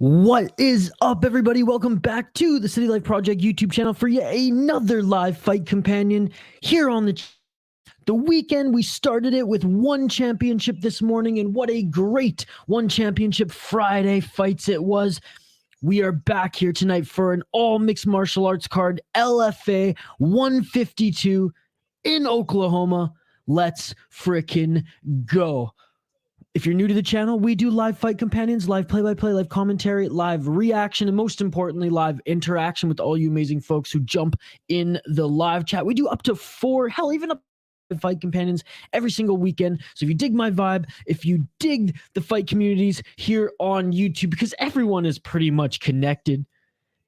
What is up, everybody? Welcome back to the City Life Project YouTube channel for yet another live fight companion here on the weekend. We started it with one championship this morning, and what a great one championship Friday fights it was. We are back here tonight for an all mixed martial arts card, LFA 152 in Oklahoma. Let's frickin' go. If you're new to the channel, we do live fight companions, live play-by-play, live commentary, live reaction, and most importantly, live interaction with all you amazing folks who jump in the live chat. We do up to 4, hell, even up to fight companions every single weekend. So if you dig my vibe, if you dig the fight communities here on YouTube, because everyone is pretty much connected,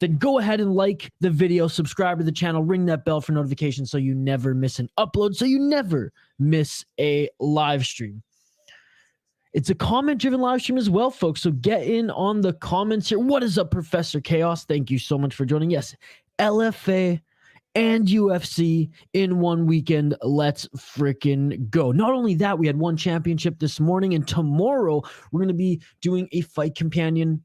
then go ahead and like the video, subscribe to the channel, ring that bell for notifications so you never miss an upload, so you never miss a live stream. It's a comment-driven live stream as well, folks, so get in on the comments here. What is up, Professor Chaos? Thank you so much for joining. Yes, LFA and UFC in one weekend. Let's freaking go. Not only that, we had one championship this morning, and tomorrow we're going to be doing a fight companion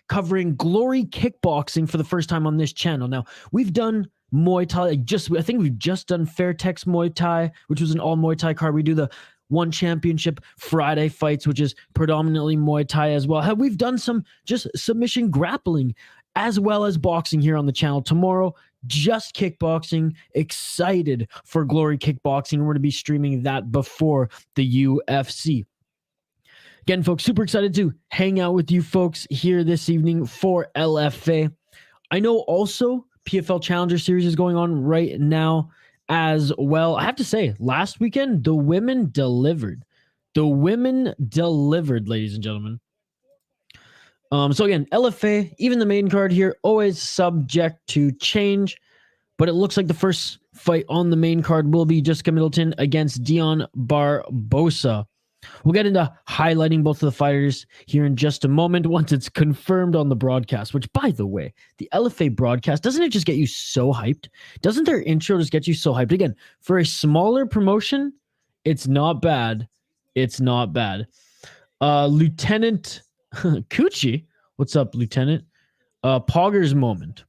covering Glory Kickboxing for the first time on this channel. Now, we've done Muay Thai. I think we've just done Fairtex Muay Thai, which was an all Muay Thai card. We do the one championship Friday fights, which is predominantly Muay Thai as well. We've done some just submission grappling as well as boxing here on the channel. Tomorrow, just kickboxing. Excited for Glory Kickboxing. We're going to be streaming that before the UFC. Again, folks, super excited to hang out with you folks here this evening for LFA. I know also PFL Challenger Series is going on right now as well. I have to say, last weekend, the women delivered. The women delivered, ladies and gentlemen. So again, LFA, even the main card here, always subject to change. But it looks like the first fight on the main card will be Jessica Middleton against Dione Barbosa. We'll get into highlighting both of the fighters here in just a moment once it's confirmed on the broadcast, which, by the way, the LFA broadcast, doesn't it just get you so hyped? Doesn't their intro just get you so hyped? Again, for a smaller promotion, it's not bad. It's not bad. Lieutenant Coochie, what's up, Lieutenant? Poggers moment.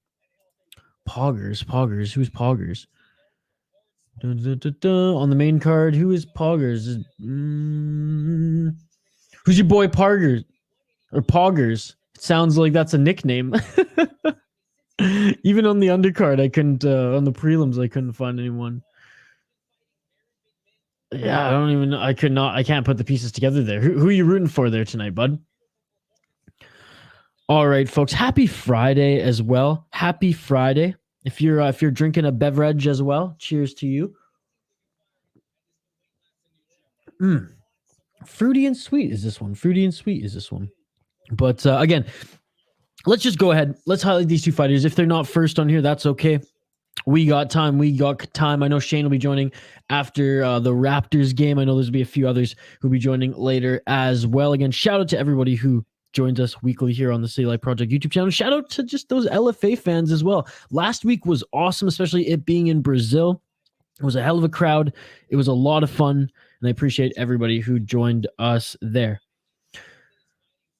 Poggers. Who's Poggers? On the main card, who is Poggers? Who's your boy Poggers? Or Poggers? It sounds like that's a nickname. Even on the undercard, I couldn't. On the prelims, I couldn't find anyone. Yeah, I don't even know. I could not. I can't put the pieces together there. Who are you rooting for there tonight, bud? All right, folks. Happy Friday as well. Happy Friday. If you're drinking a beverage as well, cheers to you. Fruity and sweet is this one. Fruity and sweet is this one. But again, let's just go ahead. Let's highlight these two fighters. If they're not first on here, that's okay. We got time. I know Shane will be joining after the Raptors game. I know there's be a few others who'll be joining later as well. Again, shout out to everybody who joins us weekly here on the City Life Project YouTube channel. Shout out to just those LFA fans as well. Last week was awesome, especially it being in Brazil. It was a hell of a crowd. It was a lot of fun, and I appreciate everybody who joined us there.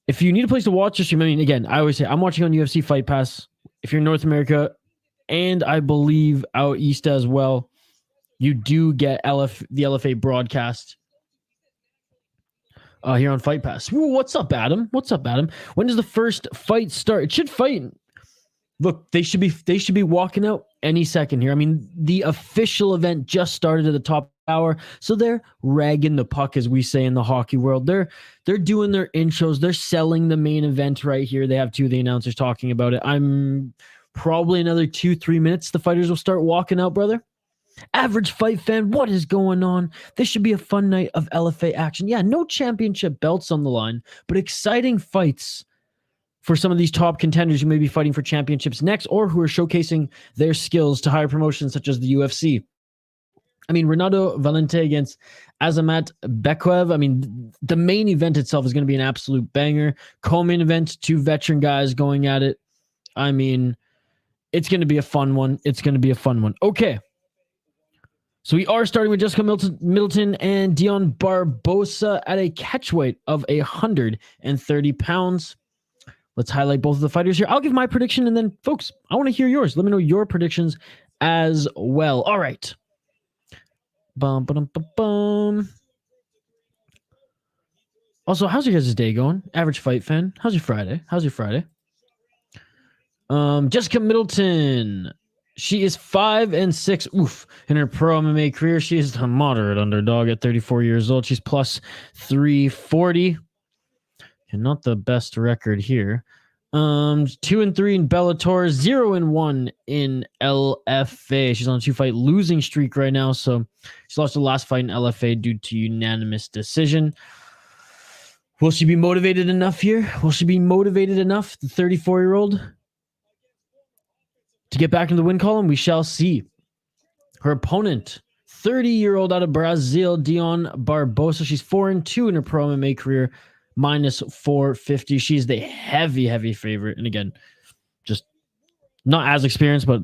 If you need a place to watch the stream, I mean, again, I always say I'm watching on UFC Fight Pass. If you're in North America, and I believe out east as well, you do get the LFA broadcast here on Fight Pass. Ooh, what's up, Adam? What's up, Adam? When does the first fight start? It should fight. Look, they should be walking out any second here. I mean, the official event just started at the top hour, so they're ragging the puck, as we say in the hockey world. They're doing their intros. They're selling the main event right here. They have two of the announcers talking about it. I'm probably another 2-3 minutes. The fighters will start walking out, brother. Average fight fan, what is going on? This should be a fun night of LFA action. Yeah, no championship belts on the line, but exciting fights for some of these top contenders who may be fighting for championships next or who are showcasing their skills to higher promotions such as the UFC. I mean, Renato Valente against Azamat Bekoev. I mean, the main event itself is going to be an absolute banger. Co-main event, two veteran guys going at it. I mean, it's going to be a fun one. It's going to be a fun one. Okay. So we are starting with Jessica Middleton and Dione Barbosa at a catch weight of 130 pounds. Let's highlight both of the fighters here. I'll give my prediction, and then, folks, I want to hear yours. Let me know your predictions as well. All right. Bum, ba-dum, ba-bum. Also, how's your guys' day going? Average Fight fan. How's your Friday? Jessica Middleton. She is 5-6. Oof. In her pro MMA career, she is a moderate underdog at 34 years old. She's plus 340. And not the best record here. 2-3 in Bellator, 0-1 in LFA. She's on a 2-fight losing streak right now. So she lost the last fight in LFA due to unanimous decision. Will she be motivated enough here? Will she be motivated enough, the 34-year-old, to get back into the win column? We shall see. Her opponent, 30-year-old out of Brazil, Dione Barbosa. She's 4-2 in her pro MMA career, minus 450. She's the heavy favorite. And again, just not as experienced, but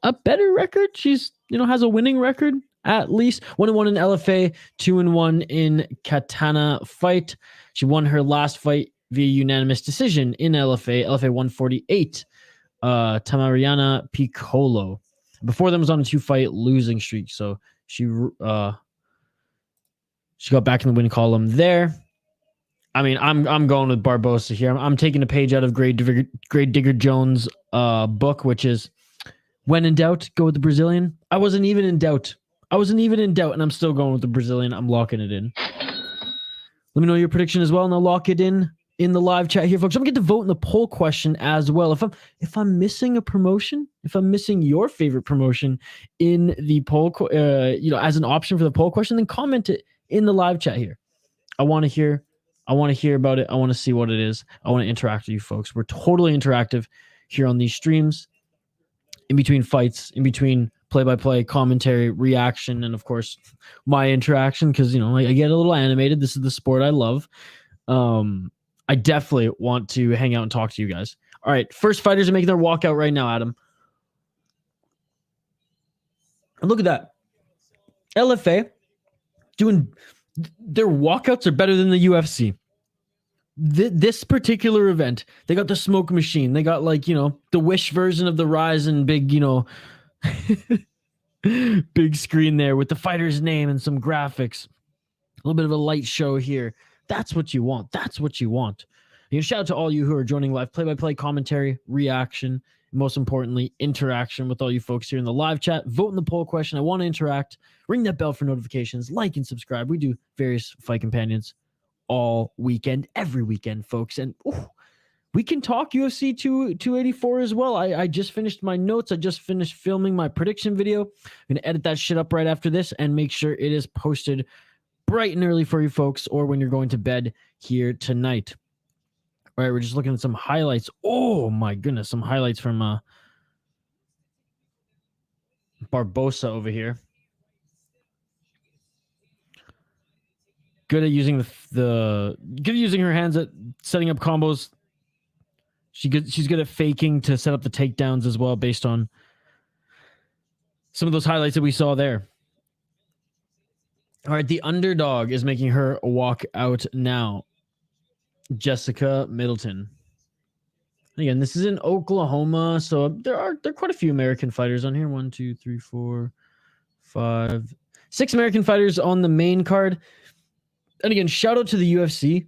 a better record. She's, has a winning record at least. 1-1 in LFA, 2-1 in Katana fight. She won her last fight via unanimous decision in LFA 148. Tamariana Piccolo. Before them was on a 2-fight losing streak. So she got back in the win column there. I mean, I'm going with Barbosa here. I'm taking a page out of Grade Digger Jones' book, which is, when in doubt, go with the Brazilian. I wasn't even in doubt, and I'm still going with the Brazilian. I'm locking it in. Let me know your prediction as well, and I'll lock it in the live chat here, folks. I'm going to get to vote in the poll question as well. If I'm missing a promotion, if I'm missing your favorite promotion in the poll, as an option for the poll question, then comment it in the live chat here. I want to hear about it. I want to see what it is. I want to interact with you folks. We're totally interactive here on these streams, in between fights, in between play-by-play, commentary, reaction, and of course, my interaction, because, I get a little animated. This is the sport I love. I definitely want to hang out and talk to you guys. All right, first fighters are making their walkout right now, Adam. And look at that. LFA doing their walkouts are better than the UFC. This particular event, they got the smoke machine. They got the Wish version of the Rise and big, big screen there with the fighter's name and some graphics. A little bit of a light show here. That's what you want. Shout out to all you who are joining live, play-by-play commentary, reaction, and most importantly, interaction with all you folks here in the live chat. Vote in the poll question. I want to interact. Ring that bell for notifications. Like and subscribe. We do various fight companions all weekend, every weekend, folks. And we can talk UFC 284 as well. I just finished my notes. I just finished filming my prediction video. I'm going to edit that shit up right after this and make sure it is posted bright and early for you folks, or when you're going to bed here tonight. All right, we're just looking at some highlights. Oh my goodness, some highlights from Barbosa over here. Good at using good at using her hands at setting up combos. She's good at faking to set up the takedowns as well, based on some of those highlights that we saw there. All right, the underdog is making her walk out now. Jessica Middleton. Again, this is in Oklahoma, so there are quite a few American fighters on here. 1, 2, 3, 4, 5, 6 American fighters on the main card. And again, shout out to the UFC.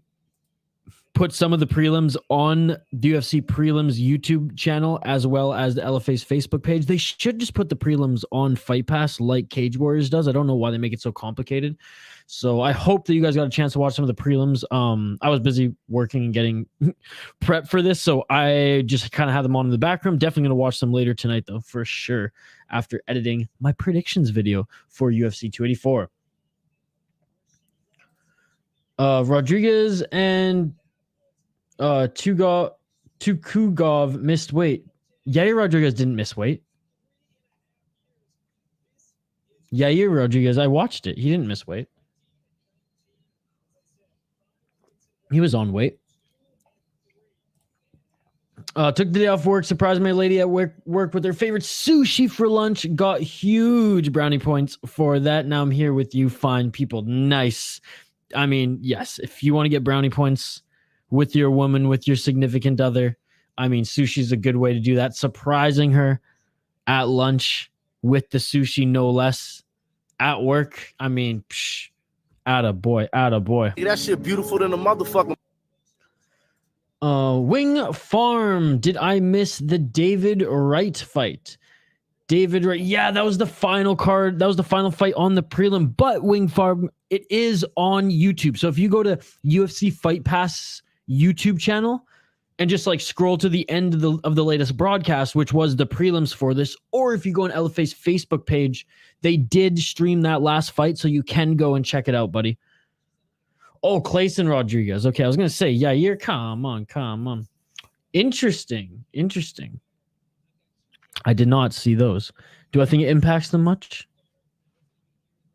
Put some of the prelims on the UFC prelims YouTube channel, as well as the LFA's Facebook page. They should just put the prelims on Fight Pass like Cage Warriors does. I don't know why they make it so complicated. So I hope that you guys got a chance to watch some of the prelims. I was busy working and getting prep for this, so I just kind of had them on in the background. Definitely going to watch them later tonight, though, for sure, after editing my predictions video for UFC 284. Rodriguez and Tukugov missed weight. Yair Rodriguez didn't miss weight. Yair Rodriguez, I watched it. He didn't miss weight. He was on weight. Took the day off work. Surprised my lady at work with her favorite sushi for lunch. Got huge brownie points for that. Now I'm here with you fine people. Nice. I mean, yes, if you want to get brownie points with your woman, with your significant other. I mean, sushi's a good way to do that. Surprising her at lunch with the sushi, no less. At work, I mean, atta boy. That shit beautiful than a motherfucker. Wing Farm. Did I miss the David Wright fight? David Wright. Yeah, that was the final card. That was the final fight on the prelim. But Wing Farm, it is on YouTube. So if you go to UFC Fight Pass YouTube channel and just like scroll to the end of the latest broadcast, which was the prelims for this, or if you go on LFA's Facebook page, they did stream that last fight, so you can go and check it out, buddy. Oh, Clayson Rodriguez. Okay, I was gonna say, yeah, you're come on. Interesting. I did not see those. Do I think it impacts them much?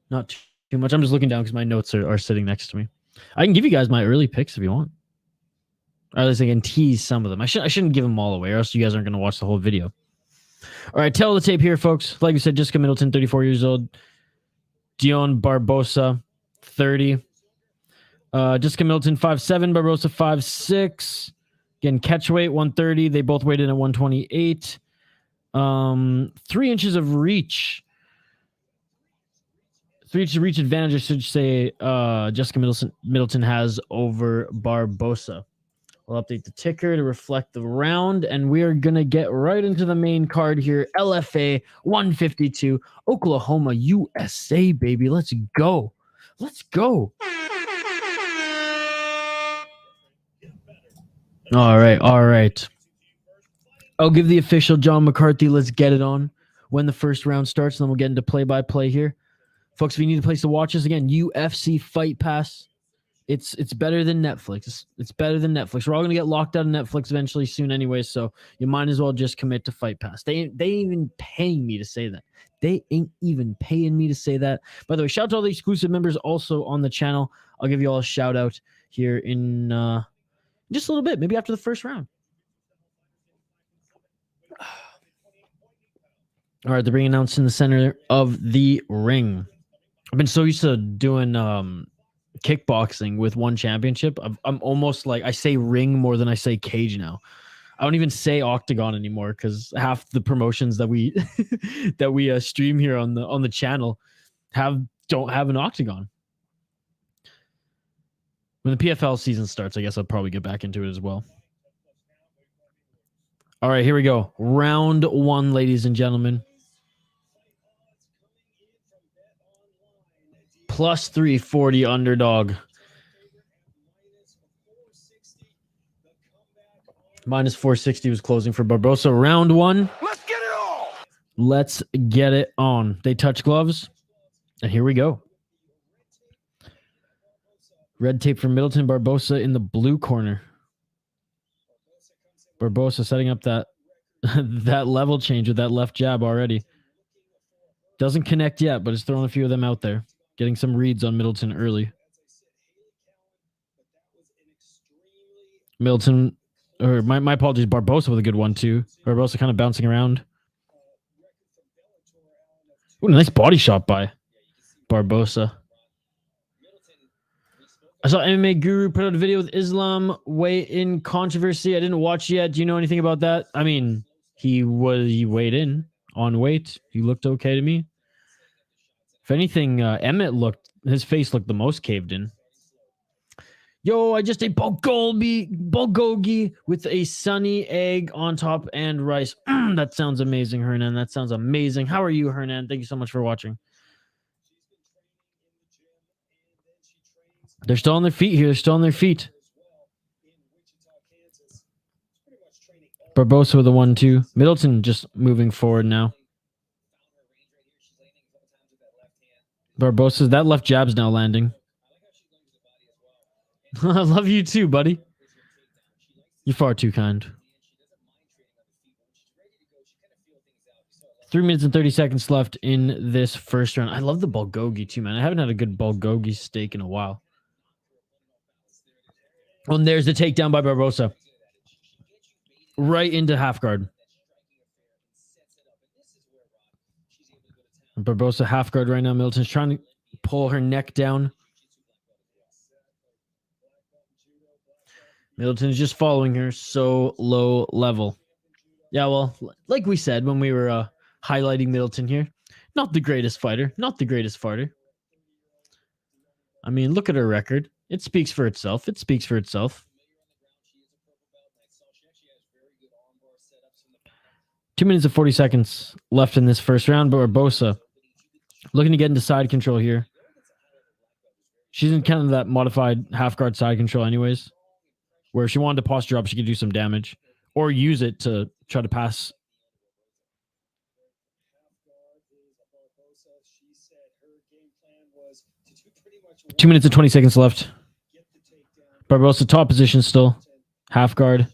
Not too much. I'm just looking down because my notes are sitting next to me. I can give you guys my early picks if you want. Or at least I can tease some of them. I shouldn't give them all away, or else you guys aren't going to watch the whole video. All right, tail of the tape here, folks. Like we said, Jessica Middleton, 34 years old. Dione Barbosa, 30. Jessica Middleton, 5'7". Barbosa, 5'6". Again, catch weight, 130. They both weighed in at 128. 3 inches of reach. 3 inches of reach advantage, I should say, Jessica Middleton has over Barbosa. We'll update the ticker to reflect the round, and we are going to get right into the main card here. LFA 152, Oklahoma, USA, baby. Let's go. All right. I'll give the official John McCarthy. Let's get it on when the first round starts, and then we'll get into play-by-play here. Folks, if you need a place to watch us, again, UFC Fight Pass. It's better than Netflix. It's better than Netflix. We're all going to get locked out of Netflix eventually soon anyway, so you might as well just commit to Fight Pass. They ain't even paying me to say that. By the way, shout out to all the exclusive members also on the channel. I'll give you all a shout out here in just a little bit, maybe after the first round. All right, the ring announced in the center of the ring. I've been so used to doing kickboxing with one championship. I'm almost like I say ring more than I say cage now. I don't even say octagon anymore because half the promotions that we that we stream here on the channel don't have an octagon. When the PFL season starts, I guess I'll probably get back into it as well. All right, here we go. Round 1, ladies and gentlemen. Plus 340 underdog. Minus 460 was closing for Barbosa. Round 1. Let's get it on. They touch gloves. And here we go. Red tape for Middleton. Barbosa in the blue corner. Barbosa setting up that level change with that left jab already. Doesn't connect yet, but is throwing a few of them out there. Getting some reads on Middleton early. Middleton, or my apologies, Barbosa with a good one too. Barbosa kind of bouncing around. Ooh, nice body shot by Barbosa. I saw MMA Guru put out a video with Islam weigh-in controversy. I didn't watch yet. Do you know anything about that? I mean, he weighed in on weight. He looked okay to me. If anything, his face looked the most caved in. Yo, I just ate bulgogi with a sunny egg on top and rice. That sounds amazing, Hernan. That sounds amazing. How are you, Hernan? Thank you so much for watching. They're still on their feet here. Barbosa with a 1-2. Middleton just moving forward now. Barbosa, that left jab's now landing. I love you too, buddy. You're far too kind. 3 minutes and 30 seconds left in this first round. I love the bulgogi too, man. I haven't had a good bulgogi steak in a while. Oh, and there's the takedown by Barbosa. Right into half guard. Barbosa half guard right now. Middleton's trying to pull her neck down. Middleton's just following her so low level. Yeah, well, like we said when we were highlighting Middleton here, not the greatest fighter, not the greatest fighter. I mean, look at her record. It speaks for itself. It speaks for itself. 2 minutes and 40 seconds left in this first round, but Barbosa looking to get into side control here. She's in kind of that modified half guard side control anyways, where if she wanted to posture up, she could do some damage or use it to try to pass. Two minutes and 20 seconds left. Barbosa top position still. Half guard.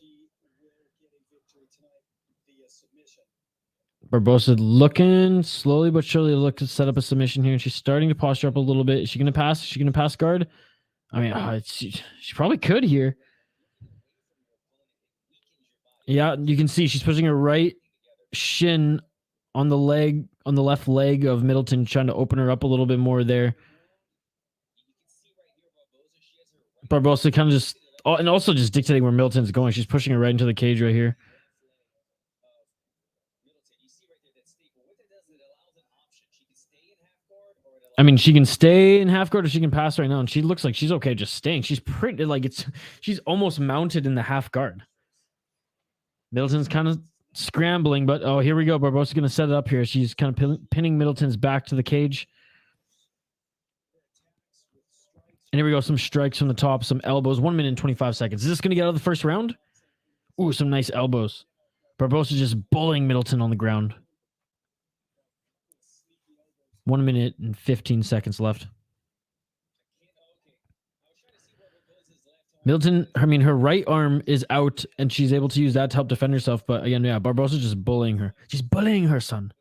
Barbosa looking slowly but surely look to set up a submission here. And she's starting to posture up a little bit. Is she going to pass? Is she going to pass guard? I mean, she probably could here. Yeah, you can see she's pushing her right shin on the leg, on the left leg of Middleton, trying to open her up a little bit more there. Barbosa kind of just, and also just dictating where Middleton's going. She's pushing her right into the cage right here. I mean, she can stay in half guard or she can pass right now, and she looks like she's okay just staying. She's pretty, like she's almost mounted in the half guard. Middleton's kind of scrambling, but oh, here we go. Barbosa's going to set it up here. She's kind of pinning Middleton's back to the cage. And here we go. Some strikes from the top, some elbows. 1 minute and 25 seconds. Is this going to get out of the first round? Ooh, some nice elbows. Barbosa just bullying Middleton on the ground. 1 minute and 15 seconds left. Middleton, I mean, her right arm is out, and she's able to use that to help defend herself. But again, yeah, Barbosa's just bullying her. She's bullying her, son.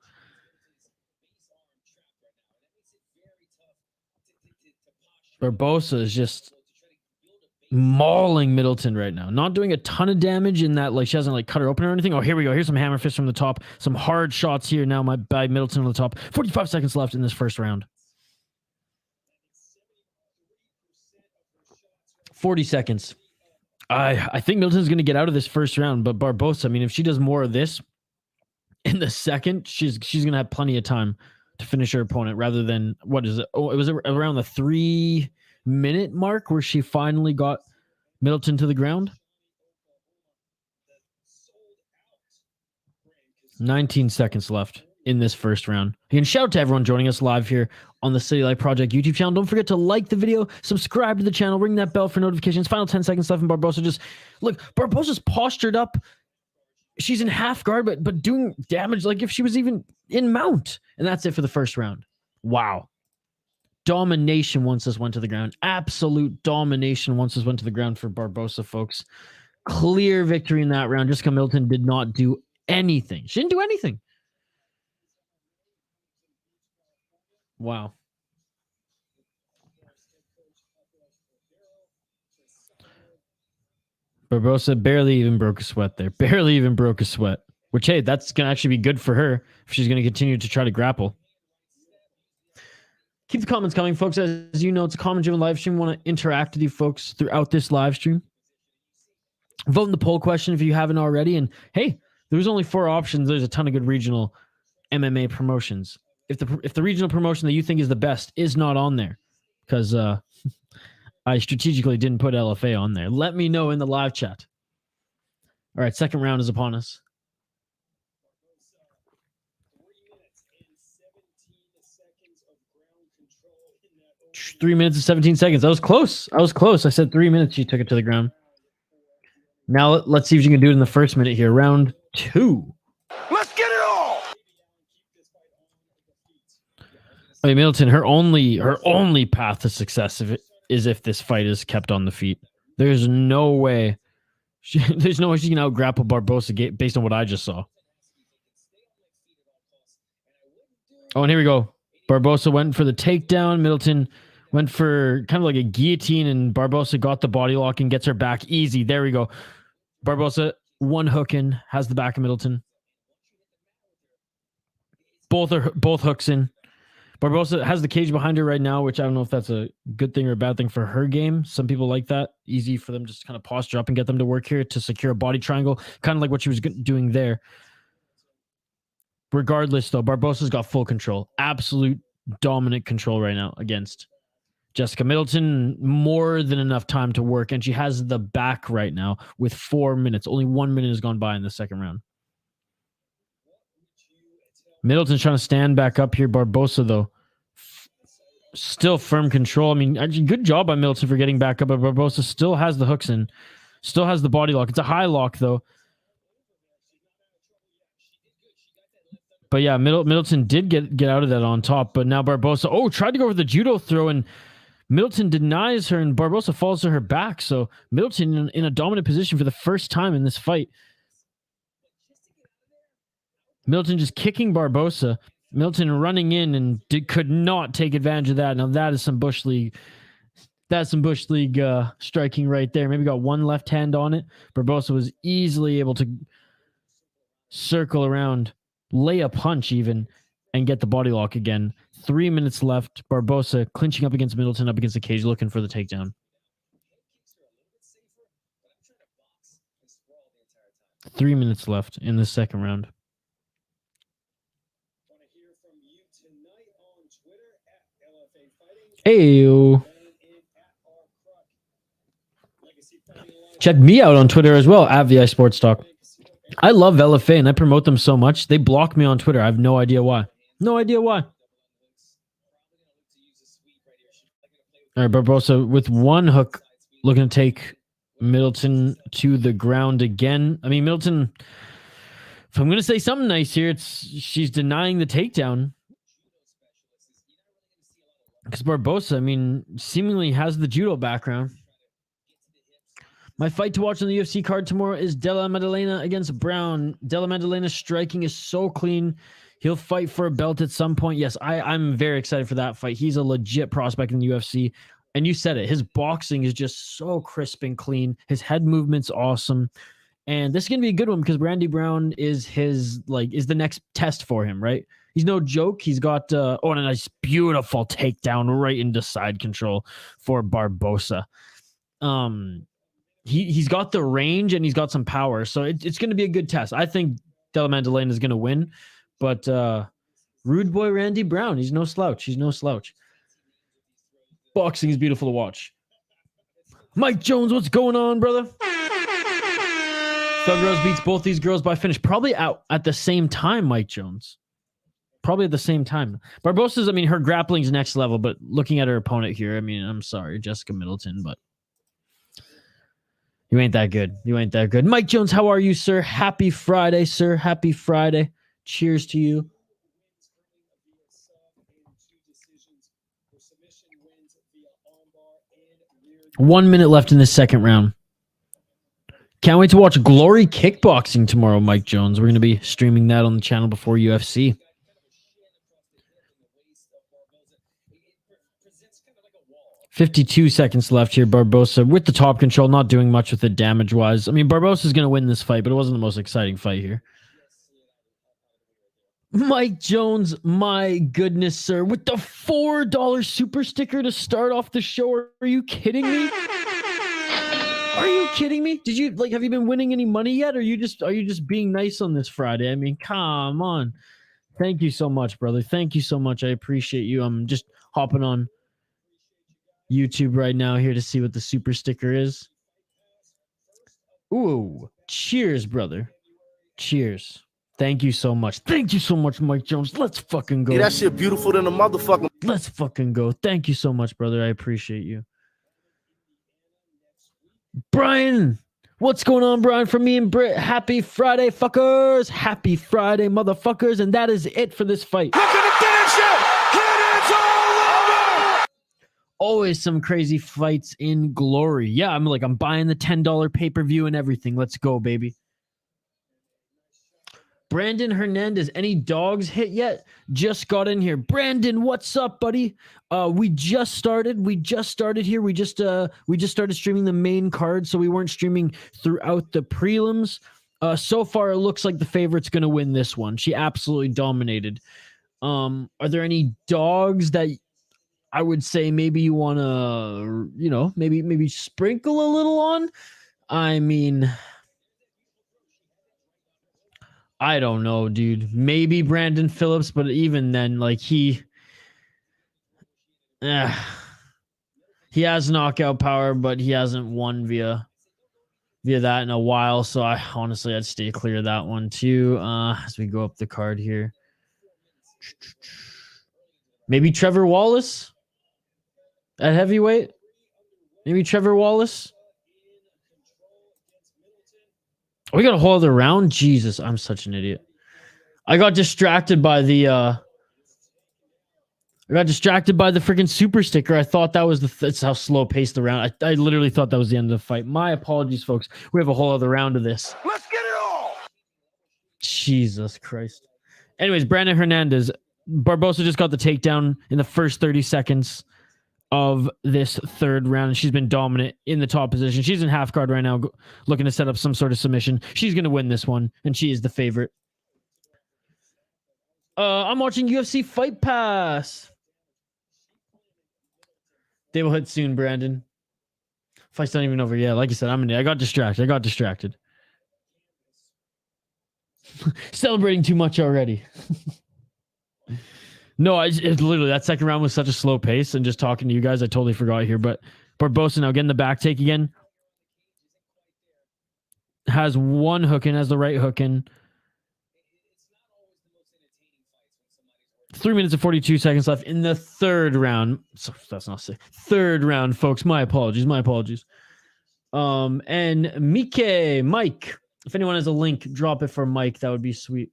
Barbosa is just mauling Middleton right now. Not doing a ton of damage in that, like, she hasn't, like, cut her open or anything. Oh, here we go. Here's some hammer fists from the top. Some hard shots here now by Middleton on the top. 45 seconds left in this first round. 40 seconds. I think Middleton's going to get out of this first round, but Barbosa, I mean, if she does more of this in the second, she's going to have plenty of time to finish her opponent rather than, what is it? Oh, it was around the 3-minute mark where she finally got Middleton to the ground. 19 seconds left in this first round. Again, shout out to everyone joining us live here on the City Life Project YouTube channel. Don't forget to like the video, subscribe to the channel, ring that bell for notifications. Final 10 seconds left, and Barbosa just, look, Barbosa's postured up. She's in half guard, but doing damage like if she was even in mount. And that's it for the first round. Wow. Domination once this went to the ground. Absolute domination once this went to the ground for Barbosa, folks. Clear victory in that round. Jessica Middleton did not do anything. She didn't do anything. Wow. Barbosa barely even broke a sweat there. Barely even broke a sweat. Which, hey, that's going to actually be good for her if she's going to continue to try to grapple. Keep the comments coming, folks. As you know, it's a comment-driven live stream. We want to interact with you folks throughout this live stream. Vote in the poll question if you haven't already. And, hey, there's only 4 options. There's a ton of good regional MMA promotions. If the regional promotion that you think is the best is not on there, because I strategically didn't put LFA on there, let me know in the live chat. All right, second round is upon us. 3 minutes and 17 seconds. I was close. I said 3 minutes. She took it to the ground. Now let's see if she can do it in the first minute here. Round 2. Let's get it all. I mean, Middleton, her only path to success is if this fight is kept on the feet. There's no way. There's no way she can out grapple Barbosa based on what I just saw. Oh, and here we go. Barbosa went for the takedown. Middleton went for kind of like a guillotine, and Barbosa got the body lock and gets her back easy. There we go. Barbosa one hook in, has the back of Middleton. Both hooks in. Barbosa has the cage behind her right now, which I don't know if that's a good thing or a bad thing for her game. Some people like that. Easy for them just to kind of posture up and get them to work here to secure a body triangle, kind of like what she was doing there. Regardless, though, Barbosa's got full control. Absolute dominant control right now against Jessica Middleton. More than enough time to work, and she has the back right now with 4 minutes. Only 1 minute has gone by in the second round. Middleton's trying to stand back up here. Barbosa, though, still firm control. I mean, actually, good job by Middleton for getting back up, but Barbosa still has the hooks in, still has the body lock. It's a high lock, though. But yeah, Middleton did get out of that on top, but now Barbosa, tried to go for the judo throw, and Middleton denies her, and Barbosa falls to her back. So Middleton in a dominant position for the first time in this fight. Middleton just kicking Barbosa. Middleton running in and could not take advantage of that. Now that is some Bush League. That's some Bush League striking right there. Maybe got one left hand on it. Barbosa was easily able to circle around, lay a punch even, and get the body lock again. 3 minutes left. Barbosa clinching up against Middleton, up against the cage, looking for the takedown. 3 minutes left in the second round. Ayo. Check me out on Twitter as well, at VI Sports Talk. I love LFA and I promote them so much. They block me on Twitter. I have no idea why. No idea why. All right, Barbosa with one hook looking to take Middleton to the ground again. I mean, Middleton, if I'm going to say something nice here, she's denying the takedown. Because Barbosa, I mean, seemingly has the judo background. My fight to watch on the UFC card tomorrow is Della Maddalena against Brown. Della Maddalena's striking is so clean. He'll fight for a belt at some point. Yes, I'm very excited for that fight. He's a legit prospect in the UFC. And you said it. His boxing is just so crisp and clean. His head movement's awesome. And this is going to be a good one because Randy Brown is the next test for him, right? He's no joke. He's got a nice, beautiful takedown right into side control for Barbosa. He's got the range and he's got some power, so it's going to be a good test. I think Della Maddalena is going to win, but rude boy Randy Brown, he's no slouch. He's no slouch. Boxing is beautiful to watch. Mike Jones, what's going on, brother? Thug Rose beats both these girls by finish, probably out at the same time. Mike Jones. Probably at the same time. Barbosa's, I mean, her grappling's next level, but looking at her opponent here, I mean, I'm sorry, Jessica Middleton, but you ain't that good. You ain't that good. Mike Jones, how are you, sir? Happy Friday, sir. Happy Friday. Cheers to you. One minute left in the second round. Can't wait to watch Glory Kickboxing tomorrow, Mike Jones. We're going to be streaming that on the channel before UFC. 52 seconds left here. Barbosa with the top control, not doing much with it damage-wise. I mean, Barbosa's going to win this fight, but it wasn't the most exciting fight here. Mike Jones, my goodness, sir, with the $4 super sticker to start off the show. Are you kidding me? Are you kidding me? Did you have you been winning any money yet? Or are you just being nice on this Friday? I mean, come on. Thank you so much, brother. Thank you so much. I appreciate you. I'm just hopping on YouTube right now here to see what the super sticker is. Ooh, cheers, brother. Cheers. Thank you so much. Thank you so much, Mike Jones. Let's fucking go. Yeah, that shit beautiful than a motherfucker. Let's fucking go. Thank you so much, brother. I appreciate you. Brian, what's going on, Brian? From me and Britt, happy Friday, fuckers. Happy Friday, motherfuckers. And that is it for this fight. Look at the finish it! And it's all over! Always some crazy fights in Glory. Yeah, I'm buying the $10 pay-per-view and everything. Let's go, baby. Brandon Hernandez, any dogs hit yet? Just got in here. Brandon, what's up, buddy? We just started here. We just started streaming the main card, so we weren't streaming throughout the prelims. So far, it looks like the favorite's going to win this one. She absolutely dominated Are there any dogs that I would say maybe you want to, maybe sprinkle a little on? I mean, I don't know, dude. Maybe Brandon Phillips, but even then, like he has knockout power, but he hasn't won via that in a while. So I'd stay clear of that one too. As we go up the card here, maybe Trevor Wallace at heavyweight. Maybe Trevor Wallace. We got a whole other round. Jesus, I'm such an idiot. I got distracted by the freaking super sticker. I thought that was that's how slow paced the round. I literally thought that was the end of the fight. My apologies, folks. We have a whole other round of this. Let's get it all. Jesus Christ. Anyways, Brandon Hernandez. Barbosa just got the takedown in the first 30 seconds of this third round. She's been dominant in the top position. She's in half guard right now, looking to set up some sort of submission. She's going to win this one, and she is the favorite. I'm watching UFC Fight Pass. They will hit soon, Brandon. Fight's not even over yet. Like I said, I got distracted. Celebrating too much already. No, it literally, that second round was such a slow pace, and just talking to you guys, I totally forgot here. But Barbosa now getting the back take again. Has one hook in, has the right hook in. 3 minutes and 42 seconds left in the third round. So that's not sick. Third round, folks. My apologies. And Mike. If anyone has a link, drop it for Mike. That would be sweet.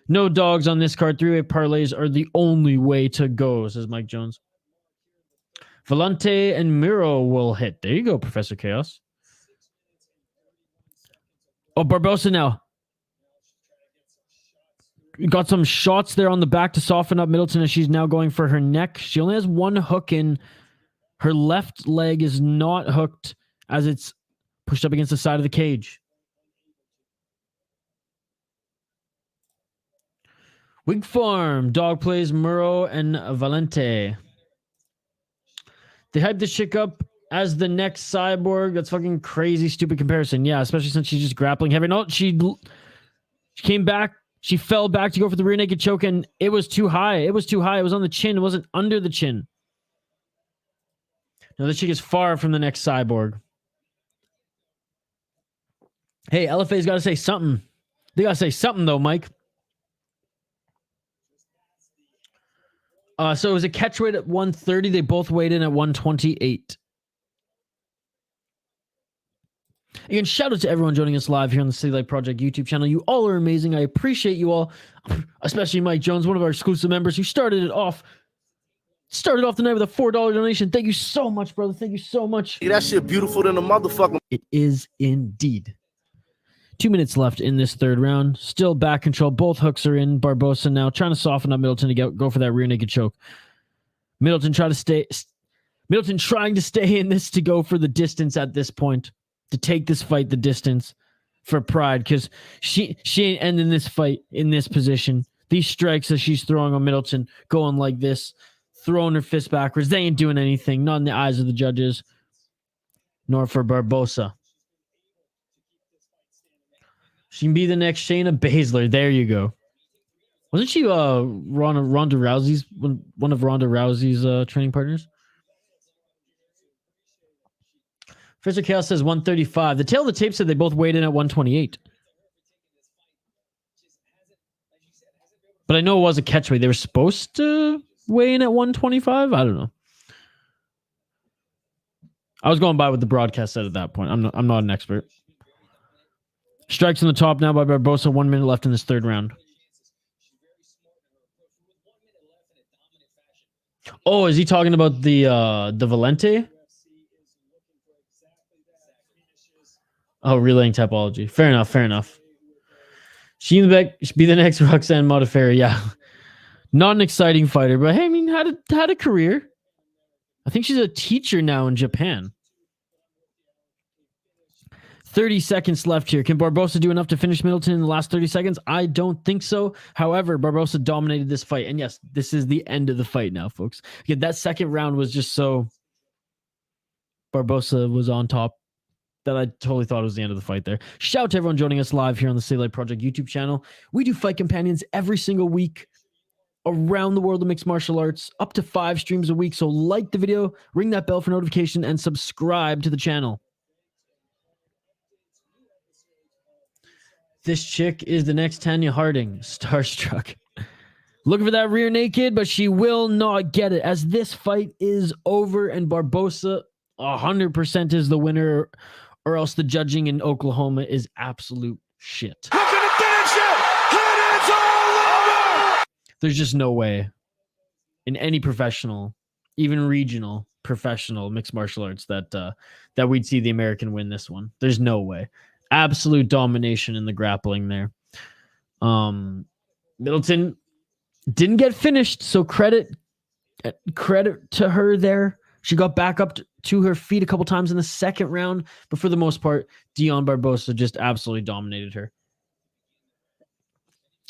No dogs on this card. 3-way parlays are the only way to go, says Mike Jones. Valente and Muro will hit. There you go, Professor Chaos. Oh, Barbosa now. Got some shots there on the back to soften up Middleton as she's now going for her neck. She only has one hook in. Her left leg is not hooked as it's pushed up against the side of the cage. Wig Farm. Dog plays Muro and Valente. They hyped this chick up as the next cyborg. That's fucking crazy, stupid comparison. Yeah, especially since she's just grappling heavy. No, she came back. She fell back to go for the rear naked choke, and it was too high. It was on the chin. It wasn't under the chin. Now, this chick is far from the next cyborg. Hey, LFA's got to say something. They got to say something, though, Mike. So it was a catch weight at 130. They both weighed in at 128. Again, shout out to everyone joining us live here on the City Light Project YouTube channel. You all are amazing. I appreciate you all, especially Mike Jones, one of our exclusive members who started off the night with a $4 donation. Thank you so much, brother. Thank you so much. That shit beautiful than a motherfucker. It is indeed. 2 minutes left in this third round. Still back control. Both hooks are in. Barbosa now trying to soften up Middleton to go for that rear naked choke. Middleton trying to stay in this to go for the distance at this point. To take this fight the distance for pride, because she ain't ending this fight in this position. These strikes that she's throwing on Middleton, going like this, throwing her fist backwards, they ain't doing anything, not in the eyes of the judges, nor for Barbosa. She can be the next Shayna Baszler. There you go. Wasn't she Ronda Rousey's one of Ronda Rousey's training partners? Professor Chaos says 135. The tail of the tape said they both weighed in at 128. But I know it was a catch weight. They were supposed to weigh in at 125. I don't know. I was going by what the broadcast said at that point. I'm not an expert. Strikes on the top now by Barbosa. 1 minute left in this third round. Oh, is he talking about the Valente? Oh, relaying typology. Fair enough. Sheeley Beck should be the next Roxanne Modafferi. Yeah. Not an exciting fighter, but hey, I mean, had a career. I think she's a teacher now in Japan. 30 seconds left here. Can Barbosa do enough to finish Middleton in the last 30 seconds? I don't think so. However, Barbosa dominated this fight. And yes, this is the end of the fight now, folks. Again, that second round was just so Barbosa was on top that I totally thought it was the end of the fight there. Shout out to everyone joining us live here on the City Light Project YouTube channel. We do fight companions every single week around the world of mixed martial arts, up to 5 streams a week. So like the video, ring that bell for notification, and subscribe to the channel. This chick is the next Tanya Harding. Starstruck. Looking for that rear naked, but she will not get it, as this fight is over and Barbosa 100% is the winner, or else the judging in Oklahoma is absolute shit. Look at the finish it! And it's all over! There's just no way in any professional, even regional professional mixed martial arts that we'd see the American win this one. There's no way. Absolute domination in the grappling there. Middleton didn't get finished, so credit to her there. She got back up to her feet a couple times in the second round, but for the most part, Dione Barbosa just absolutely dominated her.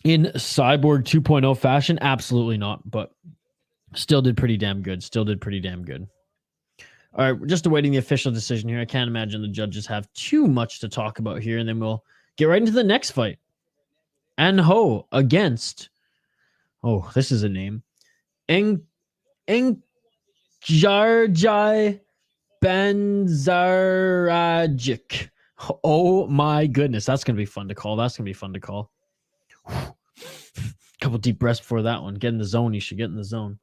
In Cyborg 2.0 fashion, absolutely not, but still did pretty damn good. All right, we're just awaiting the official decision here. I can't imagine the judges have too much to talk about here, and then we'll get right into the next fight. Anho against, oh, this is a name, Banzaragch. Oh my goodness, that's gonna be fun to call. Couple deep breaths before that one. Get in the zone. You should get in the zone.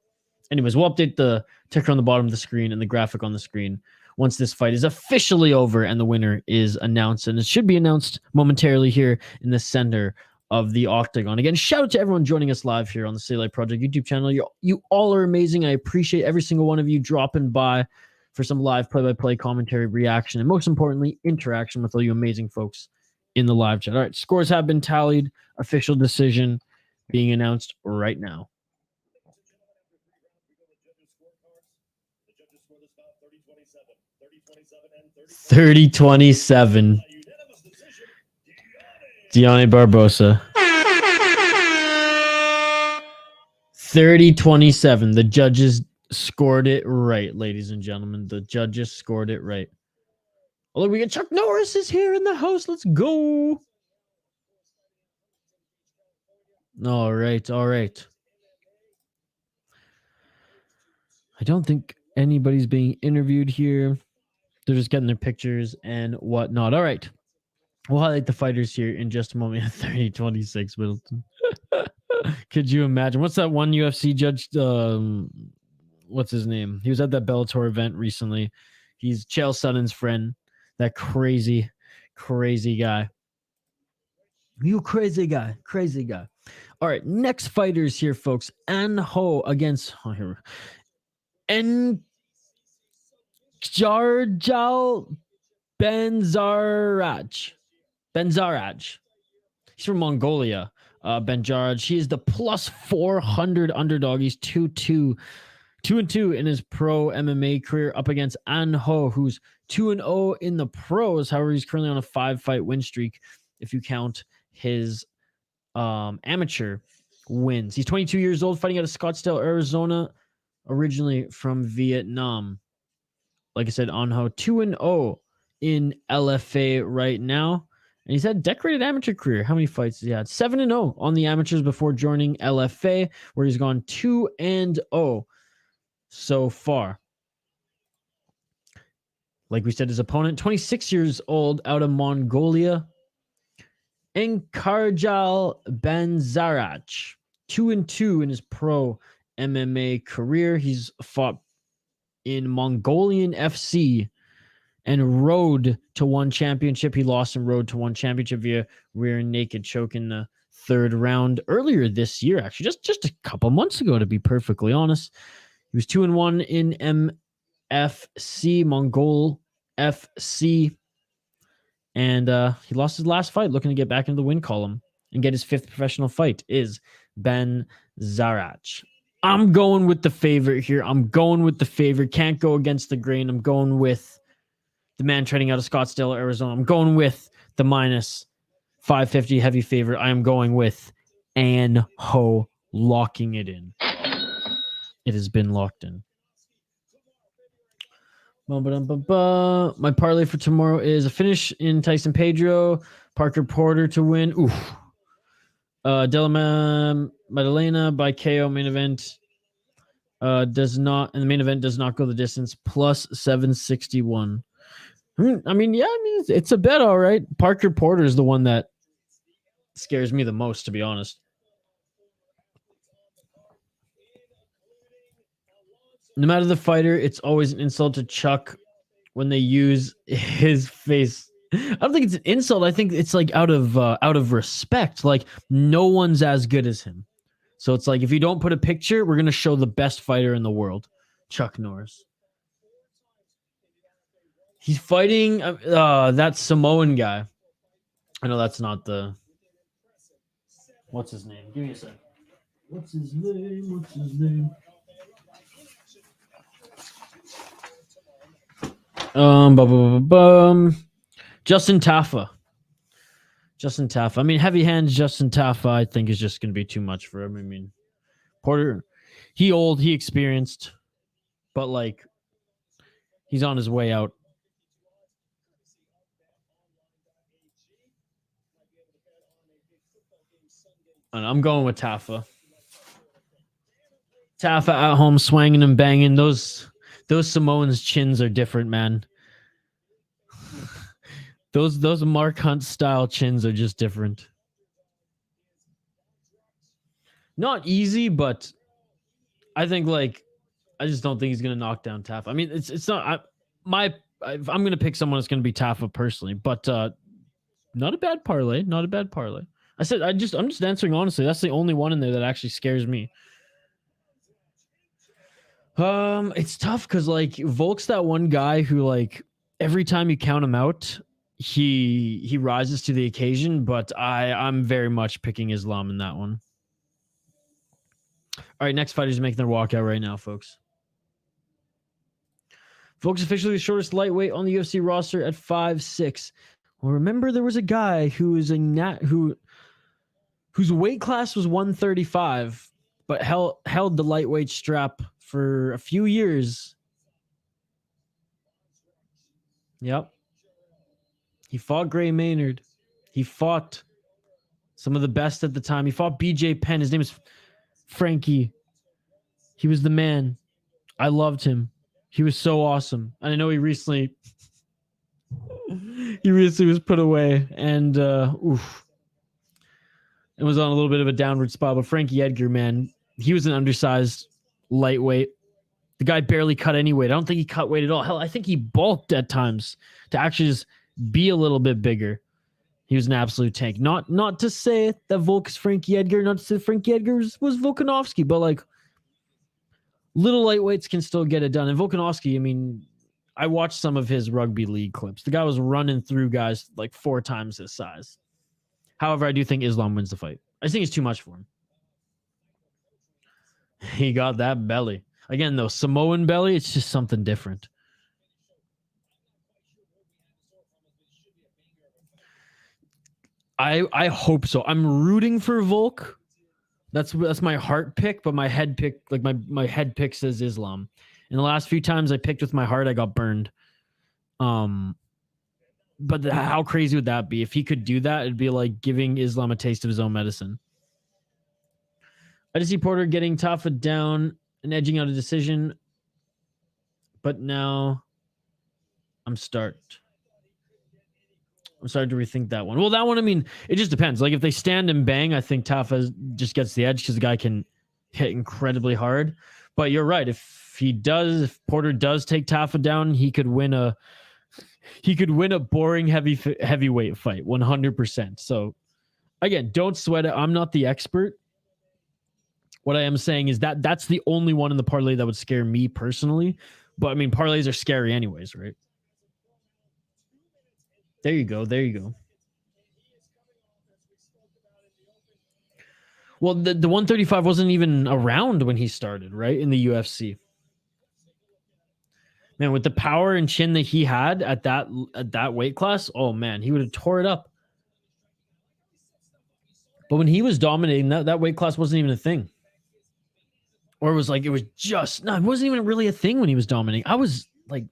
Anyways, we'll update the ticker on the bottom of the screen and the graphic on the screen once this fight is officially over and the winner is announced. And it should be announced momentarily here in the center of the octagon. Again, shout out to everyone joining us live here on the City Light Project YouTube channel. You all are amazing. I appreciate every single one of you dropping by for some live play-by-play commentary, reaction, and most importantly, interaction with all you amazing folks in the live chat. All right, scores have been tallied. Official decision being announced right now. 30-27. Dione Barbosa. 30-27. The judges scored it right, ladies and gentlemen. The judges scored it right. Oh, look, we got Chuck Norris is here in the house. Let's go. All right. I don't think anybody's being interviewed here. They're just getting their pictures and whatnot. All right. We'll highlight the fighters here in just a moment. 30-26 Middleton. Could you imagine? What's that one UFC judge? What's his name? He was at that Bellator event recently. He's Chael Sonnen's friend. That crazy guy. You crazy guy. All right. Next fighters here, folks. Anho against... Oh, here. Jarjal Banzaragch. He's from Mongolia. Banzaragch. He is the plus 400 underdog. He's 2-2 in his pro MMA career, up against Anho, who's 2-0 in the pros. However, he's currently on a 5-fight win streak if you count his amateur wins. He's 22 years old, fighting out of Scottsdale, Arizona, originally from Vietnam. Like I said, Anho 2-0 in LFA right now. And he's had a decorated amateur career. How many fights has he had? 7-0 on the amateurs before joining LFA, where he's gone 2-0 so far. Like we said, his opponent, 26 years old, out of Mongolia, Enkarjal Banzaragch, 2-2 in his pro MMA career. He's fought in Mongolian FC and Road to one championship. He lost in Road to one championship via rear naked choke in the third round earlier this year, actually, just a couple months ago, to be perfectly honest. He was 2-1 in MFC, Mongol FC, and he lost his last fight, looking to get back into the win column and get his 5th professional fight. Is Banzaragch. I'm going with the favorite here. Can't go against the grain. I'm going with the man training out of Scottsdale, Arizona. I'm going with the minus 550 heavy favorite. I am going with Anho, locking it in. It has been locked in. My parlay for tomorrow is a finish in Tyson Pedro, Parker Porter to win. Oof. Delama Madalena by KO main event. Does not, and the main event does not go the distance, plus 761. It's a bet, all right. Parker Porter is the one that scares me the most, to be honest. No matter the fighter, it's always an insult to Chuck when they use his face. I don't think it's an insult. I think it's like out of respect. Like, no one's as good as him. So it's like, if you don't put a picture, we're going to show the best fighter in the world, Chuck Norris. He's fighting that Samoan guy. I know that's not the... What's his name? Give me a sec. What's his name? Justin Taffa. I mean, heavy hands Justin Taffa, I think, is just going to be too much for him. I mean, Porter, he old, he experienced, but like, he's on his way out. And I'm going with Taffa. Taffa at home, swanging and banging. Those Samoans' chins are different, man. Those Mark Hunt style chins are just different. Not easy, but I think I just don't think he's gonna knock down Taffa. I mean, it's not if I'm gonna pick someone, it's gonna be Taffa personally, but not a bad parlay. Not a bad parlay. I'm just answering honestly. That's the only one in there that actually scares me. It's tough because Volk's that one guy who every time you count him out, he rises to the occasion, but I'm very much picking Islam in that one. All right, next fighters making their walkout right now, folks. Volk's officially the shortest lightweight on the UFC roster at 5'6". Well, remember there was a guy who was whose weight class was 135, but held the lightweight strap for a few years. Yep. He fought Gray Maynard. He fought some of the best at the time. He fought BJ Penn. His name is Frankie. He was the man. I loved him. He was so awesome. And I know he recently was put away and it was on a little bit of a downward spot. But Frankie Edgar, man, he was an undersized lightweight. The guy barely cut any weight. I don't think he cut weight at all. Hell, I think he bulked at times to actually just be a little bit bigger. He was an absolute tank. Not to say that Volk is Frankie Edgar, not to say Frankie Edgar was Volkanovski, but little lightweights can still get it done. And Volkanovski, I mean, I watched some of his rugby league clips. The guy was running through guys 4 times his size. However, I do think Islam wins the fight. I think it's too much for him. He got that belly. Again, though, Samoan belly, it's just something different. I hope so. I'm rooting for Volk. That's my heart pick, but my head pick, my head pick says Islam. And the last few times I picked with my heart, I got burned. But how crazy would that be? If he could do that, it'd be like giving Islam a taste of his own medicine. I just see Porter getting Taffa down and edging out a decision. But now I'm starting to rethink that one. Well, that one, I mean, it just depends. If they stand and bang, I think Taffa just gets the edge because the guy can hit incredibly hard. But you're right. If Porter does take Taffa down, he could win a boring heavyweight fight, 100%. So again, don't sweat it. I'm not the expert. What I am saying is that's the only one in the parlay that would scare me personally. But I mean, parlays are scary anyways, right? There you go. Well, the 135 wasn't even around when he started, right? In the UFC. Man, with the power and chin that he had at that weight class, oh man, he would have tore it up. But when he was dominating, that weight class wasn't even a thing. Or it was just, no, it wasn't even really a thing when he was dominating. I was like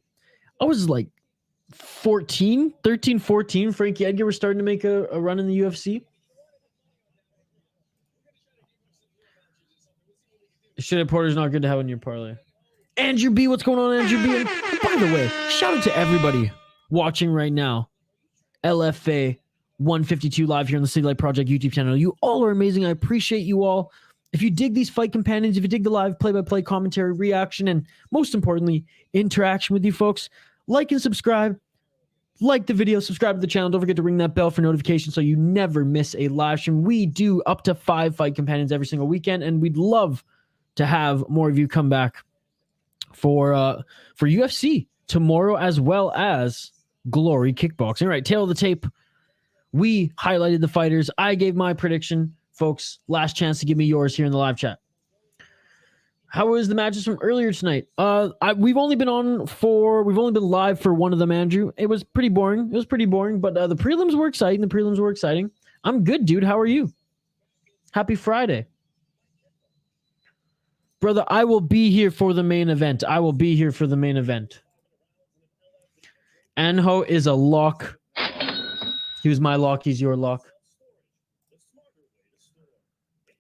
13, 14. Frankie Edgar was starting to make a run in the UFC. Shit, Porter's not good to have on your parlay. Andrew B, what's going on, Andrew B? And by the way, shout out to everybody watching right now. LFA 152 live here on the City Light Project YouTube channel. You all are amazing. I appreciate you all. If you dig these fight companions, if you dig the live play-by-play commentary, reaction, and most importantly, interaction with you folks, like and subscribe. Like the video, subscribe to the channel. Don't forget to ring that bell for notifications so you never miss a live stream. We do up to 5 fight companions every single weekend, and we'd love to have more of you come back for UFC tomorrow, as well as Glory Kickboxing. All right, tail of the tape. We highlighted the fighters. I gave my prediction, folks. Last chance to give me yours here in the live chat. How was the matches from earlier tonight? We've only been live for one of them, Andrew. It was pretty boring. But the prelims were exciting. I'm good, dude. How are you? Happy Friday. Brother, I will be here for the main event. Anho is a lock. He was my lock. He's your lock.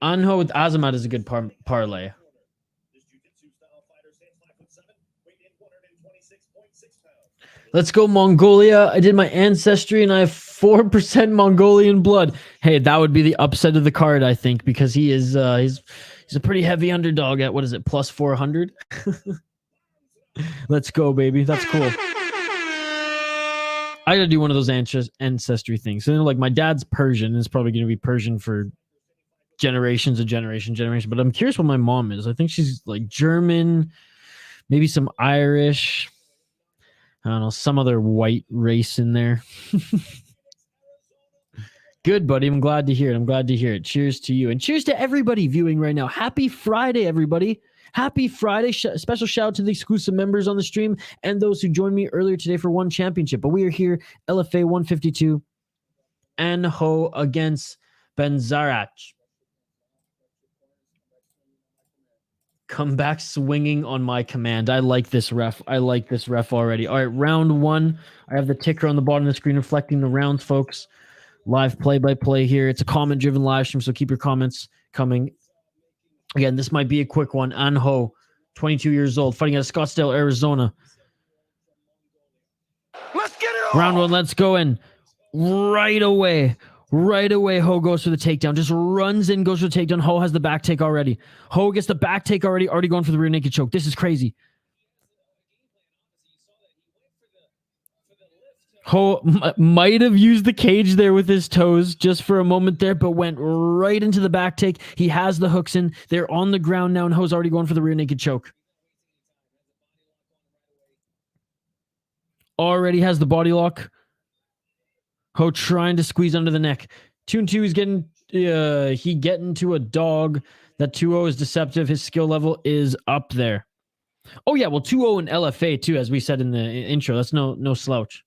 Anho with Azamat is a good parlay. Let's go Mongolia. I did my ancestry and I have 4% Mongolian blood. Hey, that would be the upset of the card, I think, because he is he's a pretty heavy underdog at, what is it, plus 400? Let's go, baby. That's cool. I gotta do one of those ancestry things. So, like, my dad's Persian, and it's probably gonna be Persian for generations. But I'm curious what my mom is. I think she's like German, maybe some Irish. I don't know, some other white race in there. Good, buddy. I'm glad to hear it. Cheers to you. And cheers to everybody viewing right now. Happy Friday, everybody. Happy Friday. Special shout out to the exclusive members on the stream and those who joined me earlier today for one championship. But we are here, LFA 152. Anho against Banzaragch. Come back swinging on my command. I like this ref already. All right, round 1. I have the ticker on the bottom of the screen reflecting the rounds, folks. Live play-by-play here. It's a comment-driven live stream, so keep your comments coming. Again, this might be a quick one. Anho, 22 years old, fighting out of Scottsdale, Arizona. Let's get it on. Round 1, let's go in. Right away, Ho goes for the takedown. Just runs in, goes for the takedown. Ho has the back take already. Ho gets the back take already going for the rear naked choke. This is crazy. Ho might have used the cage there with his toes just for a moment there, but went right into the back take. He has the hooks in. They're on the ground now, and Ho's already going for the rear naked choke. Already has the body lock. Ho trying to squeeze under the neck. 2-2 is getting to a dog. That 2-0 is deceptive. His skill level is up there. Oh yeah, well 2-0 in LFA too, as we said in the intro. That's no slouch.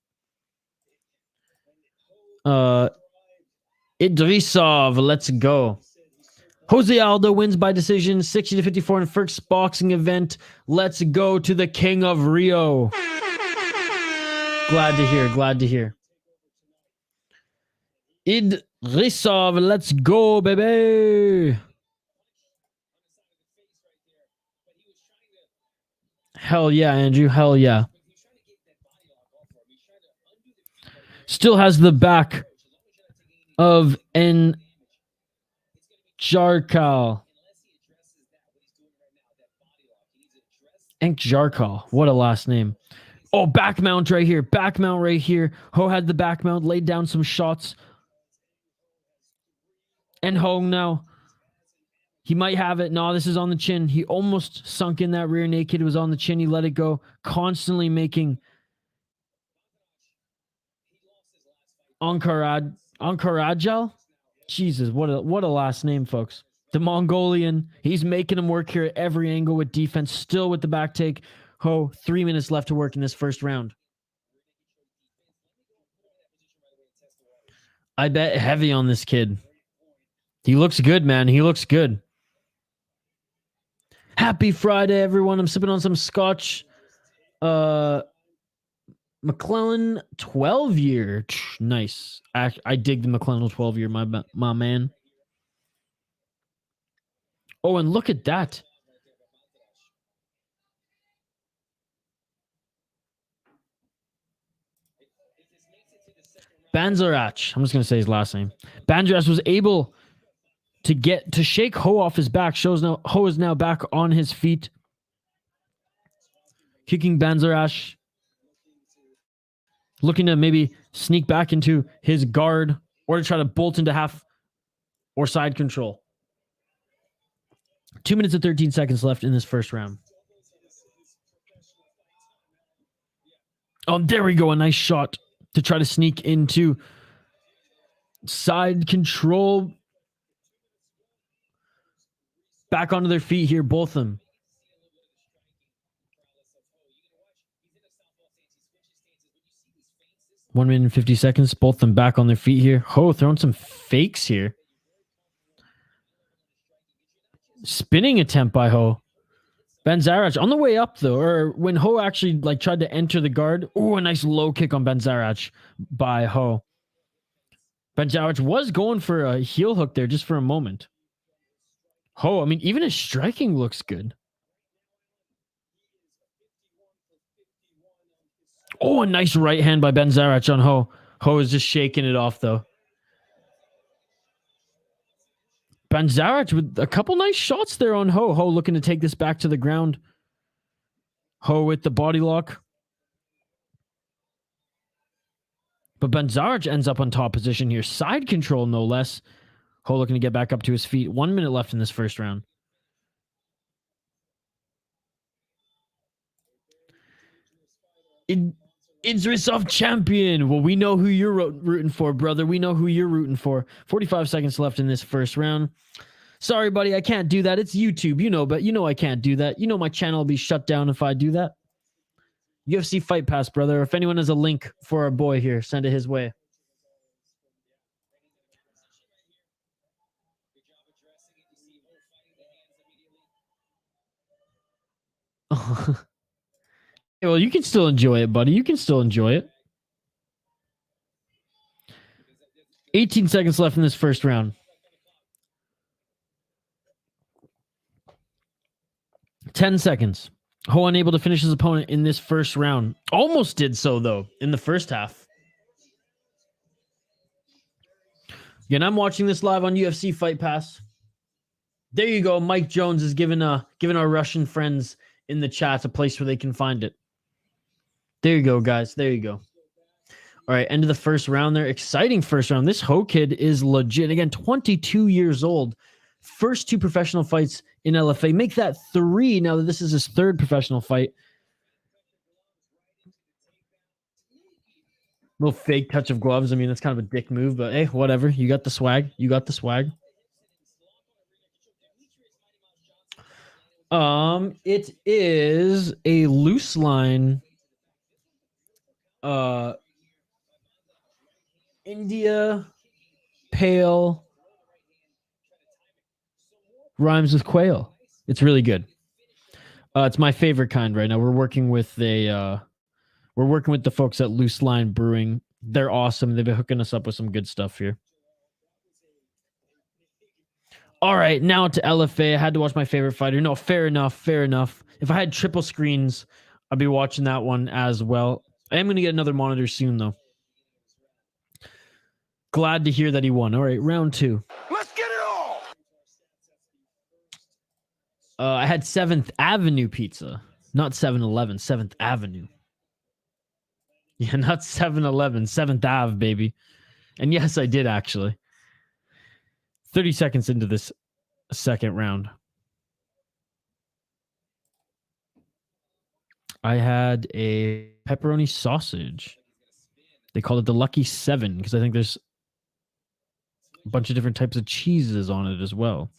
Idrisov, let's go. Jose Aldo wins by decision, 60-54 in the first boxing event. Let's go to the King of Rio. Glad to hear. Idrisov, let's go, baby. Hell yeah, Andrew. Hell yeah. Still has the back of Jarkal. Jarkal. What a last name. Oh, back mount right here. Ho had the back mount, laid down some shots. And Ho now. He might have it. No, this is on the chin. He almost sunk in that rear naked. It was on the chin. He let it go. Constantly making Ankarajal? Jesus, what a last name, folks. The Mongolian. He's making him work here at every angle with defense. Still with the back take. Ho, 3 minutes left to work in this first round. I bet heavy on this kid. He looks good, man. He looks good. Happy Friday, everyone. I'm sipping on some scotch. McClellan 12 year. Nice. I dig the McClellan 12 year, my man. Oh, and look at that. Banzaragch. I'm just going to say his last name. Banzaragch was able to shake Ho off his back. Ho is now back on his feet. Kicking Banzaragch. Looking to maybe sneak back into his guard or to try to bolt into half or side control. 2 minutes and 13 seconds left in this first round. Oh, there we go. A nice shot to try to sneak into side control. Back onto their feet here, both of them. One minute and 50 seconds. Both of them back on their feet here. Ho throwing some fakes here. Spinning attempt by Ho. Banzaragch on the way up though, or when Ho actually tried to enter the guard. Oh, a nice low kick on Banzaragch by Ho. Banzaragch was going for a heel hook there just for a moment. Ho, I mean, even his striking looks good. Oh, a nice right hand by Banzaragch on Ho. Ho is just shaking it off, though. Banzaragch with a couple nice shots there on Ho. Ho looking to take this back to the ground. Ho with the body lock. But Banzaragch ends up on top position here. Side control, no less. Ho looking to get back up to his feet. 1 minute left in this first round. Idrisov champion. Well, we know who you're rooting for, brother. We know who you're rooting for. 45 seconds left in this first round. Sorry, buddy, I can't do that. It's YouTube, but I can't do that. My channel will be shut down if I do that. UFC Fight Pass, brother. If anyone has a link for our boy here, send it his way. Well, you can still enjoy it, buddy. You can still enjoy it. 18 seconds left in this first round. 10 seconds. Ho unable to finish his opponent in this first round. Almost did so, though, in the first half. Again, I'm watching this live on UFC Fight Pass. There you go. Mike Jones is giving our Russian friends in the chat a place where they can find it. There you go, guys. There you go. All right, end of the first round there. Exciting first round. This Ho kid is legit. Again, 22 years old. First 2 professional fights in LFA. Make that 3 now that this is his 3rd professional fight. Little fake touch of gloves. I mean, that's kind of a dick move, but hey, whatever. You got the swag. You got the swag. It is a loose line. India pale rhymes with quail. It's really good. It's my favorite kind right now. We're working with the folks at Loose Line Brewing. They're awesome. They've been hooking us up with some good stuff here. All right, now to LFA. I had to watch my favorite fighter. No, fair enough, fair enough. If I had triple screens, I'd be watching that one as well. I am going to get another monitor soon, though. Glad to hear that he won. All right, round 2. Let's get it all. I had 7th Avenue pizza, not 7-Eleven, 7th Avenue. Yeah, not 7-Eleven, 7th Ave, baby. And yes, I did actually. 30 seconds into this second round. I had a pepperoni sausage. They called it the Lucky 7 because I think there's a bunch of different types of cheeses on it as well.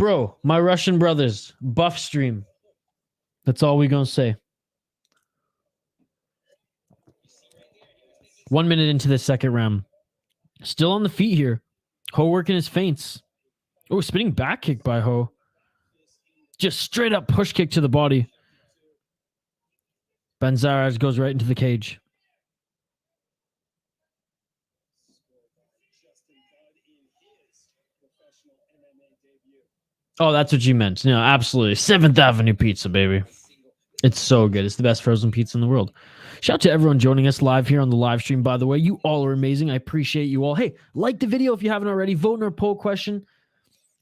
Bro, my Russian brothers, buff stream. That's all we gonna say. 1 minute into the second round. Still on the feet here. Ho working his feints. Oh, spinning back kick by Ho. Just straight up push kick to the body. Banzaragch goes right into the cage. Oh, that's what you meant. No, absolutely. 7th Avenue Pizza, baby. It's so good. It's the best frozen pizza in the world. Shout out to everyone joining us live here on the live stream, by the way. You all are amazing. I appreciate you all. Hey, like the video if you haven't already. Vote in our poll question.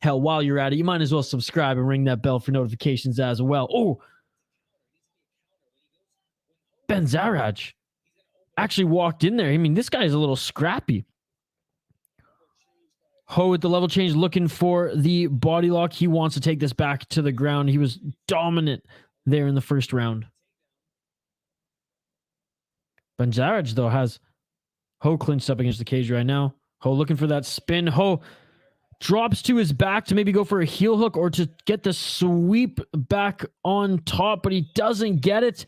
Hell, while you're at it, you might as well subscribe and ring that bell for notifications as well. Oh, Banzaragch actually walked in there. I mean, this guy's a little scrappy. Ho with the level change looking for the body lock. He wants to take this back to the ground. He was dominant there in the first round. Banzaragch, though, has Ho clinched up against the cage right now. Ho looking for that spin. Ho drops to his back to maybe go for a heel hook or to get the sweep back on top, but he doesn't get it.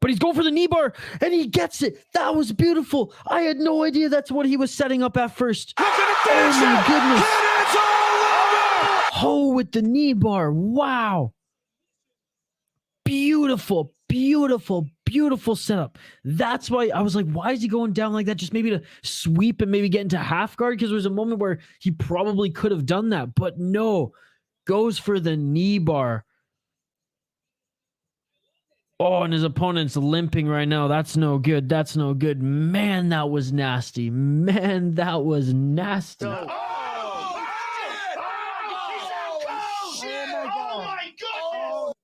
But he's going for the knee bar, and he gets it. That was beautiful. I had no idea that's what he was setting up at first. Oh, my goodness. Ho with the knee bar. Wow. Beautiful, beautiful, beautiful setup. That's why I was like, why is he going down like that? Just maybe to sweep and maybe get into half guard, because there was a moment where he probably could have done that. But no, goes for the knee bar. Oh, and his opponent's limping right now. That's no good. That's no good. Man, that was nasty. Man, that was nasty. Oh, my God.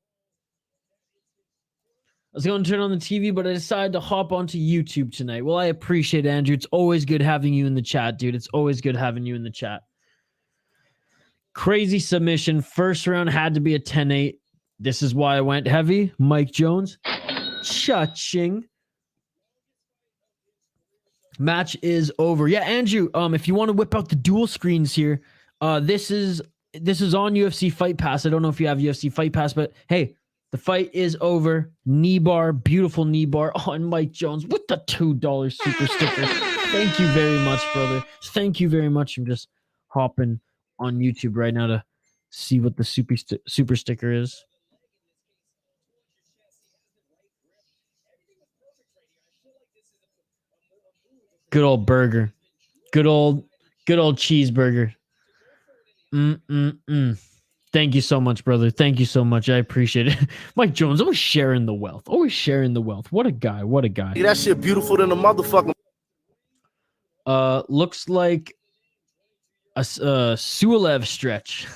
I was going to turn on the TV, but I decided to hop onto YouTube tonight. Well, I appreciate it, Andrew. It's always good having you in the chat, dude. It's always good having you in the chat. Crazy submission. First round had to be a 10-8. This is why I went heavy. Mike Jones. Cha-ching. Match is over. Yeah, Andrew, if you want to whip out the dual screens here, this is on UFC Fight Pass. I don't know if you have UFC Fight Pass, but hey, the fight is over. Knee bar, beautiful knee bar. Oh, and Mike Jones with the $2 super sticker. Thank you very much, brother. Thank you very much. I'm just hopping on YouTube right now to see what the super sticker is. Good old burger. Good old cheeseburger. Thank you so much, brother. Thank you so much. I appreciate it. Mike Jones, always sharing the wealth. Always sharing the wealth. What a guy. What a guy. Yeah, that shit beautiful than a motherfucking. Looks like a Sulev stretch.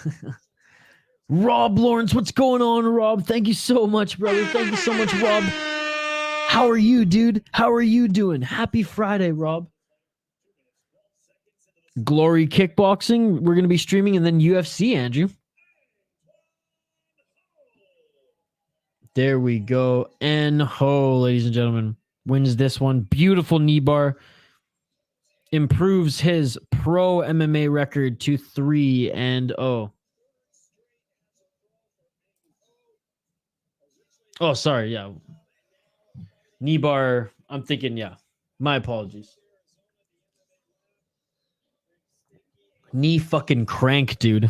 Rob Lawrence, what's going on, Rob? Thank you so much, brother. Thank you so much, Rob. How are you, dude? How are you doing? Happy Friday, Rob. Glory Kickboxing, we're going to be streaming, and then UFC, Andrew. There we go. And Ho, ladies and gentlemen, wins this one. Beautiful knee bar. Improves his pro MMA record to 3-0. Oh, sorry. Yeah. Knee bar. I'm thinking, yeah. My apologies. Knee fucking crank, dude,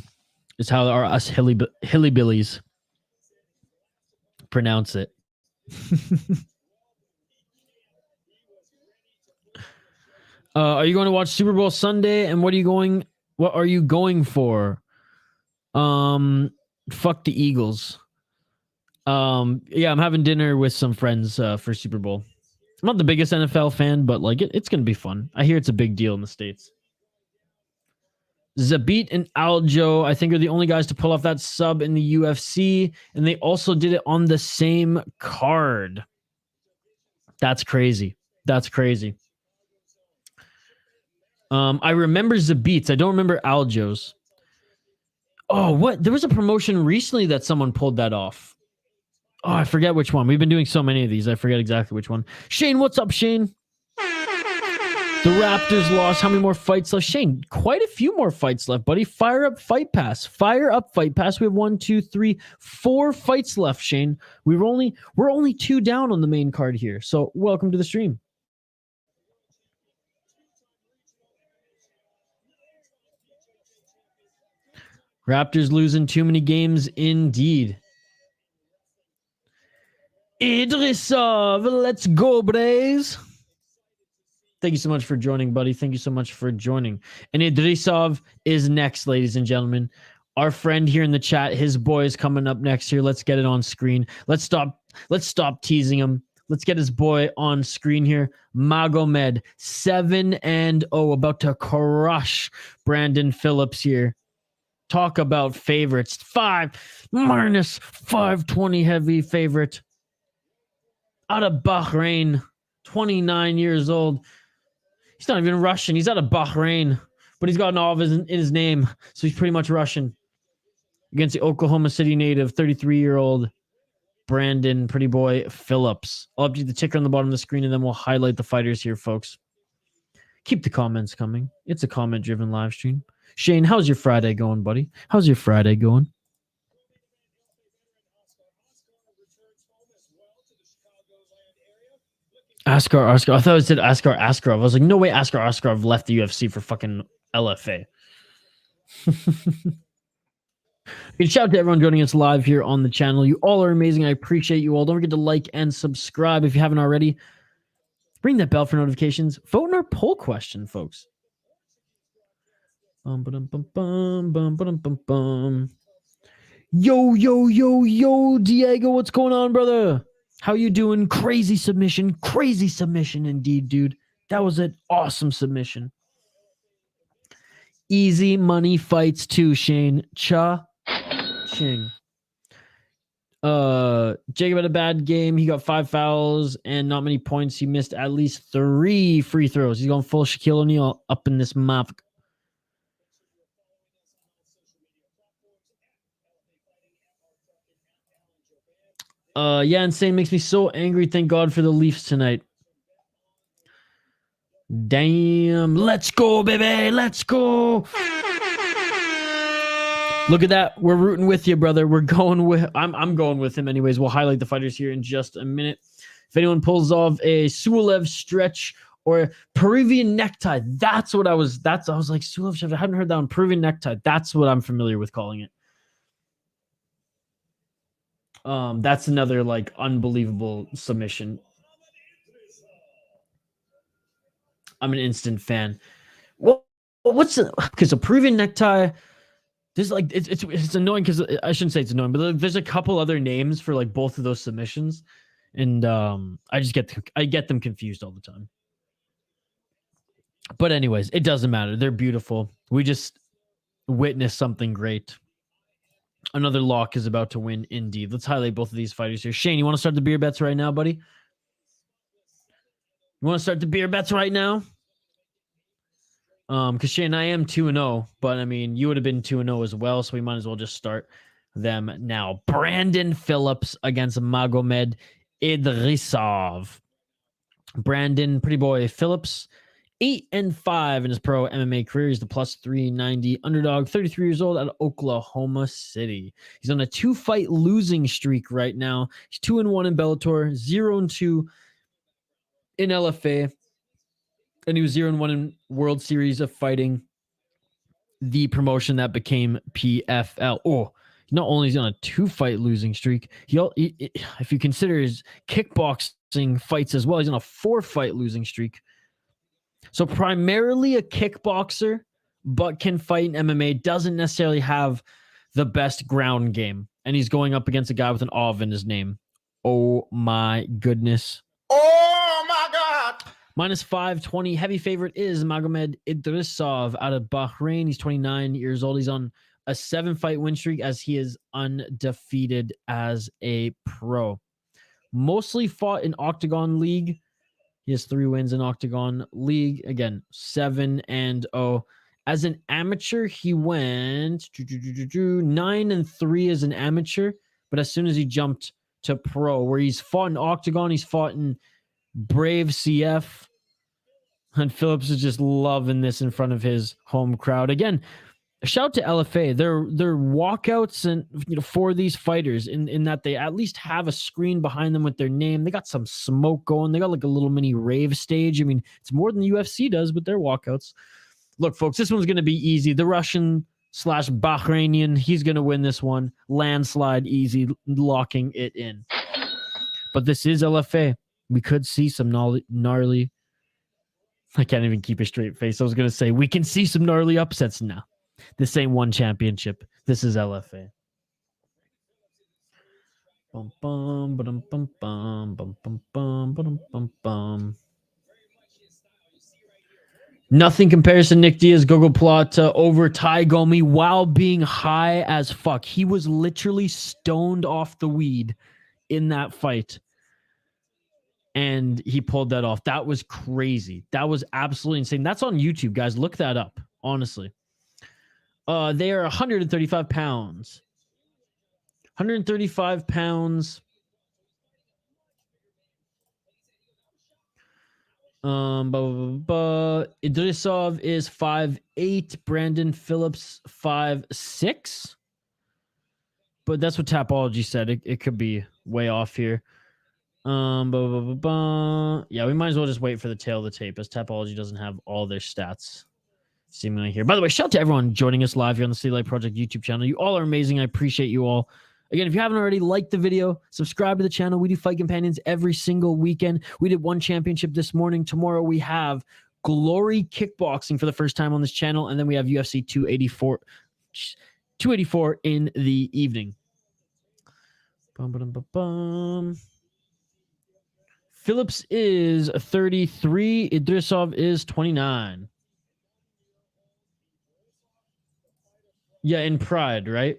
is how us hillybillies pronounce it. Are you going to watch Super Bowl Sunday? And what are you going for? Fuck the Eagles. Yeah, I'm having dinner with some friends for Super Bowl. I'm not the biggest NFL fan, but like it's gonna be fun. I hear it's a big deal in the States. Zabit and Aljo, I think, are the only guys to pull off that sub in the UFC, and they also did it on the same card. That's crazy. That's crazy. I remember Zabit's. I don't remember Aljo's. Oh, what? There was a promotion recently that someone pulled that off. Oh, I forget which one. We've been doing so many of these. I forget exactly which one. Shane, what's up, Shane? The Raptors lost. How many more fights left? Shane, quite a few more fights left, buddy. Fire up Fight Pass. Fire up Fight Pass. We have 1, 2, 3, 4 fights left, Shane. We're only 2 down on the main card here. So welcome to the stream. Raptors losing too many games indeed. Idrisov, let's go, Braves. Thank you so much for joining, buddy. Thank you so much for joining. And Idrisov is next, ladies and gentlemen. Our friend here in the chat, his boy is coming up next here. Let's get it on screen. Let's stop teasing him. Let's get his boy on screen here. Magomed, 7-0, about to crush Brandon Phillips here. Talk about favorites. minus 520 heavy favorite. Out of Bahrain, 29 years old. He's not even Russian. He's out of Bahrain, but he's got an Ov in his name, so he's pretty much Russian. Against the Oklahoma City native, 33-year-old Brandon Pretty Boy Phillips. I'll update the ticker on the bottom of the screen, and then we'll highlight the fighters here, folks. Keep the comments coming. It's a comment-driven live stream. Shane, how's your Friday going, buddy? How's your Friday going? Askar. I thought it said Askar Askarov. I was like, no way Askar Askarov left the UFC for fucking LFA. Shout out to everyone joining us live here on the channel. You all are amazing. I appreciate you all. Don't forget to like and subscribe if you haven't already. Ring that bell for notifications. Vote in our poll question, folks. Yo, Diego, what's going on, brother? How you doing? Crazy submission indeed, dude. That was an awesome submission. Easy money fights too, Shane. Cha-ching. Jacob had a bad game. He got 5 fouls and not many points. He missed at least 3 free throws. He's going full Shaquille O'Neal up in this map. Yeah, insane makes me so angry. Thank God for the Leafs tonight. Damn. Let's go, baby. Let's go. Look at that. We're rooting with you, brother. We're going with I'm going with him anyways. We'll highlight the fighters here in just a minute. If anyone pulls off a Sulev stretch or Peruvian necktie, I was like, Sulev, I haven't heard that one. Peruvian necktie. That's what I'm familiar with calling it. That's another like unbelievable submission. I'm an instant fan. Well, because a Peruvian necktie, there's like it's annoying because I shouldn't say it's annoying, but there's a couple other names for like both of those submissions, and I get them confused all the time. But anyways, it doesn't matter. They're beautiful. We just witnessed something great. Another lock is about to win indeed. Let's highlight both of these fighters here. Shane, you want to start the beer bets right now, buddy? You want to start the beer bets right now? Because Shane, I am 2-0, but I mean, you would have been 2-0 as well, so we might as well just start them now. Brandon Phillips against Magomed Idrisov. Brandon, Pretty Boy Phillips, 8-5 in his pro MMA career. He's the plus 390 underdog, 33 years old, out of Oklahoma City. He's on a 2-fight losing streak right now. He's 2-1 in Bellator, 0-2 in LFA, and he was 0-1 in World Series of Fighting, the promotion that became PFL. Oh, not only is he on a 2-fight losing streak, if you consider his kickboxing fights as well, he's on a 4-fight losing streak. So primarily a kickboxer, but can fight in MMA, doesn't necessarily have the best ground game. And he's going up against a guy with an Ov in his name. Oh my goodness. Oh my God. Minus 520. Heavy favorite is Magomed Idrisov out of Bahrain. He's 29 years old. He's on a 7-fight win streak as he is undefeated as a pro. Mostly fought in Octagon League. He has 3 wins in Octagon League. Again, 7-0. As an amateur, he went 9-3 as an amateur. But as soon as he jumped to pro, where he's fought in Octagon, he's fought in Brave CF, And Phillips is just loving this in front of his home crowd. Again, a shout out to LFA. Their walkouts and for these fighters in that they at least have a screen behind them with their name. They got some smoke going. They got like a little mini rave stage. I mean, it's more than the UFC does with their walkouts. Look, folks, this one's going to be easy. The Russian/Bahrainian, he's going to win this one. Landslide easy, locking it in. But this is LFA. We could see some gnarly. I can't even keep a straight face. I was going to say, we can see some gnarly upsets now. This ain't one championship. This is LFA. Bum, bum, ba-dum, bum, bum, bum, bum, bum, ba-dum, bum, bum. Nothing compares to Nick Diaz Gogoplata over Ty Gomi while being high as fuck. He was literally stoned off the weed in that fight. And he pulled that off. That was crazy. That was absolutely insane. That's on YouTube, guys. Look that up, honestly. They are 135 pounds. 135 pounds. Idrisov is 5'8". Brandon Phillips 5'6". But that's what Tapology said. It could be way off here. Yeah, we might as well just wait for the tail of the tape as Tapology doesn't have all their stats seemingly here. By the way, shout out to everyone joining us live here on the City Light Project YouTube channel. You all are amazing. I appreciate you all. Again, if you haven't already, like the video, subscribe to the channel. We do Fight Companions every single weekend. We did one championship this morning. Tomorrow we have Glory Kickboxing for the first time on this channel, and then we have UFC 284 in the evening. Phillips is 33. Idrisov is 29. Yeah, in Pride, right?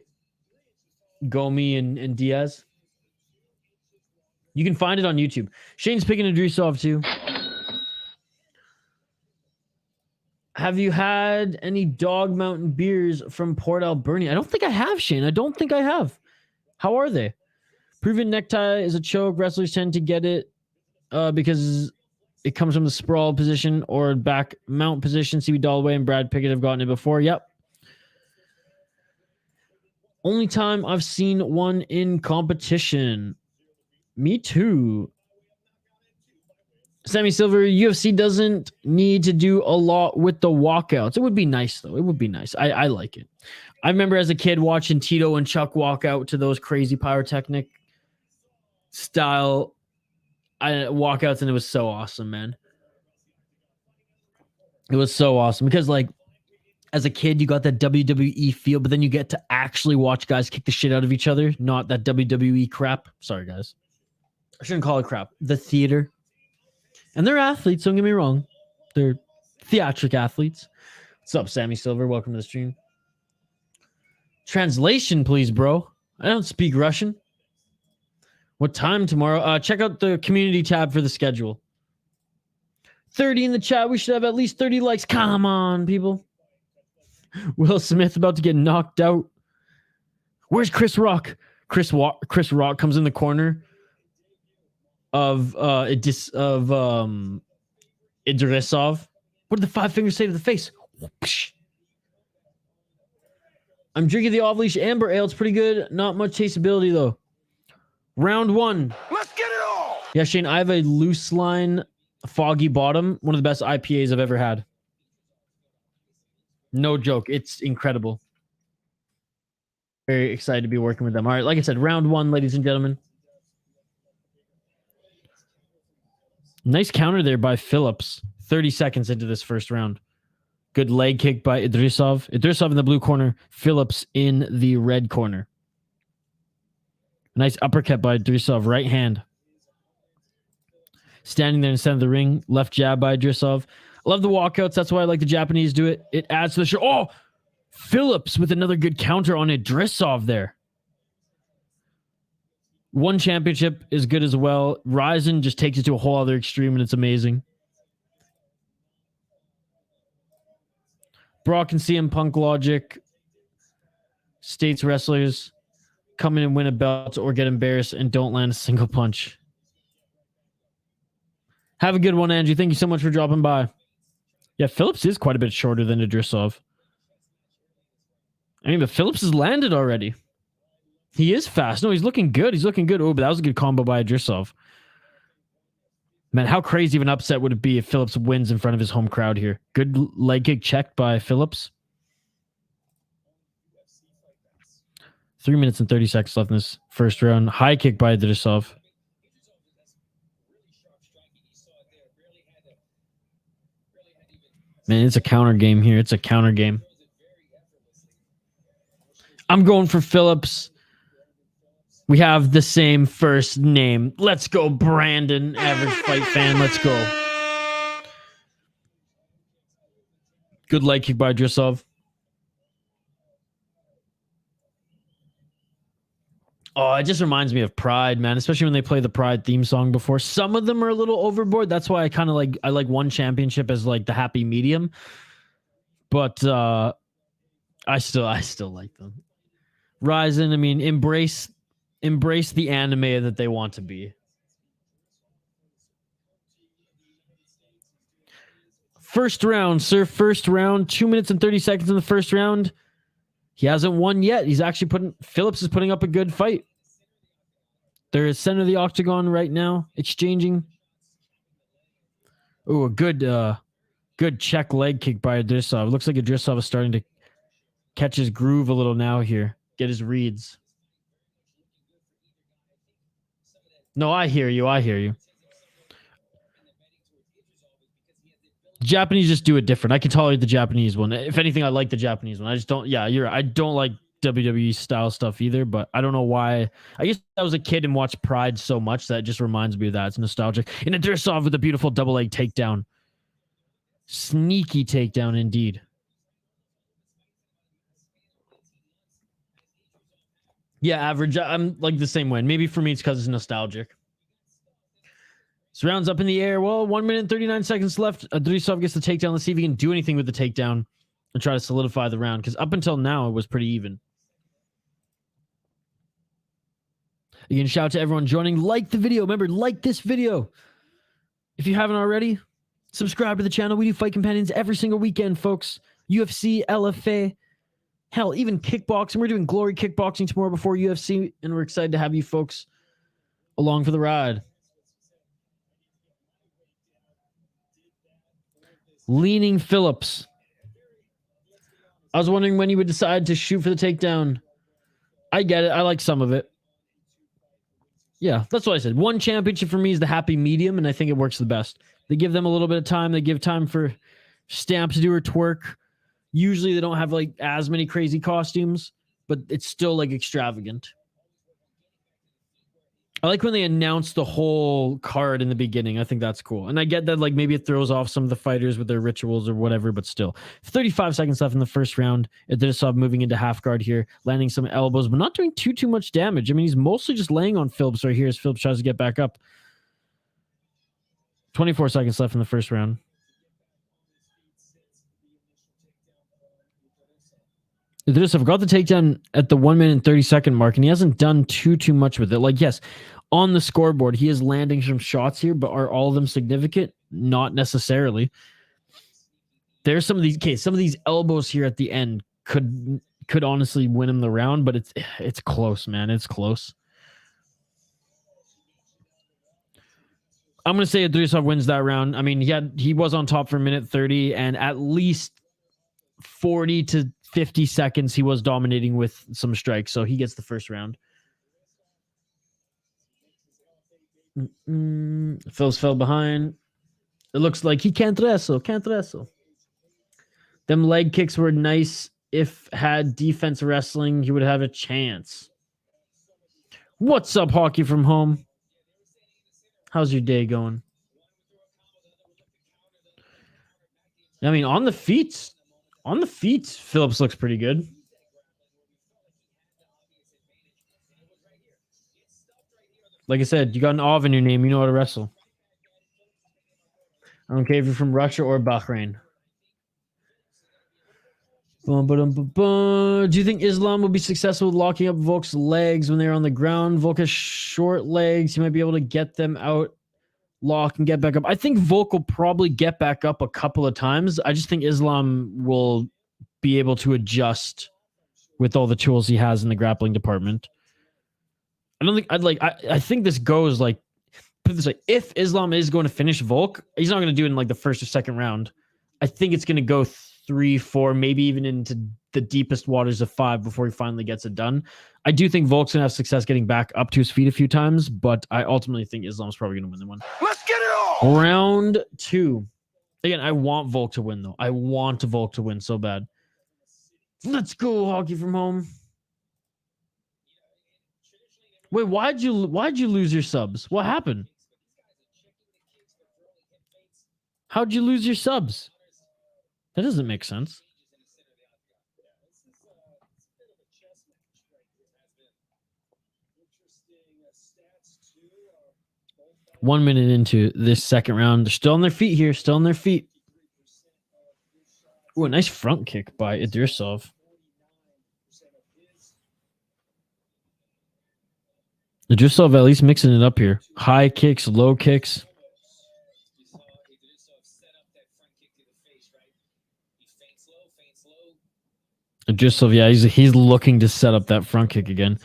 Gomi and Diaz. You can find it on YouTube. Shane's picking Idrisov too. Have you had any Dog Mountain beers from Port Alberni? I don't think I have, Shane. I don't think I have. How are they? Proven necktie is a choke. Wrestlers tend to get it because it comes from the sprawl position or back mount position. CB Dalloway and Brad Pickett have gotten it before. Yep. Only time I've seen one in competition. Me too. Sammy Silver, UFC doesn't need to do a lot with the walkouts. It would be nice, though. It would be nice. I like it. I remember as a kid watching Tito and Chuck walk out to those crazy pyrotechnic style walkouts, and it was so awesome, man. It was so awesome because, like, as a kid, you got that WWE feel, but then you get to actually watch guys kick the shit out of each other, not that WWE crap. Sorry, guys. I shouldn't call it crap. The theater. And they're athletes, don't get me wrong. They're theatric athletes. What's up, Sammy Silver? Welcome to the stream. Translation, please, bro. I don't speak Russian. What time tomorrow? Check out the community tab for the schedule. 30 in the chat. We should have at least 30 likes. Come on, people. Will Smith about to get knocked out. Where's Chris Rock? Chris Rock comes in the corner of Idrisov. What did the five fingers say to the face? Whoosh. I'm drinking the off-leash Amber Ale. It's pretty good. Not much tasteability, though. Round one. Let's get it all. Yeah, Shane, I have a loose line Foggy Bottom. One of the best IPAs I've ever had. No joke. It's incredible. Very excited to be working with them. All right, like I said, round one, ladies and gentlemen. Nice counter there by Phillips. 30 seconds into this first round. Good leg kick by Idrisov. Idrisov in the blue corner. Phillips in the red corner. Nice uppercut by Idrisov. Right hand. Standing there in the center of the ring. Left jab by Idrisov. I love the walkouts. That's why I like the Japanese do it. It adds to the show. Oh! Phillips with another good counter on Idrisov there. One championship is good as well. Ryzen just takes it to a whole other extreme, and it's amazing. Brock and CM Punk logic. States wrestlers come in and win a belt or get embarrassed and don't land a single punch. Have a good one, Angie. Thank you so much for dropping by. Yeah, Phillips is quite a bit shorter than Idrisov. I mean, but Phillips has landed already. He is fast. No, he's looking good. He's looking good. Oh, but that was a good combo by Idrisov. Man, how crazy of an upset would it be if Phillips wins in front of his home crowd here? Good leg kick checked by Phillips. 3 minutes and 30 seconds left in this first round. High kick by Idrisov. Man, it's a counter game here. It's a counter game. I'm going for Phillips. We have the same first name. Let's go, Brandon. Average fight fan. Let's go. Good leg kick by Idrisov. Oh, it just reminds me of Pride, man, especially when they play the Pride theme song before. Some of them are a little overboard. That's why I like one championship as like the happy medium. But I still like them. Ryzen, I mean, embrace the anime that they want to be. First round, sir. First round. 2 minutes and 30 seconds in the first round. He hasn't won yet. He's actually Phillips is putting up a good fight. They're at center of the octagon right now, exchanging. Oh, a good check leg kick by Idrisov. Looks like Idrisov is starting to catch his groove a little now here. Get his reads. No, I hear you. I hear you. Japanese just do it different. I can tolerate the Japanese one. If anything, I like the Japanese one. I just don't. Yeah, you're right. I don't like WWE style stuff either, but I don't know why. I guess I was a kid and watched Pride so much that it just reminds me of that. It's nostalgic. And Idrisov with a beautiful double leg takedown. Sneaky takedown indeed. Yeah, average. I'm like the same way. Maybe for me, it's because it's nostalgic. So rounds up in the air. Well, 1 minute and 39 seconds left. Idrisov gets the takedown. Let's see if he can do anything with the takedown and try to solidify the round, because up until now, it was pretty even. Again, shout out to everyone joining. Like the video. Remember, like this video. If you haven't already, subscribe to the channel. We do fight companions every single weekend, folks. UFC, LFA, hell, even kickboxing. We're doing Glory Kickboxing tomorrow before UFC, and we're excited to have you folks along for the ride. Leaning Phillips. I was wondering when he would decide to shoot for the takedown. I get it. I like some of it. Yeah, that's what I said. One championship for me is the happy medium, and I think it works the best. They give them a little bit of time. They give time for Stamp to do her twerk. Usually they don't have like as many crazy costumes, but it's still like extravagant. I like when they announce the whole card in the beginning. I think that's cool. And I get that like maybe it throws off some of the fighters with their rituals or whatever, but still. 35 seconds left in the first round. Idrisov moving into half guard here, landing some elbows, but not doing too much damage. I mean, he's mostly just laying on Phillips right here as Phillips tries to get back up. 24 seconds left in the first round. Idrisov got the takedown at the 1 minute and 30 second mark, and he hasn't done too much with it. Like, yes, on the scoreboard, he is landing some shots here, but are all of them significant? Not necessarily. There's some of these elbows here at the end could honestly win him the round, but it's close, man. It's close. I'm gonna say Idrisov wins that round. I mean, he was on top for a minute 30, and at least 40 to 50 seconds he was dominating with some strikes, so he gets the first round. Phillips fell behind. It looks like he can't wrestle. Them leg kicks were nice. If had defense wrestling, he would have a chance. What's up, Hockey from Home? How's your day going? I mean, on the feet, Phillips looks pretty good. Like I said, you got an Ov in your name. You know how to wrestle. I don't care if you're from Russia or Bahrain. Do you think Islam will be successful with locking up Volk's legs when they're on the ground? Volk has short legs. He might be able to get them out lock and get back up. I think Volk will probably get back up a couple of times. I just think Islam will be able to adjust with all the tools he has in the grappling department. I don't think I think this goes like, put it this way, if Islam is going to finish Volk, he's not going to do it in like the first or second round. I think it's going to go 3, 4, maybe even into the deepest waters of 5 before he finally gets it done. I do think Volk's going to have success getting back up to his feet a few times, but I ultimately think Islam's probably going to win the one. Let's get it on! Round 2. Again, I want Volk to win, though. I want Volk to win so bad. Let's go, hockey from home. Wait, why'd you lose your subs? What happened? How'd you lose your subs? That doesn't make sense. One minute into this second round. They're still on their feet here. Still on their feet. Ooh, a nice front kick by Idrisov. Idrisov at least mixing it up here. High kicks, low kicks. Idrisov, yeah, he's looking to set up that front kick again.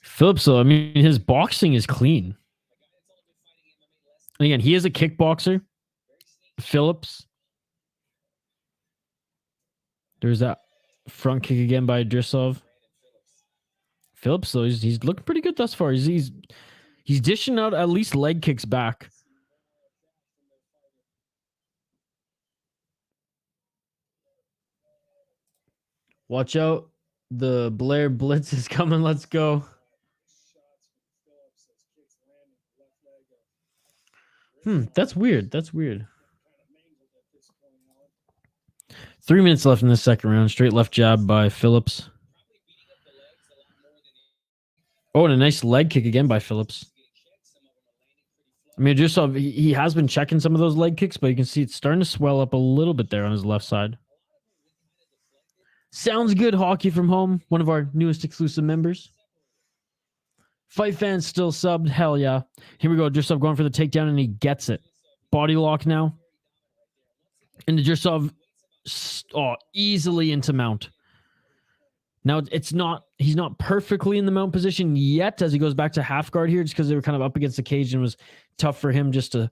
Phillips, though, I mean, his boxing is clean. And again, he is a kickboxer. Phillips. There's that front kick again by Idrisov. Phillips, though, he's looking pretty good thus far. He's dishing out at least leg kicks back. Watch out. The Blair Blitz is coming. Let's go. That's weird. That's weird. 3 minutes left in the second round. Straight left jab by Phillips. Oh, and a nice leg kick again by Phillips. I mean, just he has been checking some of those leg kicks, but you can see it's starting to swell up a little bit there on his left side. Sounds good, hockey from home. One of our newest exclusive members. Fight fans still subbed. Hell yeah. Here we go. Idrisov going for the takedown, and he gets it. Body lock now. And Idrisov easily into mount. Now, he's not perfectly in the mount position yet as he goes back to half guard here just because they were kind of up against the cage and it was tough for him just to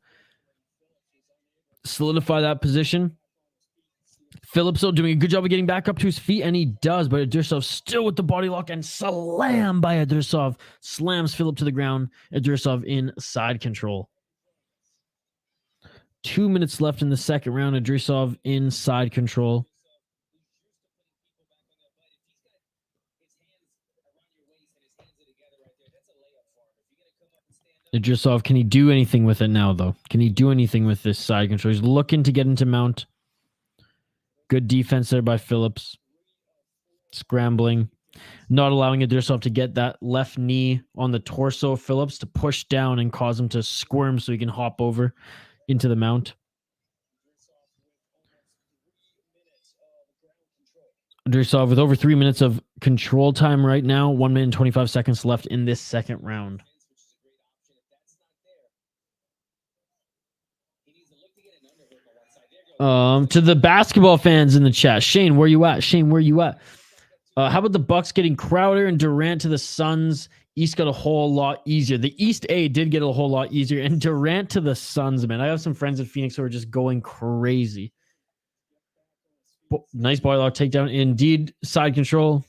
solidify that position. Phillips doing a good job of getting back up to his feet, and he does, but Idrisov still with the body lock and slam by Idrisov. Slams Phillips to the ground. Idrisov in side control. 2 minutes left in the second round. Idrisov in side control. Idrisov, can he do anything with it now, though? Can he do anything with this side control? He's looking to get into mount. Good defense there by Phillips. Scrambling. Not allowing Idrisov to get that left knee on the torso of Phillips to push down and cause him to squirm so he can hop over into the mount. Idrisov with over 3 minutes of control time right now. 1 minute and 25 seconds left in this second round. To the basketball fans in the chat, Shane, where you at? Shane, where you at? How about the Bucks getting Crowder and Durant to the Suns? East got a whole lot easier. The East A did get a whole lot easier, and Durant to the Suns, man. I have some friends in Phoenix who are just going crazy. Nice body lock takedown. Indeed, side control.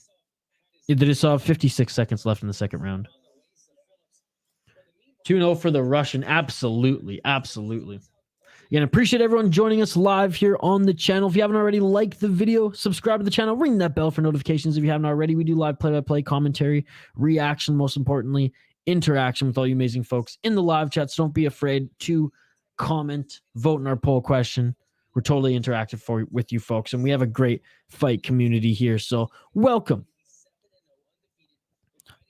Idrisov, 56 seconds left in the second round. 2-0 for the Russian. Absolutely, absolutely. Again, appreciate everyone joining us live here on the channel. If you haven't already, like the video, subscribe to the channel, ring that bell for notifications if you haven't already. We do live play-by-play commentary, reaction, most importantly, interaction with all you amazing folks in the live chat. So don't be afraid to comment, vote in our poll question. We're totally interactive with you folks, and we have a great fight community here. So welcome.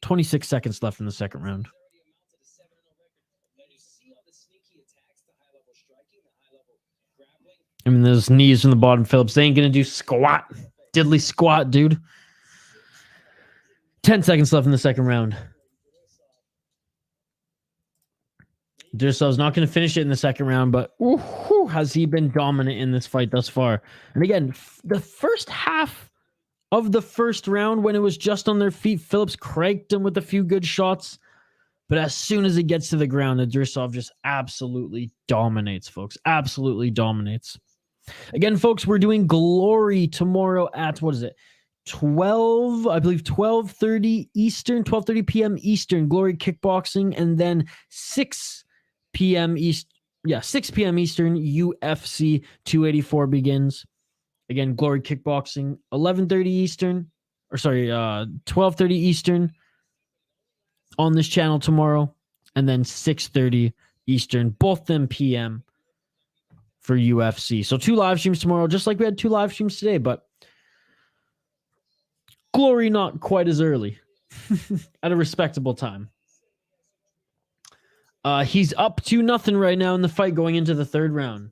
26 seconds left in the second round. I mean, those knees from the bottom, Phillips. They ain't going to do squat. Diddly squat, dude. 10 seconds left in the second round. Idrisov's not going to finish it in the second round, but has he been dominant in this fight thus far? And again, the first half of the first round, when it was just on their feet, Phillips cranked him with a few good shots. But as soon as it gets to the ground, Idrisov just absolutely dominates, folks. Absolutely dominates. Again, folks, we're doing Glory tomorrow at, what is it? 12:30 Eastern, 12:30 p.m. Eastern, Glory Kickboxing, and then 6 p.m. East. Yeah, 6 p.m. Eastern, UFC 284 begins. Again, Glory Kickboxing, 11:30 Eastern, 12:30 Eastern on this channel tomorrow, and then 6:30 Eastern, both them p.m. for UFC. So 2 live streams tomorrow, just like we had 2 live streams today, but Glory not quite as early at a respectable time. He's up 2-0 right now in the fight going into the third round.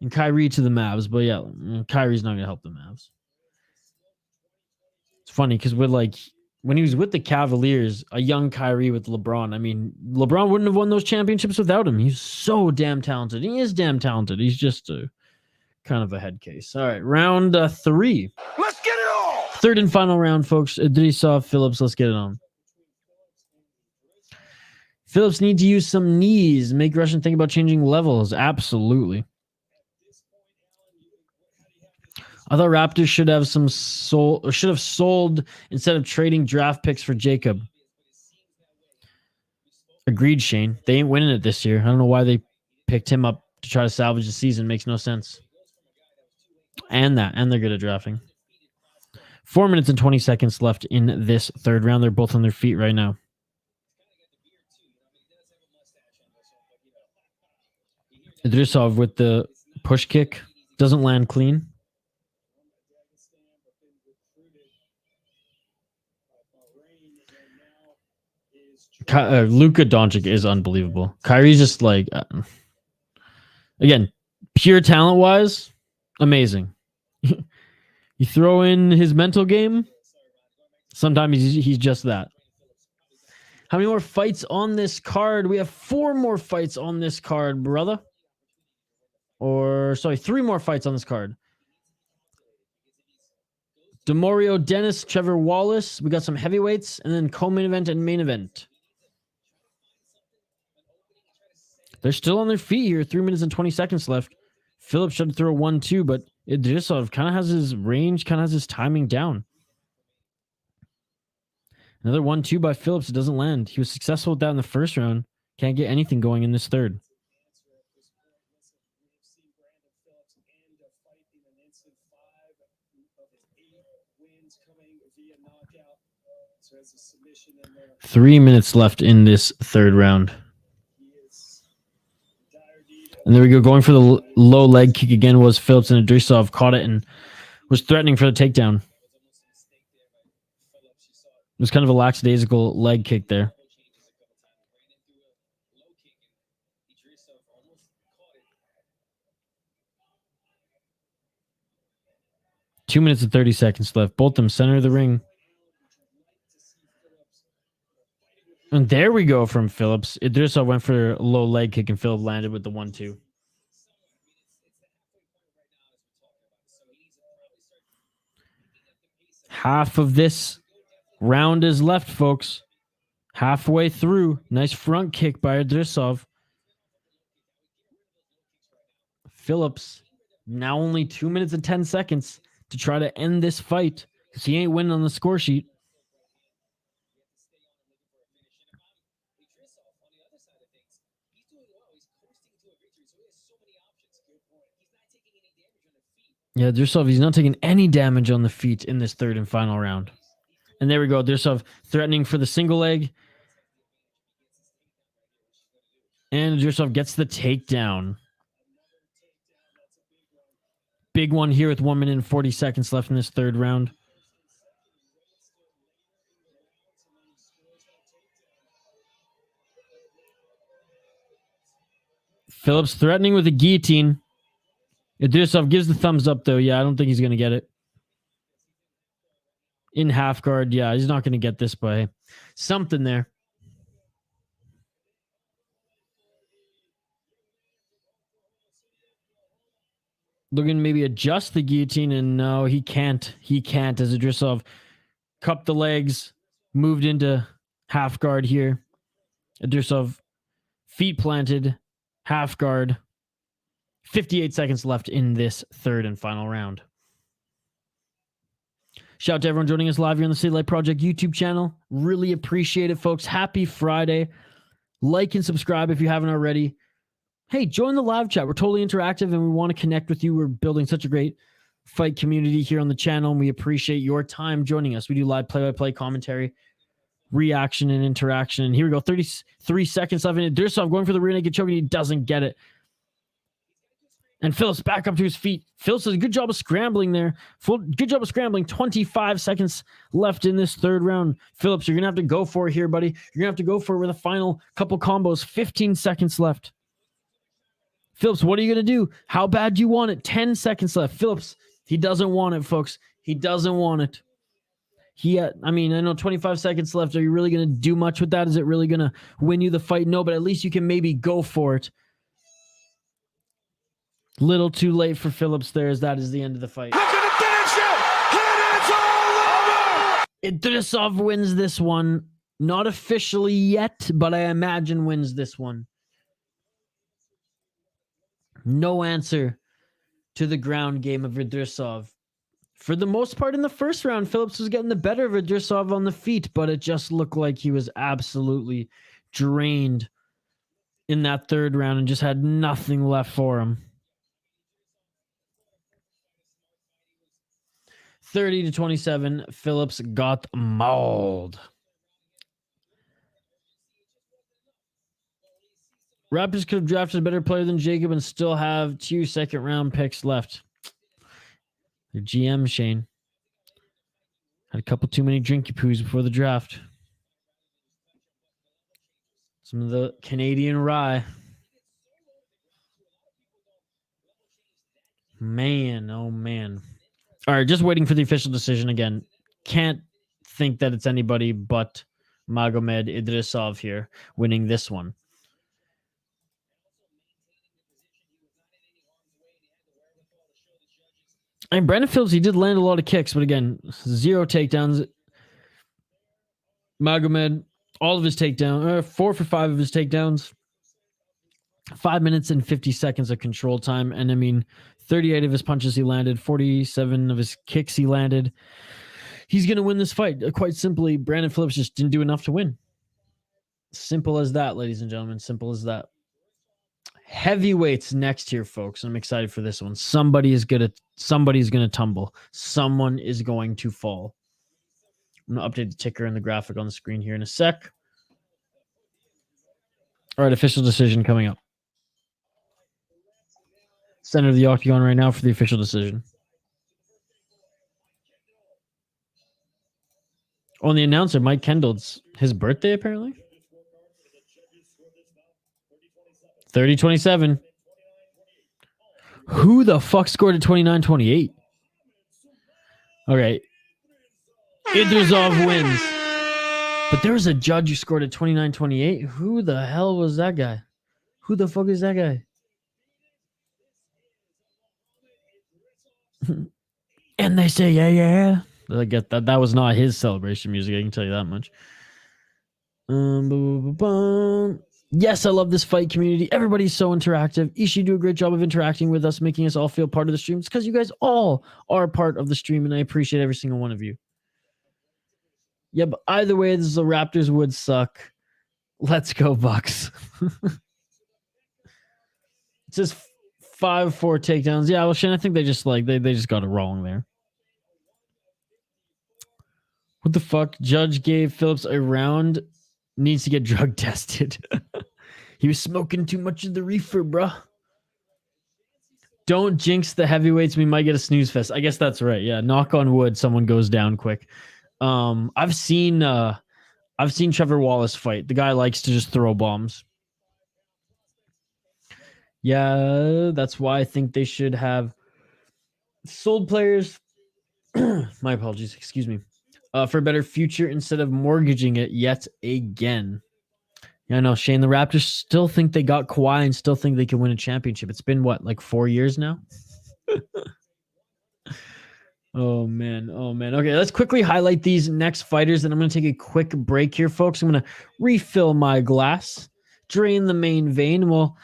And Kyrie to the Mavs, but yeah, Kyrie's not going to help the Mavs. It's funny because we're like, when he was with the Cavaliers, a young Kyrie with LeBron, I mean, LeBron wouldn't have won those championships without him. He's so damn talented. He is damn talented. He's just kind of a head case. All right, round 3. Let's get it on. Third and final round, folks. Idrisov, Phillips, let's get it on. Phillips needs to use some knees. Make Russian think about changing levels. Absolutely. I thought Raptors should have sold instead of trading draft picks for Jacob. Agreed, Shane. They ain't winning it this year. I don't know why they picked him up to try to salvage the season. Makes no sense. And they're good at drafting. 4 minutes and 20 seconds left in this third round. They're both on their feet right now. Idrisov with the push kick. Doesn't land clean. Luka Doncic is unbelievable. Kyrie's just like, again, pure talent-wise, amazing. You throw in his mental game, sometimes he's just that. How many more fights on this card? We have 4 more fights on this card, brother. 3 more fights on this card. Demoreo, Dennis, Trevor, Wallace. We got some heavyweights, and then co-main event and main event. They're still on their feet here. 3 minutes and 20 seconds left. Phillips should throw 1-2, but Idrisov kind of has his range, kind of has his timing down. Another 1-2 by Phillips. It doesn't land. He was successful with that in the first round. Can't get anything going in this third. Coming 3 minutes left in this third round. And there we go. Going for the low leg kick again was Phillips, and Idrisov caught it and was threatening for the takedown. It was kind of a lackadaisical leg kick there. Two minutes and 30 seconds left. Both of them center of the ring. And there we go from Phillips. Idrisov went for a low leg kick, and Phillips landed with the 1-2. Half of this round is left, folks. Halfway through. Nice front kick by Idrisov. Phillips, now only 2 minutes and 10 seconds to try to end this fight, because he ain't winning on the score sheet. Yeah, Idrisov, he's not taking any damage on the feet in this third and final round. And there we go. Idrisov threatening for the single leg. And Idrisov gets the takedown. Big one here with 1 minute and 40 seconds left in this third round. Phillips threatening with a guillotine. Idrisov gives the thumbs up, though. Yeah, I don't think he's going to get it. In half guard, yeah, he's not going to get this, but hey, something there. looking to maybe adjust the guillotine, and no, he can't. He can't, as Idrisov cupped the legs, moved into half guard here. Idrisov, feet planted, half guard. 58 seconds left in this third and final round. Shout out to everyone joining us live here on the City Light Project YouTube channel. Really appreciate it, folks. Happy Friday. Like and subscribe if you haven't already. Hey, join the live chat. We're totally interactive and we want to connect with you. We're building such a great fight community here on the channel, and we appreciate your time joining us. We do live play-by-play commentary, reaction, and interaction. And here we go, 33 seconds left in it. Idrisov going for the rear naked choke, and he doesn't get it. And Phillips back up to his feet. Phillips does a good job of scrambling there. Good job of scrambling. 25 seconds left in this third round. Phillips, you're going to have to go for it here, buddy. You're going to have to go for it with the final couple combos. 15 seconds left. Phillips, what are you going to do? How bad do you want it? 10 seconds left. Phillips, he doesn't want it, folks. He doesn't want it. I know 25 seconds left. Are you really going to do much with that? Is it really going to win you the fight? No, but at least you can maybe go for it. Little too late for Phillips there, as that is the end of the fight. Look at the finish it! And it's all over! Idrisov wins this one. Not officially yet, but I imagine wins this one. No answer to the ground game of Idrisov. For the most part in the first round, Phillips was getting the better of Idrisov on the feet, but it just looked like he was absolutely drained in that third round and just had nothing left for him. 30-27, Phillips got mauled. Raptors could have drafted a better player than Jacob and still have 2 second-round picks left. The GM, Shane, had a couple too many drinky poos before the draft. Some of the Canadian rye. Man, oh man. All right, just waiting for the official decision again. Can't think that it's anybody but Magomed Idrisov here winning this one. And Brandon Phillips, he did land a lot of kicks, but again, 0 takedowns. Magomed, all of his takedowns, 4 for 5 of his takedowns. 5 minutes and 50 seconds of control time. And I mean, 38 of his punches he landed, 47 of his kicks he landed. He's going to win this fight. Quite simply, Brandon Phillips just didn't do enough to win. Simple as that, ladies and gentlemen. Simple as that. Heavyweights next here, folks. I'm excited for this one. Somebody's going to tumble. Someone is going to fall. I'm going to update the ticker and the graphic on the screen here in a sec. All right, official decision coming up. Center of the octagon right now for the official decision. On the announcer, Mike Kendall, it's his birthday apparently. 30-27. Who the fuck scored at 29-28? Okay. Idrisov wins. But there was a judge who scored at 29-28. Who the hell was that guy? Who the fuck is that guy? And they say, yeah, yeah. I get that. That was not his celebration music. I can tell you that much. Yes, I love this fight community. Everybody's so interactive. Ishii do a great job of interacting with us, making us all feel part of the stream. It's because you guys all are part of the stream, and I appreciate every single one of you. Yeah, but either way, the Raptors would suck. Let's go, Bucks. It says 5-4 takedowns. Yeah, well, Shane, I think they just they just got it wrong there. What the fuck? Judge gave Phillips a round. Needs to get drug tested. He was smoking too much of the reefer, bruh. Don't jinx the heavyweights. We might get a snooze fest. I guess that's right. Yeah, knock on wood. Someone goes down quick. I've seen Trevor Wallace fight. The guy likes to just throw bombs. Yeah, that's why I think they should have sold players. My apologies. Excuse me. For a better future instead of mortgaging it yet again. Yeah, I know, Shane. The Raptors still think they got Kawhi and still think they can win a championship. It's been, what, like 4 years now? Oh, man. Oh, man. Okay, let's quickly highlight these next fighters, and I'm going to take a quick break here, folks. I'm going to refill my glass, drain the main vein, and we'll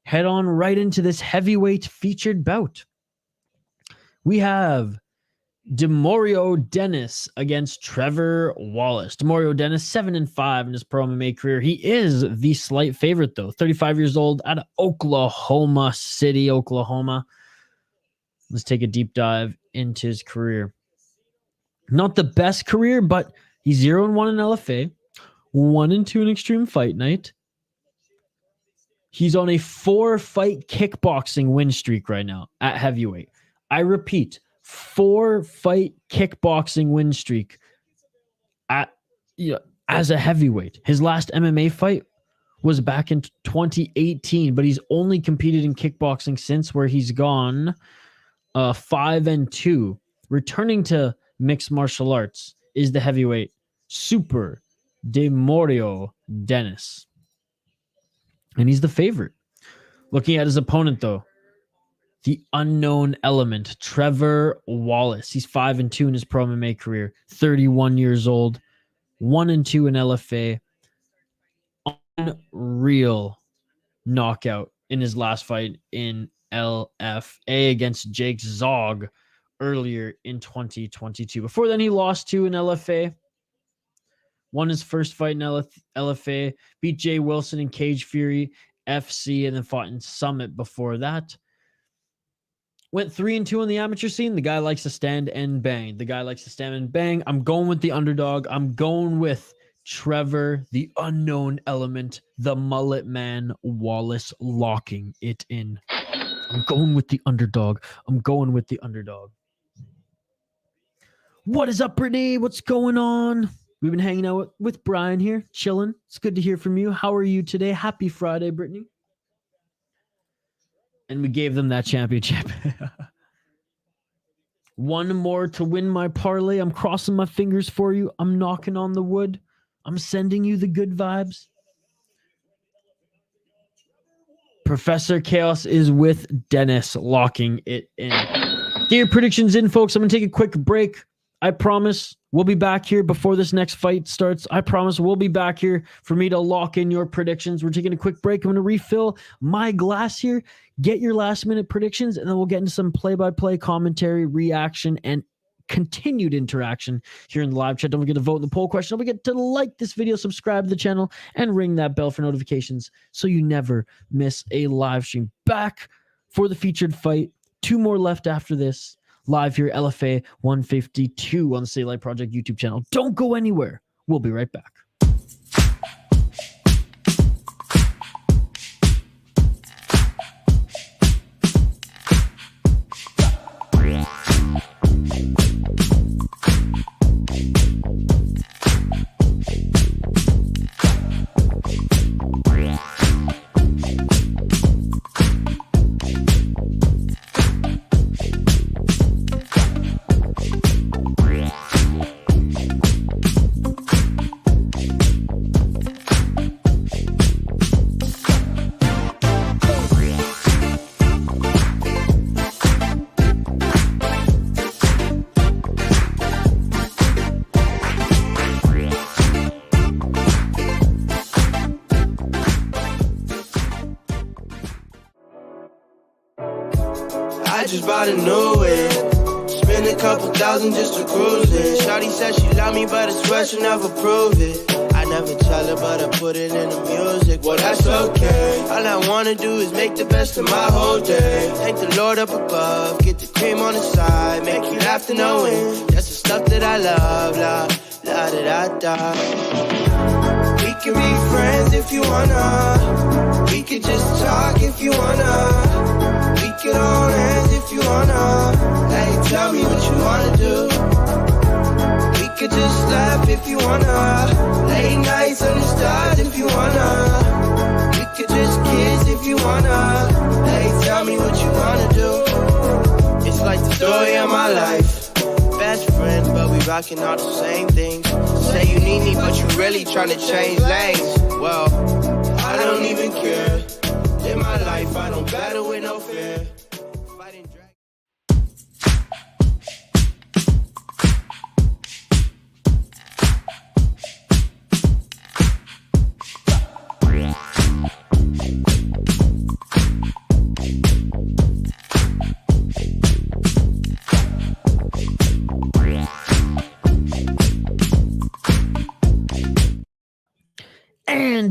head on right into this heavyweight featured bout. We have Demoreo Dennis against Trevor Wallace. Demoreo Dennis, 7-5 in his pro MMA career. He is the slight favorite, though. 35 years old, out of Oklahoma City, Oklahoma. Let's take a deep dive into his career. Not the best career, but he's 0-1 in LFA, 1-2 in Extreme Fight Night. He's on a 4-fight kickboxing win streak right now at heavyweight. I repeat, 4-fight kickboxing win streak as a heavyweight. His last MMA fight was back in 2018, but he's only competed in kickboxing since, where he's gone 5-2. Returning to mixed martial arts is the heavyweight Super Demoreo Dennis. And he's the favorite. Looking at his opponent, though, the unknown element, Trevor Wallace. He's 5-2 in his pro MMA career, 31 years old, 1-2 in LFA. Unreal knockout in his last fight in LFA against Jake Zog earlier in 2022. Before then, he lost 2 in LFA. Won his first fight in LFA, beat Jay Wilson in Cage Fury FC, and then fought in Summit before that. Went 3-2 on the amateur scene. The guy likes to stand and bang. I'm going with the underdog. I'm going with Trevor, the unknown element, the mullet man, Wallace, locking it in. I'm going with the underdog. What is up, Brittany? What's going on? We've been hanging out with Brian here, chilling. It's good to hear from you. How are you today? Happy Friday, Brittany. And we gave them that championship. One more to win my parlay. I'm crossing my fingers for you. I'm knocking on the wood. I'm sending you the good vibes. Professor Chaos is with Dennis, locking it in. Get your predictions in, folks. I'm going to take a quick break. I promise we'll be back here before this next fight starts. I promise we'll be back here for me to lock in your predictions. We're taking a quick break. I'm going to refill my glass here. Get your last minute predictions, and then we'll get into some play-by-play commentary, reaction, and continued interaction here in the live chat. Don't forget to vote in the poll question. Don't forget to like this video, subscribe to the channel, and ring that bell for notifications so you never miss a live stream. Back for the featured fight. 2 more left after this. Live here, LFA 152 on the City Light Project YouTube channel. Don't go anywhere. We'll be right back. I just bought a new whip. Spend a couple thousand just to cruise it. Shawty said she love me, but I swear she'll never prove it. I never tell her, but I put it in the music. Well, that's okay. All I wanna do is make the best of my whole day. Thank the Lord up above, get the cream on the side, make you laugh to no end. That's the stuff that I love, la da da da. We can be friends if you wanna. We could just talk if you wanna. We could hold hands if you wanna. Hey, tell me what you wanna do. We could just laugh if you wanna. Late nights under stars if you wanna. We could just kiss if you wanna. Hey, tell me what you wanna do. It's like the story of my life. Best friends, but we rocking all the same things. Say you need me, but you really tryna change lanes. Well, I don't even care. Live my life, I don't battle with no fear. Fighting dragons.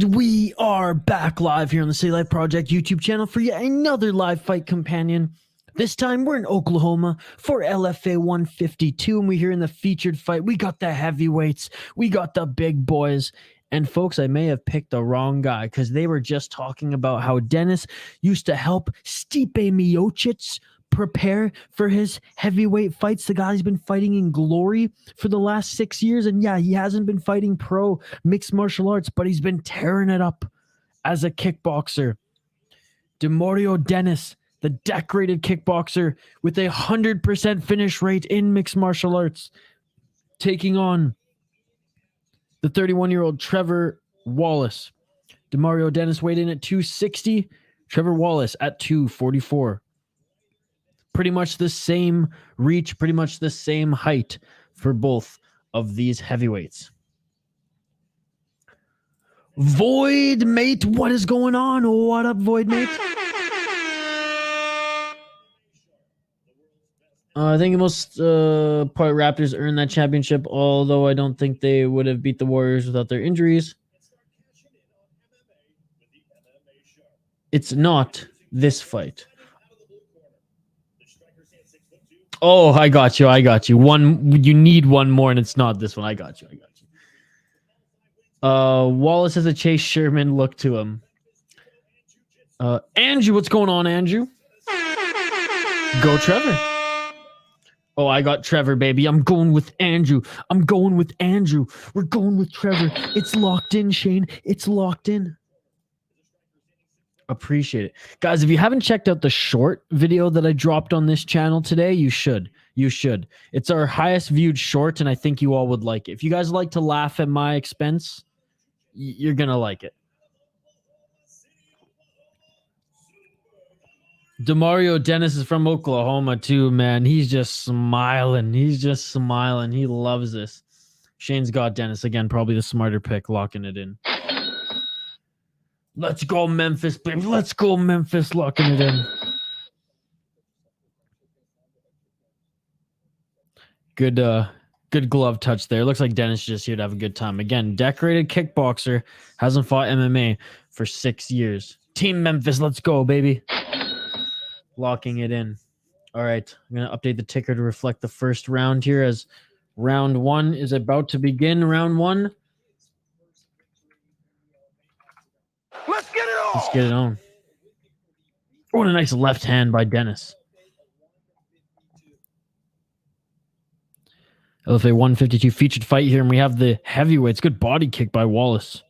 And we are back live here on the City Life Project YouTube channel for yet another live fight companion. This time we're in Oklahoma for LFA 152, and we're here in the featured fight. We got the heavyweights, we got the big boys. And folks, I may have picked the wrong guy because they were just talking about how Dennis used to help Stipe Miocic prepare for his heavyweight fights. The guy's been fighting in Glory for the last 6 years. And yeah, he hasn't been fighting pro mixed martial arts, but he's been tearing it up as a kickboxer. Demoreo Dennis, the decorated kickboxer with a 100% finish rate in mixed martial arts, taking on the 31-year-old Trevor Wallace. Demoreo Dennis weighed in at 260. Trevor Wallace at 244. Pretty much the same reach, pretty much the same height for both of these heavyweights. Void Mate, what is going on? What up, Void Mate? I think the most part Raptors earned that championship, although I don't think they would have beat the Warriors without their injuries. It's not this fight. Oh, I got you. You need one more, and it's not this one. I got you. Wallace has a Chase Sherman look to him. Andrew, what's going on, Andrew? Go Trevor. Oh, I got Trevor, baby. I'm going with Andrew. We're going with Trevor. It's locked in, Shane. It's locked in. Appreciate it. Guys, if you haven't checked out the short video that I dropped on this channel today, you should. It's our highest viewed short, and I think you all would like it. If you guys like to laugh at my expense, you're going to like it. Demoreo Dennis is from Oklahoma too, man. He's just smiling. He loves this. Shane's got Dennis again, probably the smarter pick, locking it in. Let's go, Memphis, baby. Let's go, Memphis, locking it in. Good glove touch there. Looks like Dennis is just here to have a good time. Again, decorated kickboxer, hasn't fought MMA for 6 years. Team Memphis, let's go, baby. Locking it in. All right, I'm going to update the ticker to reflect the first round here as round one is about to begin. Round one. Let's get it on. Oh, and a nice left hand by Dennis. LFA 152 featured fight here, and we have the heavyweights. Good body kick by Wallace.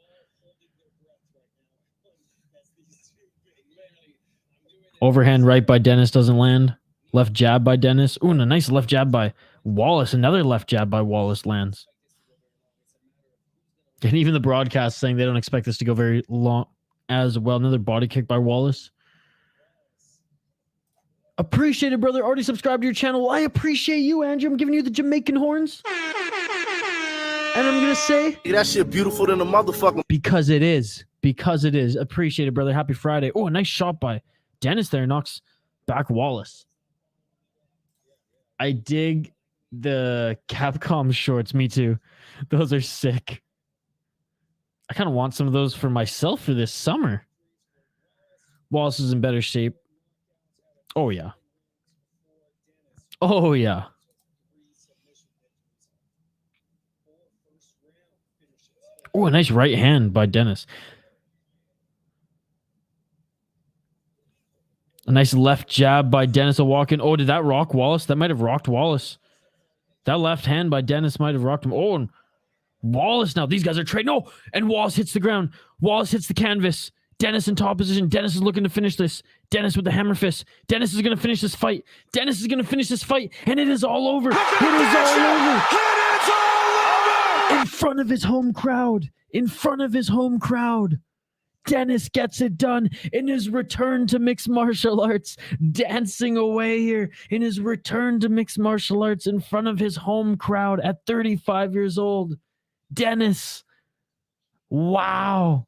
Overhand right by Dennis doesn't land. Left jab by Dennis. Ooh, and a nice left jab by Wallace. Another left jab by Wallace lands. And even the broadcast saying they don't expect this to go very long as well. Another body kick by Wallace. Appreciate it, brother. Already subscribed to your channel. I appreciate you, Andrew. I'm giving you the Jamaican horns. And I'm going to say... Yeah, that shit beautiful than a motherfucker. Because it is. Appreciate it, brother. Happy Friday. Oh, a nice shot by Dennis there. Knocks back Wallace. I dig the Capcom shorts. Me too. Those are sick. I kind of want some of those for myself for this summer. Wallace is in better shape. Oh, yeah. Oh, yeah. Oh, a nice right hand by Dennis. A nice left jab by Dennis. A walk in. Oh, did that rock Wallace? That might have rocked Wallace. That left hand by Dennis might have rocked him. Oh, and Wallace now. These guys are trading. No, and Wallace hits the ground. Wallace hits the canvas. Dennis in top position. Dennis is looking to finish this. Dennis with the hammer fist. Dennis is going to finish this fight. And it is all over. In front of his home crowd. Dennis gets it done in his return to mixed martial arts. Dancing away here in his return to mixed martial arts in front of his home crowd at 35 years old. Dennis. Wow.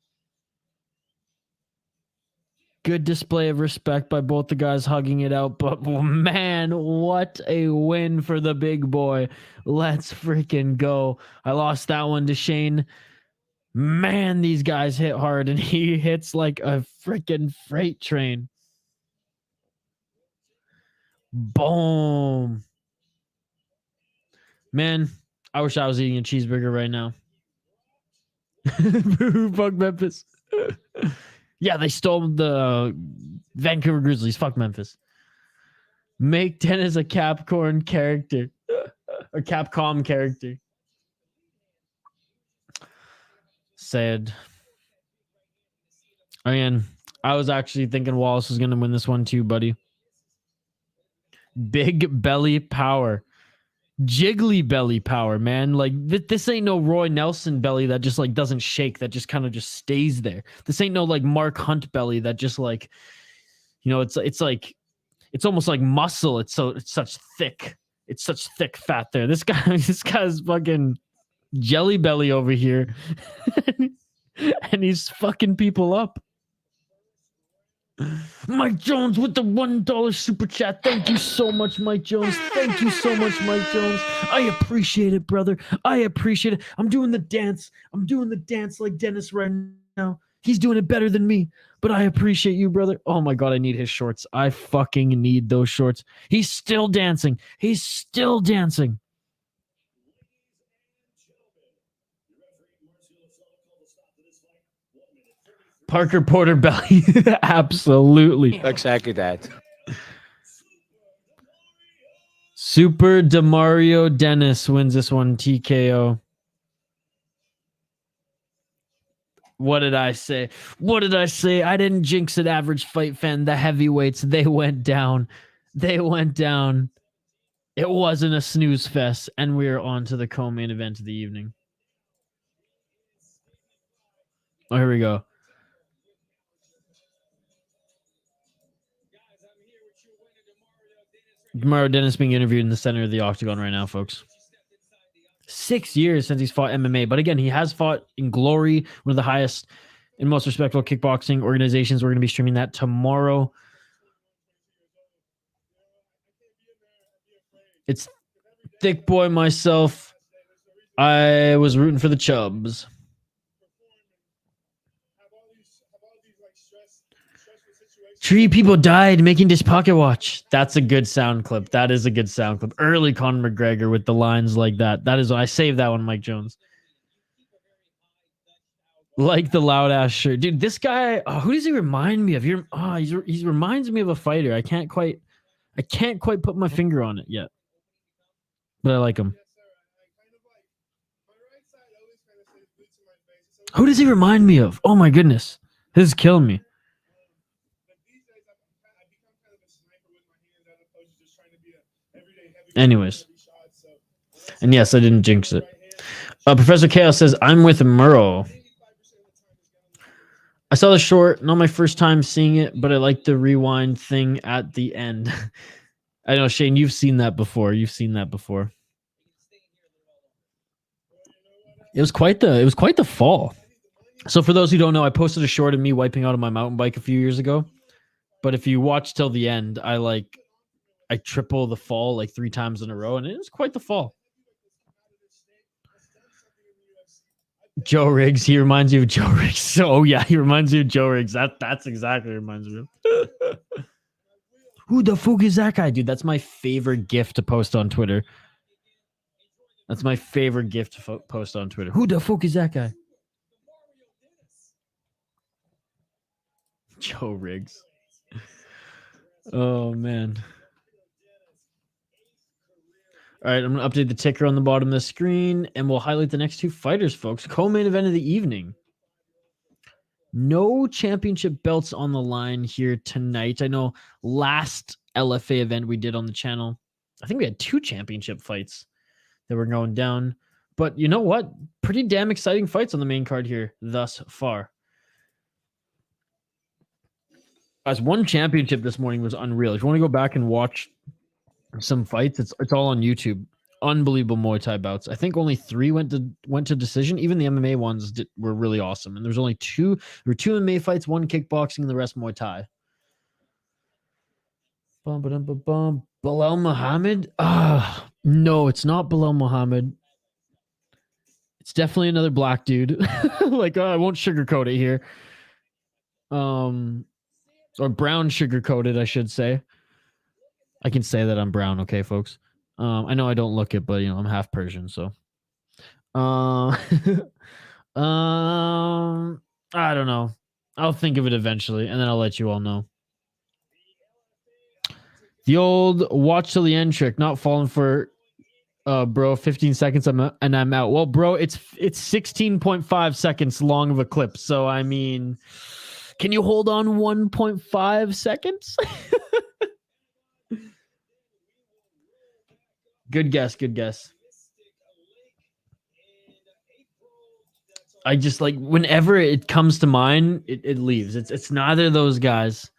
Good display of respect by both the guys hugging it out. But man, what a win for the big boy. Let's freaking go. I lost that one to Shane. Man, these guys hit hard, and he hits like a freaking freight train. Boom. Man, I wish I was eating a cheeseburger right now. Fuck Memphis. Yeah, they stole the Vancouver Grizzlies. Fuck Memphis. Make Dennis a Capcorn character. A Capcom character. Sad. Again, I was actually thinking Wallace was going to win this one too, buddy. Big belly power. Jiggly belly power, man. Like this ain't no Roy Nelson belly that just like doesn't shake, that just kind of just stays there. This ain't no like Mark Hunt belly that just like, you know, it's like it's almost like muscle. It's such thick fat there. This guy's fucking jelly belly over here. And he's fucking people up. Mike Jones with the $1 super chat. Thank you so much, Mike Jones. Thank you so much, Mike Jones. I appreciate it, brother. I appreciate it. I'm doing the dance. Like Dennis right now. He's doing it better than me, but I appreciate you, brother. Oh my God, I need his shorts. I fucking need those shorts. He's still dancing. Parker Porter belly. Absolutely. Exactly that. Super Demoreo Dennis wins this one TKO. What did I say? I didn't jinx it, average fight fan. The heavyweights, they went down. It wasn't a snooze fest, and we're on to the co-main event of the evening. Oh, here we go. Demoreo Dennis being interviewed in the center of the octagon right now, folks. 6 years since he's fought MMA, but again, he has fought in Glory, one of the highest and most respectable kickboxing organizations. We're going to be streaming that tomorrow. It's thick boy myself. I was rooting for the Chubs. Three people died making this pocket watch. That's a good sound clip. That is a good sound clip. Early Conor McGregor with the lines like that. That is, I saved that one, Mike Jones. Like the loud ass shirt. Dude, this guy, who does he remind me of? He reminds me of a fighter. I can't quite put my finger on it yet. But I like him. Who does he remind me of? Oh my goodness. This is killing me. Anyways. And yes, I didn't jinx it. Professor Chaos says, I'm with Muro. I saw the short, not my first time seeing it, but I like the rewind thing at the end. I know, Shane, you've seen that before. It was quite the fall. So for those who don't know, I posted a short of me wiping out on my mountain bike a few years ago. But if you watch till the end, I triple the fall like 3 times in a row, and it was quite the fall. Joe Riggs, he reminds you of Joe Riggs. Oh yeah, he reminds you of Joe Riggs. That's exactly what reminds me of. Who the fuck is that guy, dude? That's my favorite gift to post on Twitter. Who the fuck is that guy? Joe Riggs. Oh man. All right, I'm going to update the ticker on the bottom of the screen, and we'll highlight the next 2 fighters, folks. Co-main event of the evening. No championship belts on the line here tonight. I know last LFA event we did on the channel, I think we had 2 championship fights that were going down. But you know what? Pretty damn exciting fights on the main card here thus far. As one championship this morning was unreal. If you want to go back and watch some fights, it's all on YouTube. Unbelievable Muay Thai bouts. I think only 3 went to decision. Even the MMA ones were really awesome. And there's only 2. There were 2 MMA fights, 1 kickboxing, and the rest Muay Thai. Bilal Muhammad? No, it's not Bilal Muhammad. It's definitely another black dude. Like, I won't sugarcoat it here. Or brown sugar-coated, I should say. I can say that I'm brown, okay, folks? I know I don't look it, but, you know, I'm half Persian, so. I don't know. I'll think of it eventually, and then I'll let you all know. The old watch till the end trick, not falling for, bro, 15 seconds and I'm out. Well, bro, it's 16.5 seconds long of a clip, so, I mean... Can you hold on 1.5 seconds? Good guess, good guess. I just like whenever it comes to mind, it leaves. It's neither of those guys.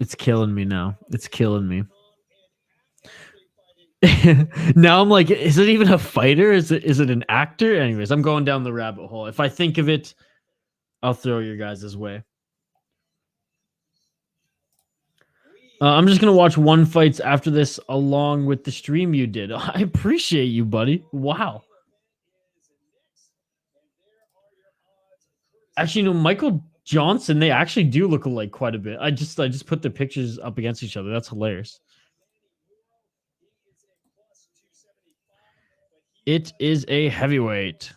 It's killing me now. It's killing me. Now I'm like, is it even a fighter? Is it an actor? Anyways, I'm going down the rabbit hole. If I think of it, I'll throw your guys' way. I'm just gonna watch one fights after this along with the stream you did. I appreciate you, buddy. Wow. Actually, no, Michael Johnson, they actually do look alike quite a bit. I just put the pictures up against each other. That's hilarious. It is a heavyweight.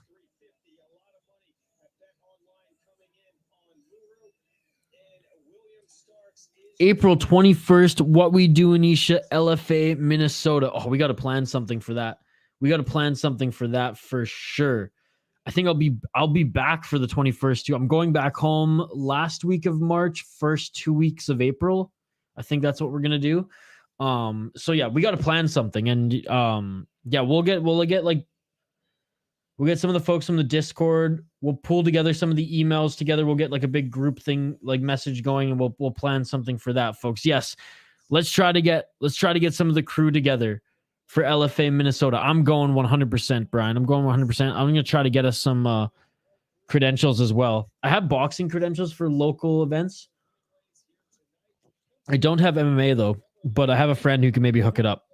April 21st, What We Do in Isha, LFA, Minnesota. Oh, we got to plan something for that. We got to plan something for that for sure. I think I'll be back for the 21st too. I'm going back home last week of March, first 2 weeks of April. I think that's what we're going to do. So yeah, we got to plan something, and yeah, we'll get some of the folks from the Discord. We'll pull together some of the emails together. We'll get like a big group thing, like message going, and we'll plan something for that, folks. Yes, let's try to get some of the crew together for LFA Minnesota. I'm going 100%, Brian. I'm going 100%. I'm gonna try to get us some credentials as well. I have boxing credentials for local events. I don't have MMA though, but I have a friend who can maybe hook it up.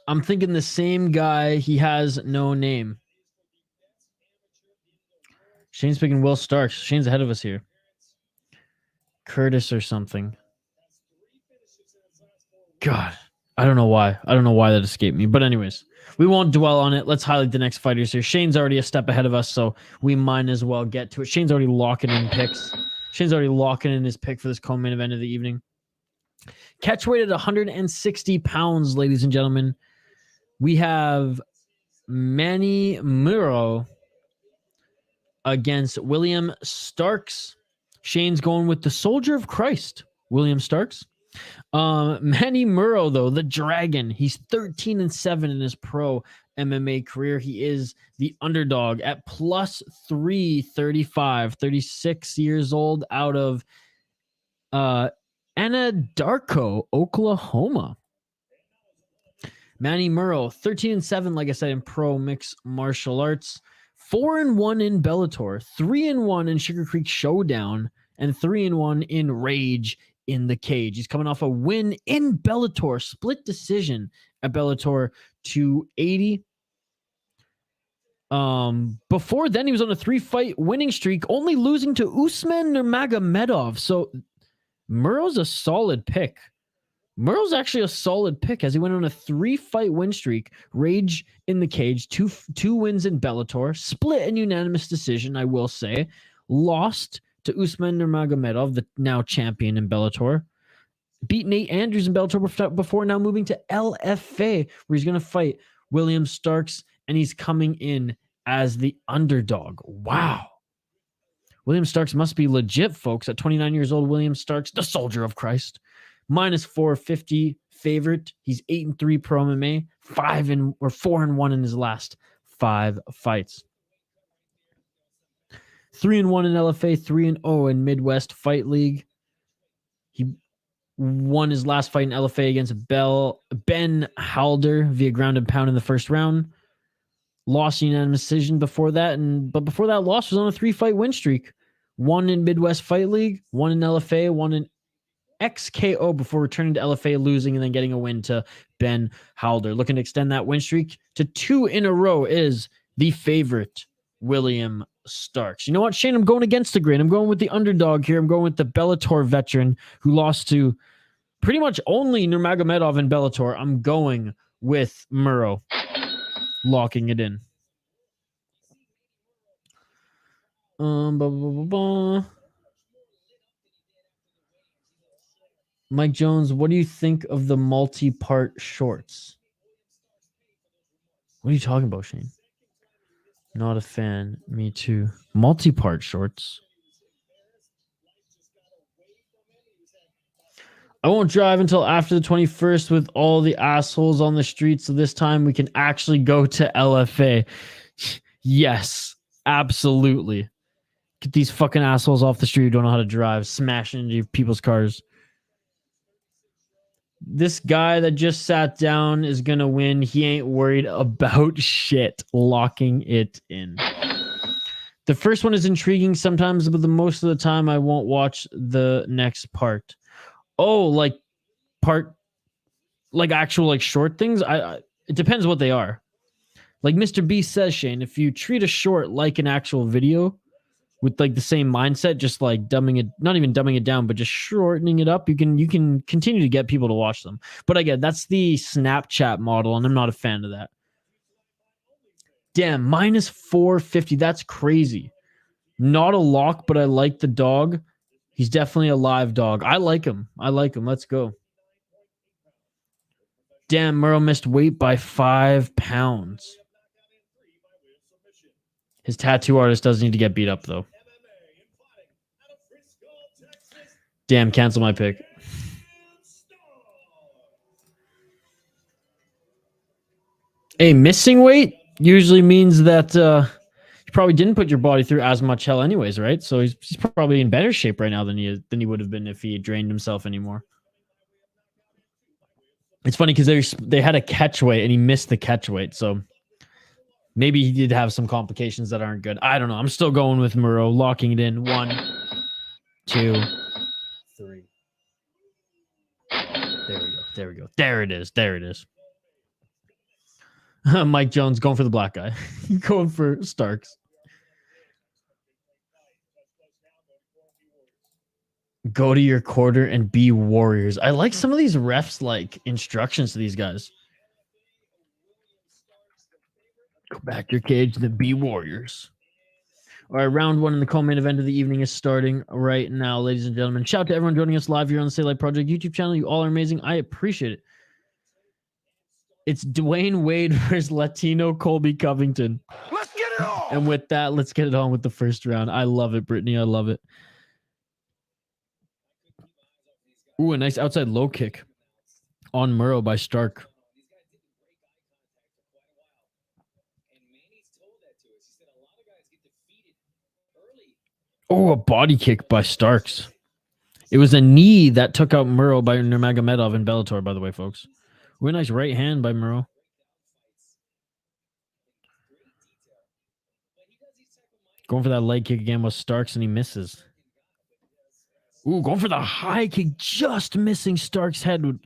I'm thinking the same guy. He has no name. Shane's picking Will Starks. Shane's ahead of us here. Curtis or something. God, I don't know why. I don't know why that escaped me. But anyways, we won't dwell on it. Let's highlight the next fighters here. Shane's already a step ahead of us, so we might as well get to it. Shane's already locking in picks. Shane's already locking in his pick for this co-main event of the evening. Catch weight at 160 pounds, ladies and gentlemen. We have Manny Muro against William Starks. Shane's going with the Soldier of Christ, William Starks. Manny Muro, though, the Dragon. He's 13-7 in his pro MMA career. He is the underdog at plus 335, 36 years old, out of Anadarko, Oklahoma. Manny Muro, 13-7, like I said, in pro mixed martial arts. 4-1 in Bellator, 3-1 in Sugar Creek Showdown, and 3-1 in Rage in the Cage. He's coming off a win in Bellator, split decision at Bellator 280. Before then, he was on a 3-fight winning streak, only losing to Usman Nurmagomedov. So Muro's a solid pick. Muro's actually a solid pick as he went on a 3-fight win streak. Rage in the Cage, two wins in Bellator, split and unanimous decision, I will say. Lost to Usman Nurmagomedov, the now champion in Bellator. Beat Nate Andrews in Bellator before now moving to LFA, where he's going to fight William Starks, and he's coming in as the underdog. Wow. William Starks must be legit, folks. At 29 years old, William Starks, the Soldier of Christ. Minus 450 favorite. He's 8-3 pro MMA, 4-1 in his last 5 fights. 3-1 in LFA, 3-0 in Midwest Fight League. He won his last fight in LFA against Ben Halder via ground and pound in the first round. Lost unanimous decision before that, but before that loss was on a 3-fight win streak. 1 in Midwest Fight League, 1 in LFA, 1 in XKO before returning to LFA, losing and then getting a win to Ben Halder. Looking to extend that win streak to 2 in a row is the favorite, William Starks. You know what, Shane? I'm going against the grain. I'm going with the underdog here. I'm going with the Bellator veteran who lost to pretty much only Nurmagomedov in Bellator. I'm going with Muro, locking it in. Mike Jones, what do you think of the multi-part shorts? What are you talking about, Shane? Not a fan. Me too. Multi-part shorts. I won't drive until after the 21st with all the assholes on the street, so this time we can actually go to LFA. Yes, absolutely. Get these fucking assholes off the street who don't know how to drive, smashing into people's cars. This guy that just sat down is going to win. He ain't worried about shit. Locking it in. The first one is intriguing sometimes, but the most of the time I won't watch the next part. Oh, like actual like short things? It depends what they are. Like Mr. B says, Shane, if you treat a short like an actual video with like the same mindset, just like dumbing it, not even dumbing it down, but just shortening it up, you can continue to get people to watch them. But again, that's the Snapchat model, and I'm not a fan of that. Damn, minus 450. That's crazy. Not a lock, but I like the dog. He's definitely a live dog. I like him. Let's go. Damn, Muro missed weight by 5 pounds. His tattoo artist does need to get beat up, though. Damn, cancel my pick. Hey, missing weight usually means that you probably didn't put your body through as much hell anyways, right? So he's probably in better shape right now than he would have been if he drained himself anymore. It's funny because they had a catch weight and he missed the catch weight, so maybe he did have some complications that aren't good. I don't know. I'm still going with Muro, locking it in. 1, 2, 3. There we go. There it is. Mike Jones going for the black guy. Going for Starks. Go to your quarter and be warriors. I like some of these refs like instructions to these guys. Go back to your cage, then be warriors. All right, round 1 in the co-main event of the evening is starting right now, ladies and gentlemen. Shout out to everyone joining us live here on the Stay Light Project YouTube channel. You all are amazing. I appreciate it. It's Dwayne Wade versus Latino Colby Covington. Let's get it on. And with that, let's get it on with the first round. I love it, Brittany. I love it. Ooh, a nice outside low kick on Muro by Stark. Oh, a body kick by Starks. It was a knee that took out Muro by Nurmagomedov in Bellator, by the way, folks. Ooh, a nice right hand by Muro. Going for that leg kick again with Starks, and he misses. Ooh, going for the high kick, just missing Stark's head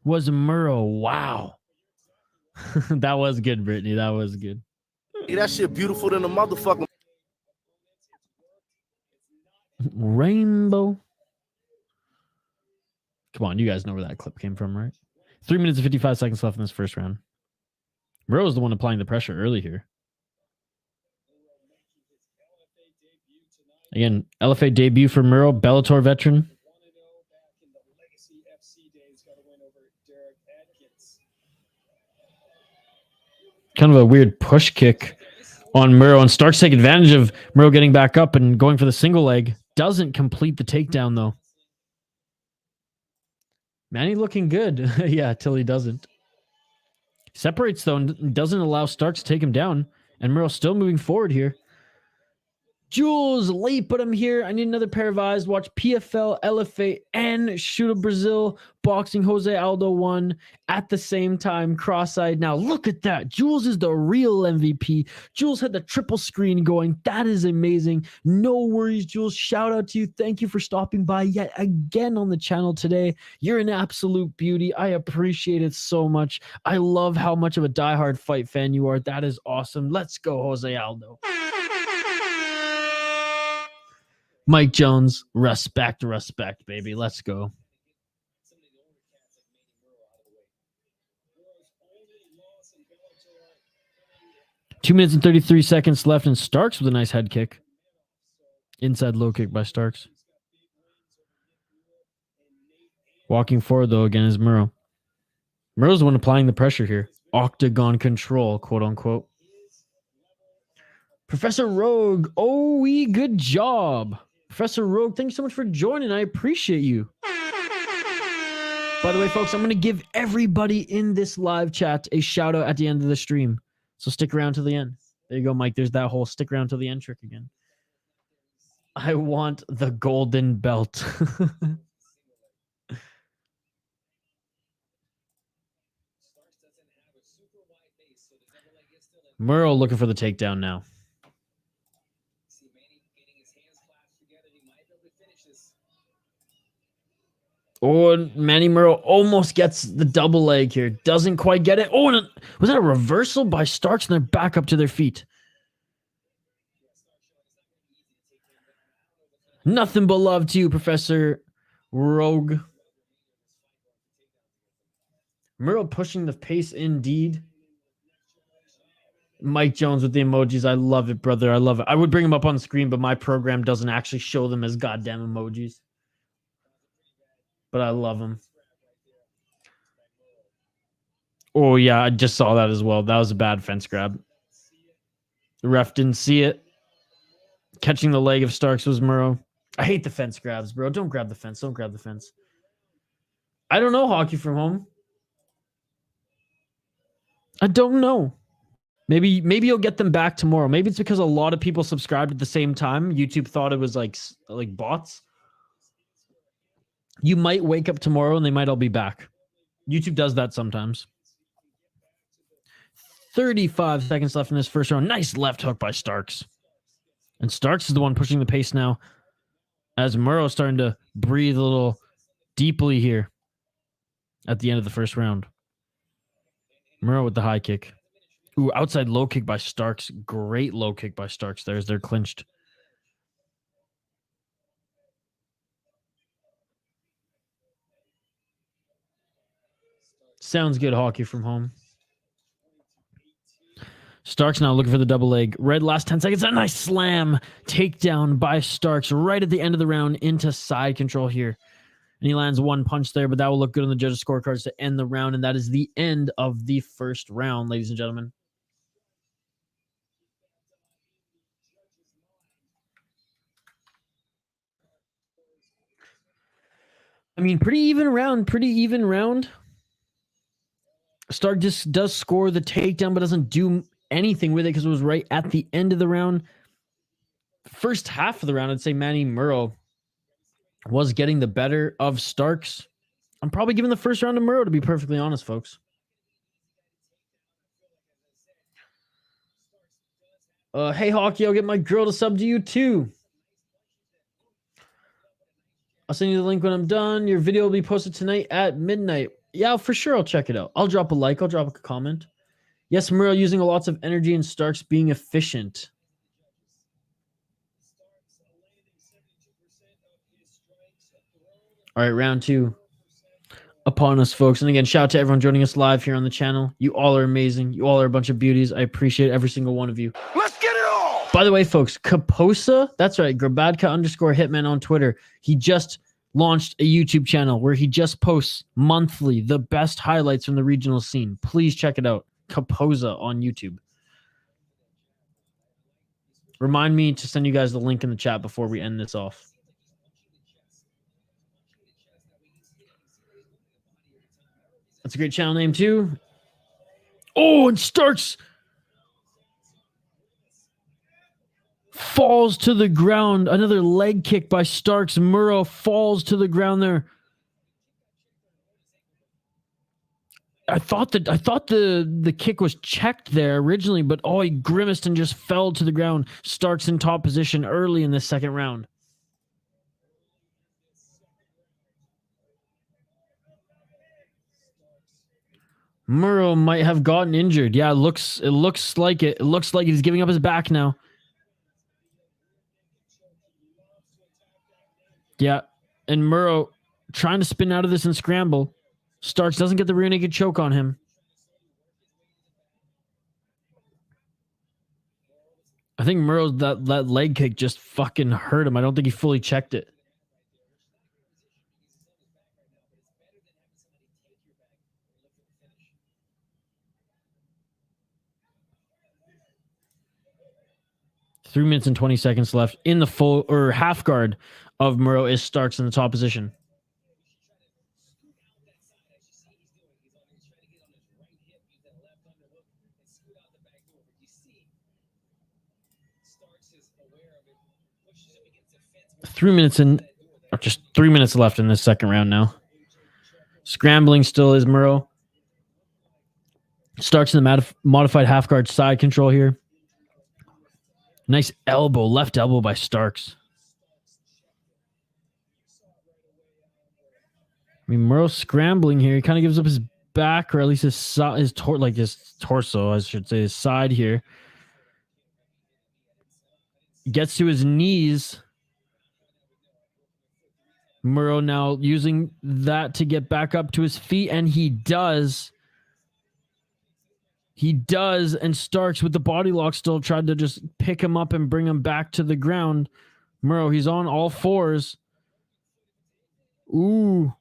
was Muro. Wow. That was good, Brittany. That was good. Hey, that shit beautiful than a motherfucker. Rainbow. Come on, you guys know where that clip came from, right? 3 minutes and 55 seconds left in this first round. Muro is the one applying the pressure early here. Again, LFA debut for Muro, Bellator veteran. Kind of a weird push kick on Muro, and Starks take advantage of Muro getting back up and going for the single leg. Doesn't complete the takedown, though. Manny looking good. Yeah, till he doesn't. Separates, though, and doesn't allow Starks to take him down. And Muro's still moving forward here. Jules, late, but I'm here. I need another pair of eyes. Watch PFL, LFA, and Shoot of Brazil boxing. Jose Aldo won at the same time. Cross-eyed. Now look at that. Jules is the real MVP. Jules had the triple screen going. That is amazing. No worries, Jules. Shout out to you. Thank you for stopping by yet again on the channel today. You're an absolute beauty. I appreciate it so much. I love how much of a diehard fight fan you are. That is awesome. Let's go, Jose Aldo. Mike Jones, respect, baby. Let's go. Two minutes and 33 seconds left, and Starks with a nice head kick. Inside low kick by Starks. Walking forward, though, again is Muro. Muro's the one applying the pressure here. Octagon control, quote unquote. Professor Rogue, good job. Professor Rogue, thank you so much for joining. I appreciate you. By the way, folks, I'm going to give everybody in this live chat a shout out at the end of the stream. So stick around to the end. There you go, Mike. There's that whole stick around to the end trick again. I want the golden belt. Muro looking for the takedown now. Oh, Manny Muro almost gets the double leg here. Doesn't quite get it. Oh, and was that a reversal by Starks? And they're back up to their feet. Nothing but love to you, Professor Rogue. Muro pushing the pace indeed. Mike Jones with the emojis. I love it, brother. I love it. I would bring them up on the screen, but my program doesn't actually show them as goddamn emojis. But I love them. Oh, yeah, I just saw that as well. That was a bad fence grab. The ref didn't see it. Catching the leg of Starks was Muro. I hate the fence grabs, bro. Don't grab the fence. Don't grab the fence. I don't know hockey from home. I don't know. Maybe you'll get them back tomorrow. Maybe it's because a lot of people subscribed at the same time. YouTube thought it was like bots. You might wake up tomorrow and they might all be back. YouTube does that sometimes. 35 seconds left in this first round. Nice left hook by Starks. And Starks is the one pushing the pace now as Muro's starting to breathe a little deeply here at the end of the first round. Muro with the high kick. Ooh, outside low kick by Starks. Great low kick by Starks there as they're clinched. Sounds good hockey from home. Starks now looking for the double leg. Red last 10 seconds. A nice slam. Takedown by Starks right at the end of the round into side control here. And he lands one punch there, but that will look good on the judges' scorecards to end the round. And that is the end of the first round, ladies and gentlemen. I mean, pretty even round. Stark just does score the takedown, but doesn't do anything with it because it was right at the end of the round. First half of the round, I'd say Manny Muro was getting the better of Starks. I'm probably giving the first round to Muro, to be perfectly honest, folks. Hey, Hockey, I'll get my girl to sub to you too. I'll send you the link when I'm done. Your video will be posted tonight at midnight. Yeah, for sure. I'll check it out. I'll drop a like. I'll drop a comment. Yes, Muro using lots of energy and Starks being efficient. All right, round two upon us, folks. And again, shout out to everyone joining us live here on the channel. You all are amazing. You all are a bunch of beauties. I appreciate every single one of you. Let's get it all! By the way, folks, Kaposa, that's right, Grabadka_Hitman on Twitter. He just launched a YouTube channel where he just posts monthly the best highlights from the regional scene. Please check it out. Kaposa on YouTube. Remind me to send you guys the link in the chat before we end this off. That's a great channel name too. Oh, and Starks falls to the ground. Another leg kick by Starks. Muro falls to the ground there. I thought the kick was checked there originally, but oh, he grimaced and just fell to the ground. Starks in top position early in the second round. Muro might have gotten injured. Yeah, it looks like it. It looks like he's giving up his back now. Yeah, and Muro trying to spin out of this and scramble. Starks doesn't get the rear naked choke on him. I think Muro's that leg kick just fucking hurt him. I don't think he fully checked it. Three minutes and 20 seconds left in the full or half guard of Muro is Starks in the top position. Just 3 minutes left in this second round now. Scrambling still is Muro. Starks in the modified half guard side control here. Nice elbow, left elbow by Starks. I mean, Muro's scrambling here. He kind of gives up his back, or at least his torso, I should say, his side here. Gets to his knees. Muro now using that to get back up to his feet, and he does. He does, and Starks with the body lock still tried to just pick him up and bring him back to the ground. Muro, he's on all fours. Ooh.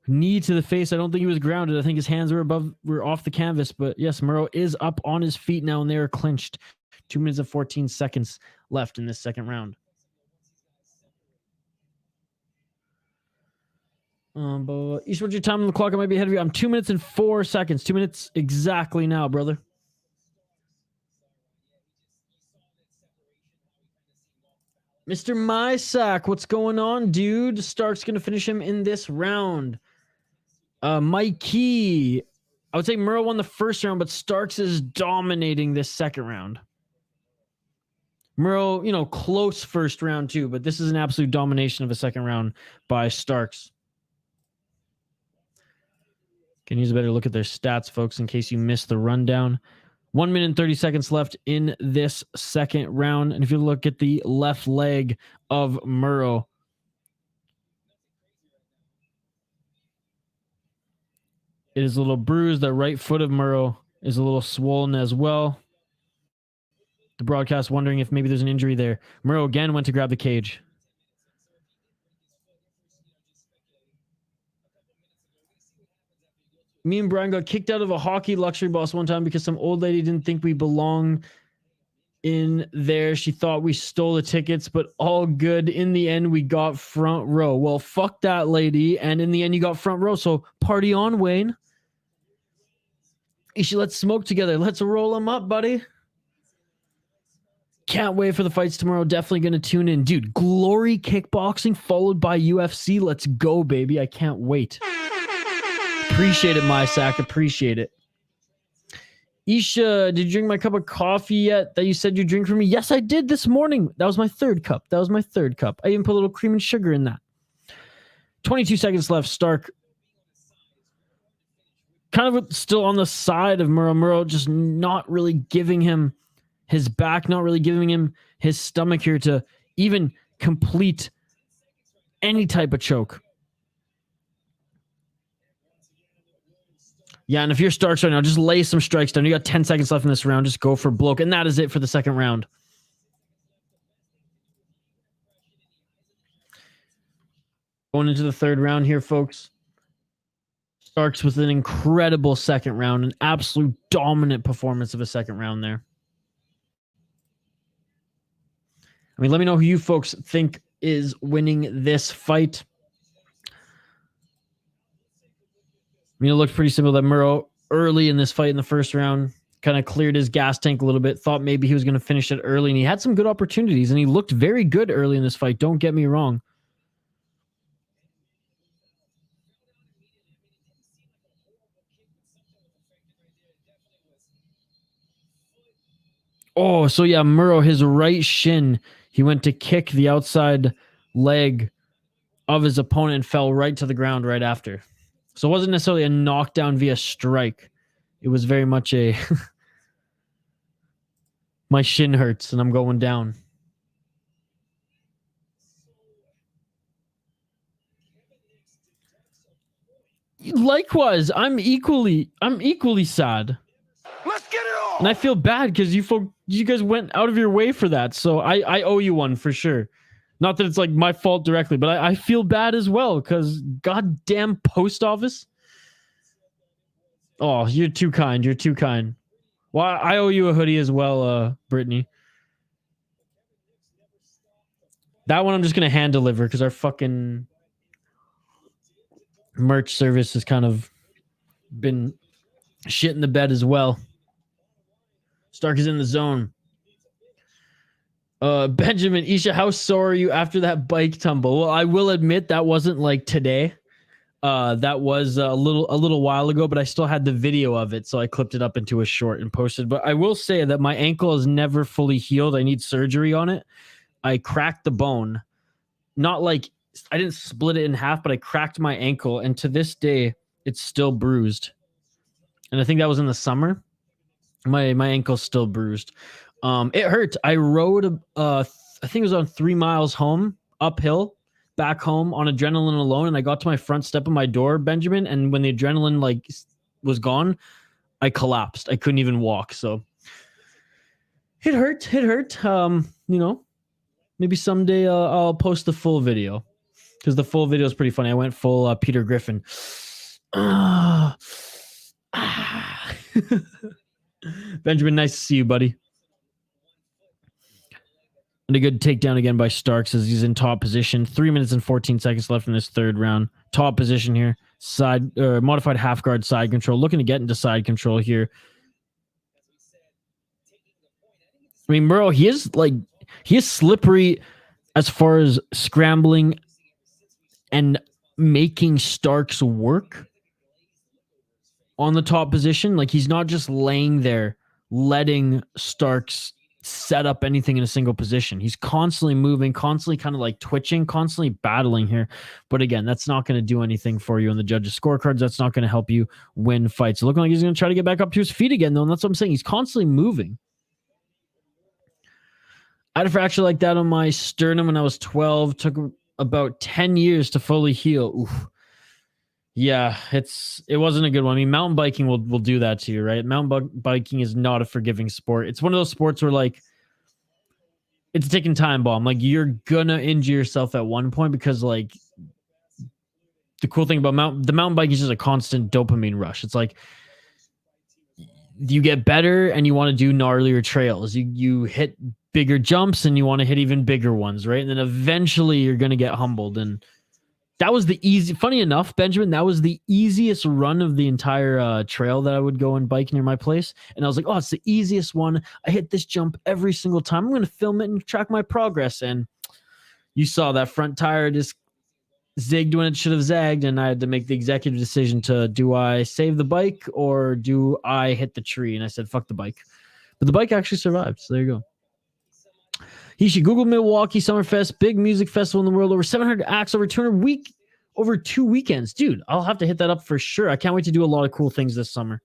Knee to the face. I don't think he was grounded. I think his hands were off the canvas, but yes, Muro is up on his feet now, and they are clinched. 2 minutes and 14 seconds left in this second round. But East, what's your time on the clock? I might be ahead of you. I'm 2 minutes and 4 seconds. 2 minutes exactly now, brother. Mr. Mysack, what's going on, dude? Stark's going to finish him in this round. Mikey, I would say Muro won the first round, but Starks is dominating this second round. Muro, close first round too, but this is an absolute domination of a second round by Starks. Can use a better look at their stats, folks, in case you missed the rundown. 1 minute and 30 seconds left in this second round. And if you look at the left leg of Muro, it is a little bruised. The right foot of Muro is a little swollen as well. The broadcast wondering if maybe there's an injury there. Muro again went to grab the cage. Me and Brian got kicked out of a hockey luxury boss one time because some old lady didn't think we belonged in there. She thought we stole the tickets, but all good. In the end, we got front row. Well, fuck that lady. And in the end, you got front row. So party on, Wayne. Ishi, let's smoke together. Let's roll them up, buddy. Can't wait for the fights tomorrow. Definitely going to tune in. Dude, Glory Kickboxing followed by UFC. Let's go, baby. I can't wait. Appreciate it, Mysack. Appreciate it. Isha, did you drink my cup of coffee yet that you said you drink for me? Yes, I did this morning. That was my third cup. I even put a little cream and sugar in that. 22 seconds left. Stark kind of still on the side of Muro. Muro just not really giving him his back, not really giving him his stomach here to even complete any type of choke. Yeah, and if you're Starks right now, just lay some strikes down. You got 10 seconds left in this round. Just go for bloke. And that is it for the second round. Going into the third round here, folks. Starks with an incredible second round. An absolute dominant performance of a second round there. I mean, let me know who you folks think is winning this fight. I mean, it looked pretty simple that Muro early in this fight in the first round kind of cleared his gas tank a little bit. Thought maybe he was going to finish it early, and he had some good opportunities, and he looked very good early in this fight. Don't get me wrong. Oh, so yeah, Muro, his right shin, he went to kick the outside leg of his opponent and fell right to the ground right after. So it wasn't necessarily a knockdown via strike. It was very much a my shin hurts and I'm going down. Likewise, I'm equally sad. Let's get it on. And I feel bad because you guys went out of your way for that. So I owe you one for sure. Not that it's like my fault directly, but I feel bad as well because goddamn post office. Oh, you're too kind. You're too kind. Well, I owe you a hoodie as well, Brittany. That one I'm just going to hand deliver because our fucking merch service has kind of been shit in the bed as well. Stark is in the zone. Benjamin, Isha, how sore are you after that bike tumble? Well, I will admit that wasn't like today. That was a little while ago, but I still had the video of it, so I clipped it up into a short and posted. But I will say that my ankle is never fully healed. I need surgery on it. I cracked the bone. Not like I didn't split it in half, but I cracked my ankle, and to this day, it's still bruised. And I think that was in the summer. My ankle's still bruised. It hurt. I rode, I think it was on 3 miles home, uphill, back home on adrenaline alone, and I got to my front step of my door, Benjamin, and when the adrenaline like was gone, I collapsed. I couldn't even walk. So it hurt. It hurt. You know, maybe someday I'll post the full video because the full video is pretty funny. I went full Peter Griffin. Benjamin, nice to see you, buddy. And a good takedown again by Starks as he's in top position. 3 minutes and 14 seconds left in this third round. Top position here. Side modified half guard side control. Looking to get into side control here. I mean, Muro, he is slippery as far as scrambling and making Starks work on the top position. Like, he's not just laying there letting Starks set up anything in a single position. He's constantly moving, constantly kind of like twitching, constantly battling here. But again, that's not going to do anything for you in the judges' scorecards. That's not going to help you win fights. Looking like he's going to try to get back up to his feet again, though. And that's what I'm saying. He's constantly moving. I had a fracture like that on my sternum when I was 12. Took about 10 years to fully heal. Oof. Yeah, it wasn't a good one. I mean, mountain biking will do that to you, right? Mountain biking is not a forgiving sport. It's one of those sports where, like, it's a ticking time bomb. Like, you're gonna injure yourself at one point because, like, the cool thing about the mountain bike is just a constant dopamine rush. It's like you get better and you want to do gnarlier trails. You hit bigger jumps and you want to hit even bigger ones, right? And then eventually you're gonna get humbled. And that was funny enough, Benjamin, that was the easiest run of the entire trail that I would go and bike near my place. And I was like, oh, it's the easiest one. I hit this jump every single time. I'm going to film it and track my progress. And you saw that front tire just zigged when it should have zagged. And I had to make the executive decision to, do I save the bike or do I hit the tree? And I said, fuck the bike. But the bike actually survived. So there you go. He should Google Milwaukee Summerfest, big music festival in the world, over 700 acts over 2 weekends. Dude, I'll have to hit that up for sure. I can't wait to do a lot of cool things this summer.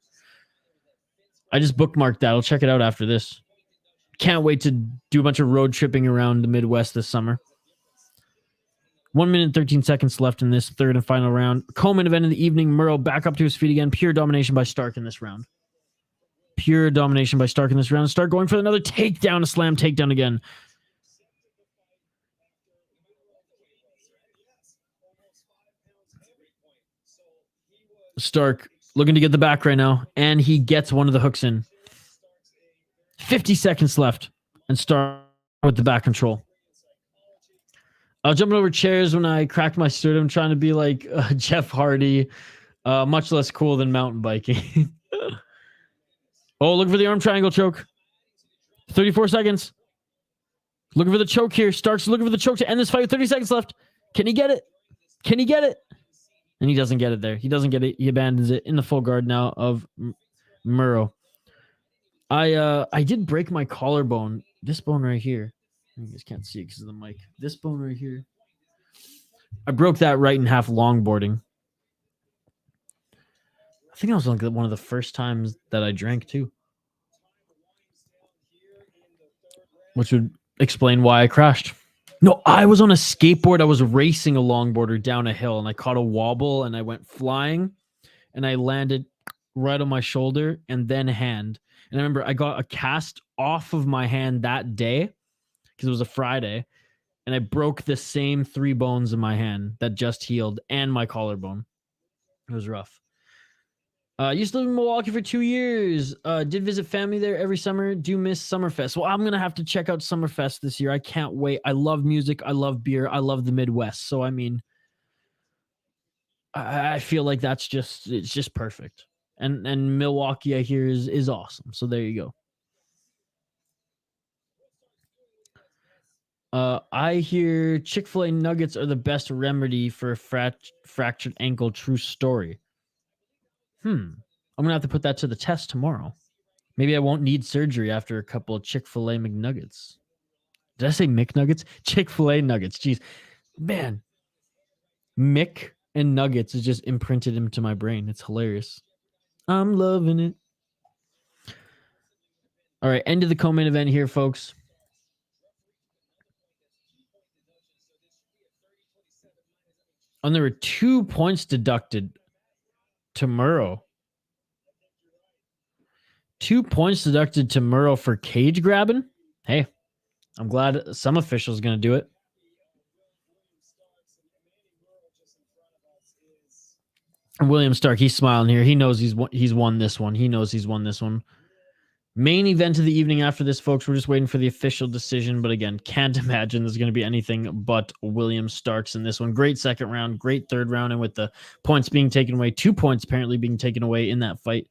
I just bookmarked that. I'll check it out after this. Can't wait to do a bunch of road tripping around the Midwest this summer. 1 minute and 13 seconds left in this third and final round. Co-main event of the evening. Muro back up to his feet again. Pure domination by Stark in this round. Pure domination by Stark in this round. Stark going for another takedown, a slam takedown again. Stark looking to get the back right now, and he gets one of the hooks in. 50 seconds left, and Stark with the back control. I was jumping over chairs when I cracked my sternum, trying to be like Jeff Hardy, much less cool than mountain biking. Oh, look for the arm triangle choke. 34 seconds. Looking for the choke here. Starks looking for the choke to end this fight with 30 seconds left. Can he get it? Can he get it? And he doesn't get it there. He doesn't get it. He abandons it in the full guard now of Muro. I did break my collarbone. This bone right here. You guys can't see it because of the mic. This bone right here. I broke that right in half longboarding. I think that was like one of the first times that I drank too. Which would explain why I crashed. No, I was on a skateboard. I was racing a longboarder down a hill and I caught a wobble and I went flying and I landed right on my shoulder and then hand. And I remember I got a cast off of my hand that day because it was a Friday and I broke the same 3 bones in my hand that just healed and my collarbone. It was rough. Used to live in Milwaukee for 2 years. Did visit family there every summer. Do miss Summerfest. Well, I'm going to have to check out Summerfest this year. I can't wait. I love music. I love beer. I love the Midwest. So, I mean, I feel like it's just perfect. And Milwaukee, I hear, is awesome. So there you go. I hear Chick-fil-A nuggets are the best remedy for a fractured ankle. True story. I'm going to have to put that to the test tomorrow. Maybe I won't need surgery after a couple of Chick-fil-A McNuggets. Did I say McNuggets? Chick-fil-A nuggets. Jeez. Man. Mick and nuggets is just imprinted into my brain. It's hilarious. I'm loving it. All right, end of the co-main event here, folks. And there were 2 points deducted to Muro. 2 points deducted to Muro for cage grabbing. Hey, I'm glad some official is going to do it. William Stark, he's smiling here. He knows he's won this one. He knows he's won this one. Main event of the evening after this, folks. We're just waiting for the official decision. But again, can't imagine there's going to be anything but William Starks in this one. Great second round, great third round. And with the points being taken away, 2 points apparently being taken away in that fight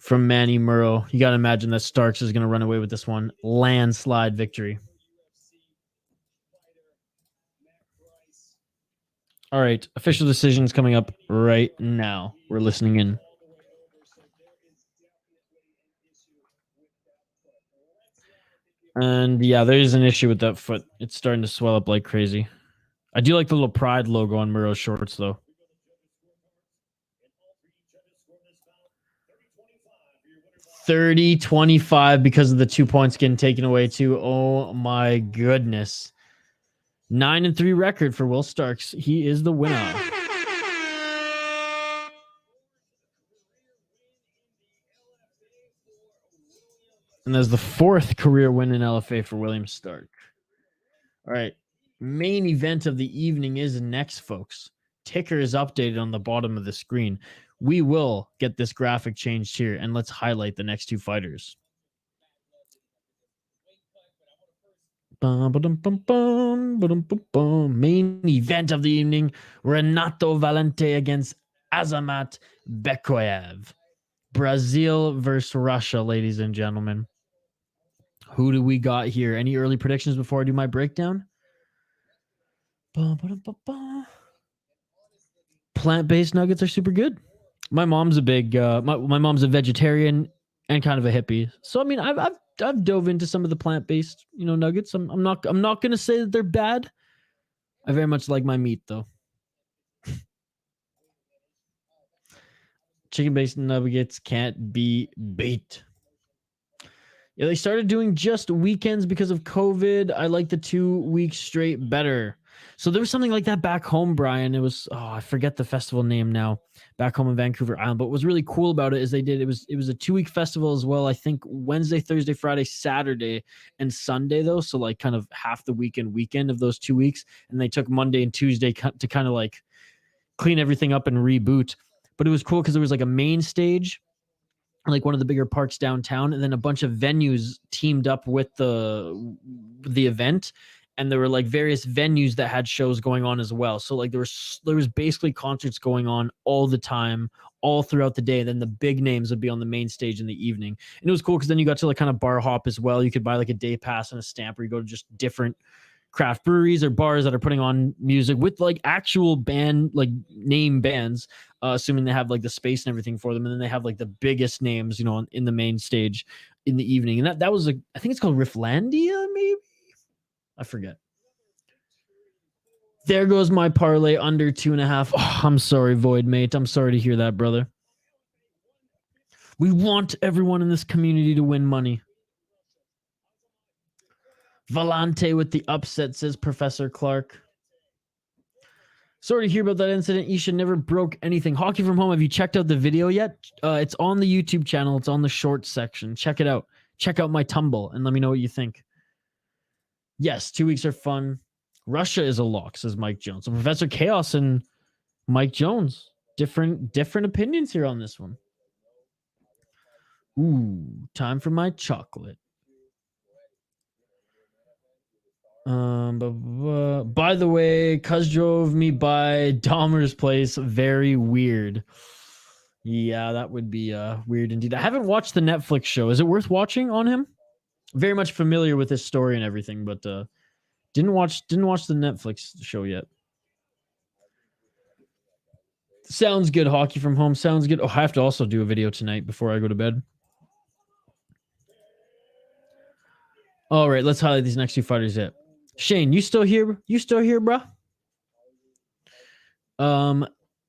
from Manny Muro, you got to imagine that Starks is going to run away with this one. Landslide victory. All right, official decisions coming up right now. We're listening in. And yeah, there is an issue with that foot. It's starting to swell up like crazy. I do like the little Pride logo on Muro's shorts, though. 30-25 because of the 2 points getting taken away, too. Oh, my goodness. 9-3 record for Will Starks. He is the winner. And that's the 4th career win in LFA for William Stark. All right. Main event of the evening is next, folks. Ticker is updated on the bottom of the screen. We will get this graphic changed here, and let's highlight the next 2 fighters. Main event of the evening, Renato Valente against Azamat Bekoev. Brazil versus Russia, ladies and gentlemen. Who do we got here? Any early predictions before I do my breakdown? Plant-based nuggets are super good. My mom's a big, my mom's a vegetarian and kind of a hippie. So I mean, I've dove into some of the plant-based, nuggets. I'm not gonna say that they're bad. I very much like my meat though. Chicken-based nuggets can't be beat. Yeah, they started doing just weekends because of COVID. I like the 2 weeks straight better. So there was something like that back home, Brian. It was, I forget the festival name now, back home in Vancouver Island. But what was really cool about it is it was a 2-week festival as well. I think Wednesday, Thursday, Friday, Saturday, and Sunday though. So like kind of half the weekend of those 2 weeks. And they took Monday and Tuesday to kind of like clean everything up and reboot. But it was cool because there was like a main stage, like one of the bigger parks downtown, and then a bunch of venues teamed up with the event. and there were like various venues that had shows going on as well. So like there was basically concerts going on all the time, all throughout the day. And then the big names would be on the main stage in the evening. And it was cool because then you got to like kind of bar hop as well. You could buy like a day pass and a stamp, or you go to just different craft breweries or bars that are putting on music with like actual band, like name bands, assuming they have like the space and everything for them. And then they have like the biggest names, you know, in the main stage in the evening. And that was I think it's called Rifflandia, maybe. I forget. There goes my parlay under 2.5. Oh, I'm sorry, Void mate. I'm sorry to hear that, brother. We want everyone in this community to win money. Valente with the upset, says Professor Clark. Sorry to hear about that incident. Isha never broke anything. Hockey from Home, have you checked out the video yet? It's on the YouTube channel. It's on the shorts section. Check it out. Check out my tumble and let me know what you think. Yes, 2 weeks are fun. Russia is a lock, says Mike Jones. So Professor Chaos and Mike Jones. Different opinions here on this one. Ooh, time for my chocolate. By the way, Cuz drove me by Dahmer's place. Very weird. Yeah, that would be weird indeed. I haven't watched the Netflix show. Is it worth watching on him? Very much familiar with his story and everything, but didn't watch the Netflix show yet. Sounds good. Hockey from Home sounds good. Oh, I have to also do a video tonight before I go to bed. All right, let's highlight these next two fighters yet. Shane, you still here? You still here, bro?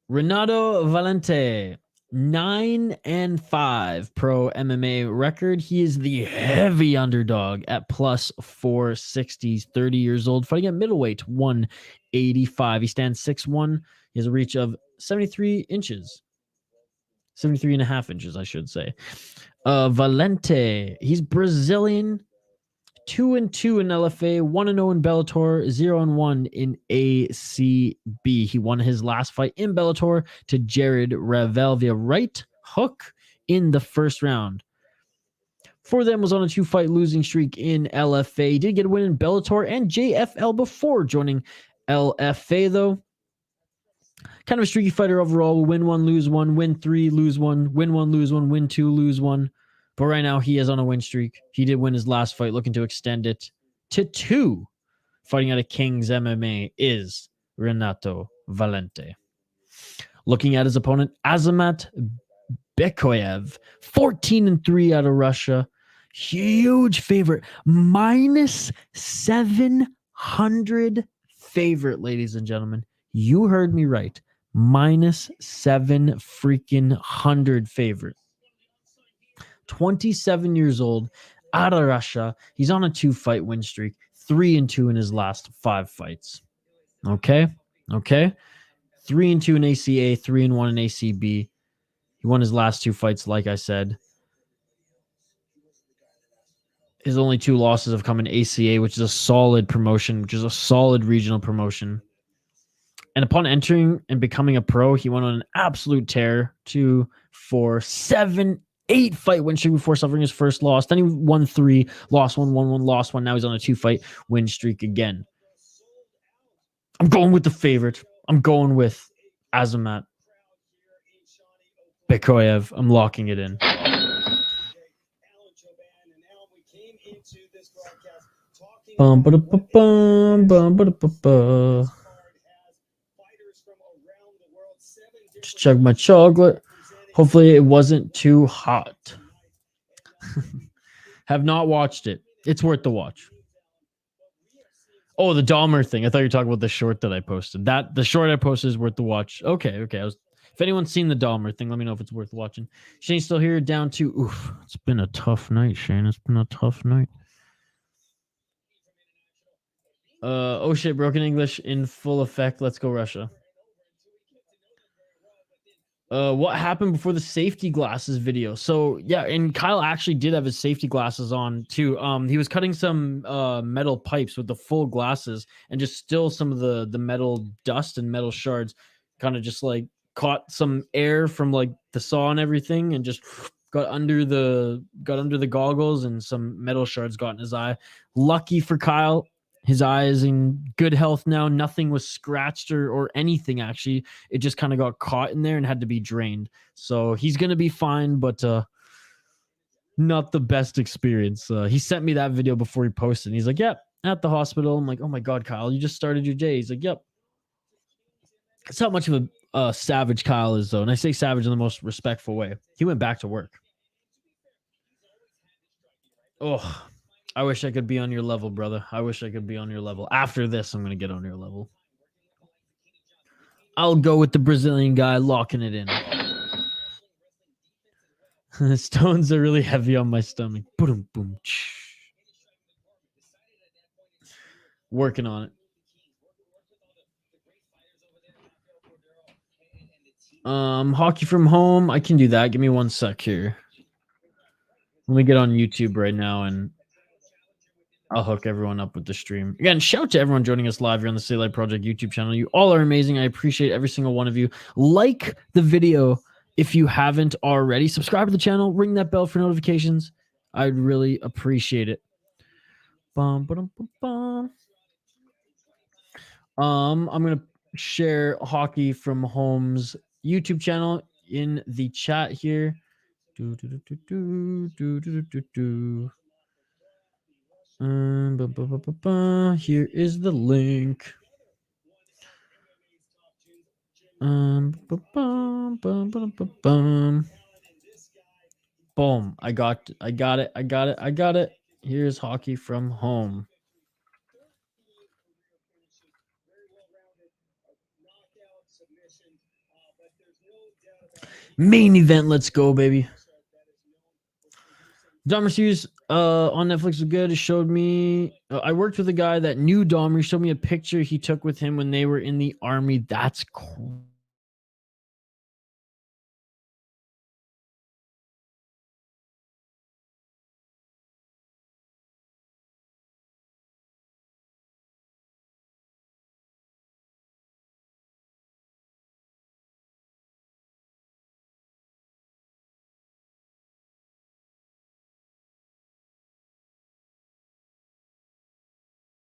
Renato Valente, 9-5 pro MMA record. He is the heavy underdog at plus 460. He's 30 years old, fighting at middleweight, 185. He stands 6'1". He has a reach of 73 inches. 73 and a half inches, I should say. Valente, he's Brazilian. 2-2 in LFA, 1-0 in Bellator, 0-1 in ACB. He won his last fight in Bellator to Jared Ravel via right hook in the first round. For them was on a 2-fight losing streak in LFA. He did get a win in Bellator and JFL before joining LFA, though. Kind of a streaky fighter overall. Win 1, lose 1, win 3, lose 1, win 1, lose 1, win 2, lose 1. But right now, he is on a win streak. He did win his last fight, looking to extend it to 2. Fighting out of King's MMA is Renato Valente. Looking at his opponent, Azamat Bekoev, 14-3 out of Russia. Huge favorite. Minus 700 favorite, ladies and gentlemen. You heard me right. Minus 700 favorite. 27 years old, out of Russia. He's on a 2-fight win streak, 3-2 in his last 5 fights. Okay. 3-2 in ACA, 3-1 in ACB. He won his last 2 fights, like I said. His only 2 losses have come in ACA, which is a solid promotion, which is a solid regional promotion. And upon entering and becoming a pro, he went on an absolute tear. 2, 4, 7, 8-fight win streak before suffering his first loss. Then he won 3, lost 1, won 1, lost 1. Now he's on a 2-fight win streak again. I'm going with the favorite. I'm going with Azamat Bekoev. I'm locking it in. Just check my chocolate. Hopefully it wasn't too hot. Have not watched it. It's worth the watch. Oh, the Dahmer thing. I thought you were talking about the short that I posted. The short I posted is worth the watch. Okay. If anyone's seen the Dahmer thing, let me know if it's worth watching. Shane's still here, down to... Oof, it's been a tough night, Shane. It's been a tough night. Oh shit, broken English in full effect. Let's go, Russia. What happened before the safety glasses video? So yeah, and Kyle actually did have his safety glasses on too. He was cutting some metal pipes with the full glasses, and just still some of the metal dust and metal shards kind of just like caught some air from like the saw and everything, and just got under the goggles, and some metal shards got in his eye. Lucky for Kyle, His eye is in good health now. Nothing was scratched or anything, actually. It just kind of got caught in there and had to be drained. So he's going to be fine, but not the best experience. He sent me that video before he posted. And he's like, yep, at the hospital. I'm like, oh my God, Kyle, you just started your day. He's like, yep. That's how much of a savage Kyle is, though. And I say savage in the most respectful way. He went back to work. Oh, I wish I could be on your level, brother. I wish I could be on your level. After this, I'm going to get on your level. I'll go with the Brazilian guy locking it in. The stones are really heavy on my stomach. Boom, boom. Working on it. Hockey from home. I can do that. Give me 1 sec here. Let me get on YouTube right now and I'll hook everyone up with the stream. Again, shout out to everyone joining us live here on the City Life Project YouTube channel. You all are amazing. I appreciate every single one of you. Like the video if you haven't already. Subscribe to the channel. Ring that bell for notifications. I'd really appreciate it. I'm going to share Hockey from Home's YouTube channel in the chat here. Here is the link. Boom. I got it. Here's Hockey from Home. Main event, let's go, baby. Dahmer series on Netflix was good. It showed me. I worked with a guy that knew Dahmer. He showed me a picture he took with him when they were in the army. That's cool.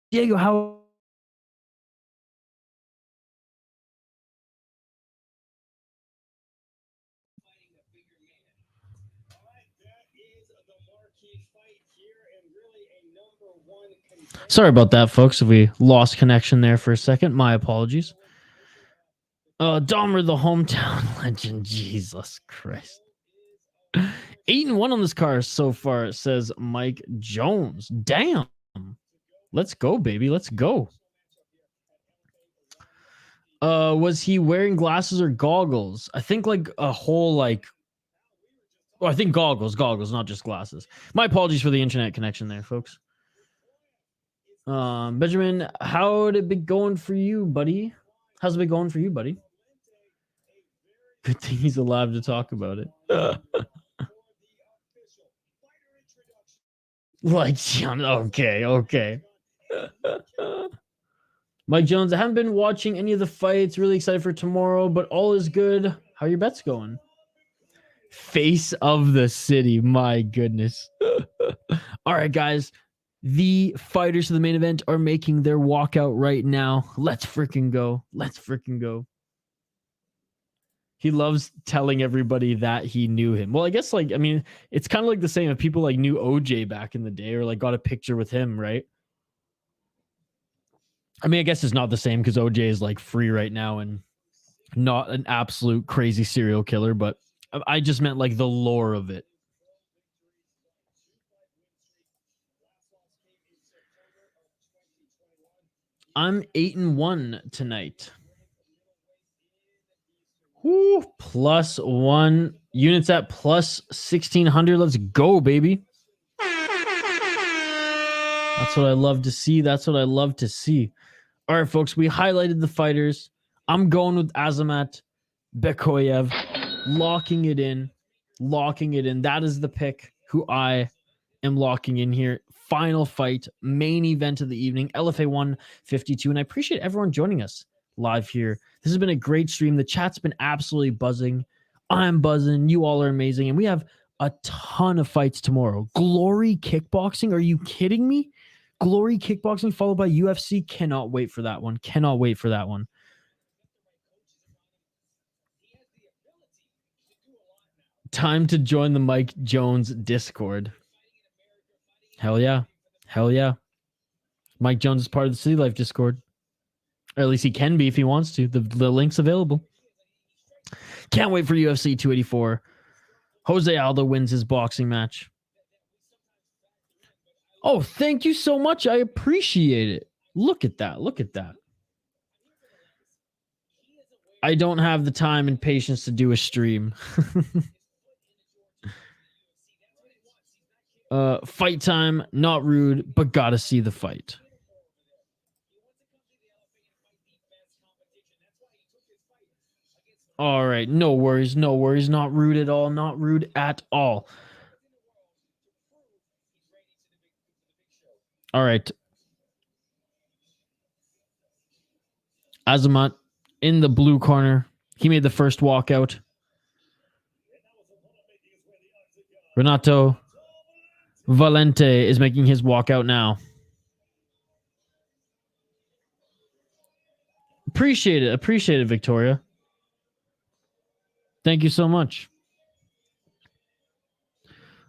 Diego, how? Sorry about that, folks. If we lost connection there for a second, my apologies. Dahmer, the hometown legend. Jesus Christ. 8-1 on this car so far, says Mike Jones. Damn. Let's go, baby. Let's go. Was he wearing glasses or goggles? I think like a whole like. Well, I think goggles, not just glasses. My apologies for the internet connection there, folks. Benjamin, how'd it be going for you, buddy? How's it been going for you, buddy? Good thing he's alive to talk about it. Like, okay. Mike Jones, I haven't been watching any of the fights. Really excited for tomorrow, but all is good. How are your bets going? Face of the city. My goodness. All right, guys. The fighters of the main event are making their walkout right now. Let's freaking go. He loves telling everybody that he knew him. Well, I guess like, I mean, it's kind of like the same if people like knew OJ back in the day or like got a picture with him, right? I mean, I guess it's not the same because OJ is like free right now and not an absolute crazy serial killer, but I just meant like the lore of it. I'm 8-1 tonight. Woo, +1 units at +1600. Let's go, baby. That's what I love to see. All right, folks, we highlighted the fighters. I'm going with Azamat, Bekoev, locking it in. That is the pick who I am locking in here. Final fight, main event of the evening, LFA 152. And I appreciate everyone joining us live here. This has been a great stream. The chat's been absolutely buzzing. I'm buzzing. You all are amazing. And we have a ton of fights tomorrow. Glory kickboxing. Are you kidding me? Glory Kickboxing followed by UFC. Cannot wait for that one. Cannot wait for that one. Time to join the Mike Jones Discord. Hell yeah. Hell yeah. Mike Jones is part of the City Life Discord. Or at least he can be if he wants to. The link's available. Can't wait for UFC 284. Jose Aldo wins his boxing match. Oh, thank you so much. I appreciate it. Look at that. Look at that. I don't have the time and patience to do a stream. Fight time, not rude, but gotta see the fight. All right, no worries, no worries. Not rude at all, not rude at all. All right. Azamat in the blue corner. He made the first walkout. Renato Valente is making his walkout now. Appreciate it, Victoria. Thank you so much.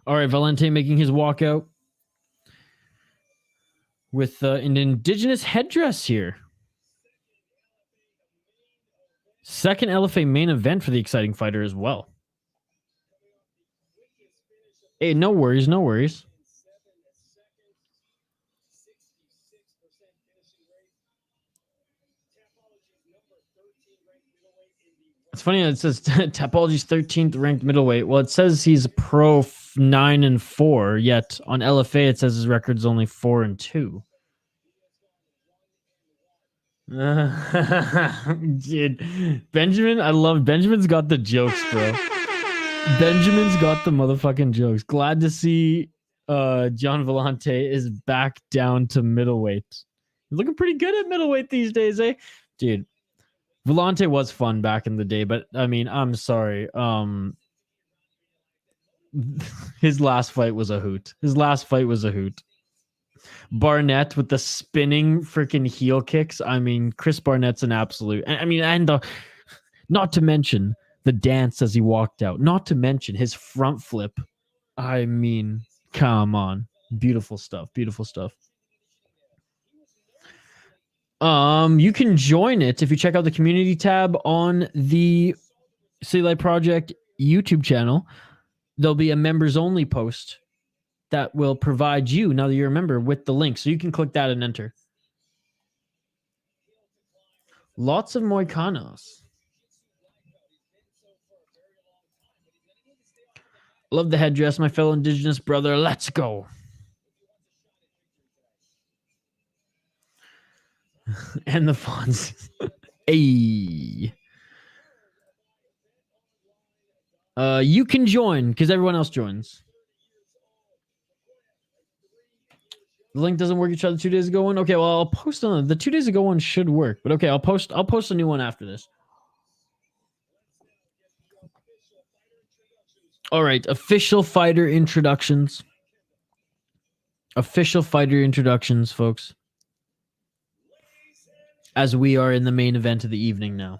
All right, Valente making his walkout with an indigenous headdress here. Second LFA main event for the exciting fighter as well. Hey, no worries, no worries. It's funny that it says Tapology's 13th ranked middleweight. Well, it says he's pro 9-4, yet on LFA it says his record's only 4-2. Dude, Benjamin, I love Benjamin's got the jokes, bro. Benjamin's got the motherfucking jokes. Glad to see John Valente is back down to middleweight. He's looking pretty good at middleweight these days, eh? Dude, Valente was fun back in the day, but I mean, I'm sorry. His last fight was a hoot. Barnett with the spinning freaking heel kicks. I mean, Chris Barnett's an absolute. I mean, and not to mention the dance as he walked out. Not to mention his front flip. I mean, come on. Beautiful stuff. Beautiful stuff. You can join it if you check out the community tab on the City Light Project YouTube channel. There'll be a members only post that will provide you, now that you're a member, with the link. So you can click that and enter. Lots of Moicanos. Love the headdress, my fellow indigenous brother. Let's go. And the fonts. Hey. You can join because everyone else joins. The link doesn't work. Each other 2 days ago one. Okay, well I'll post on the 2 days ago one should work, but okay, I'll post a new one after this. All right, official fighter introductions. Official fighter introductions, folks. As we are in the main event of the evening now.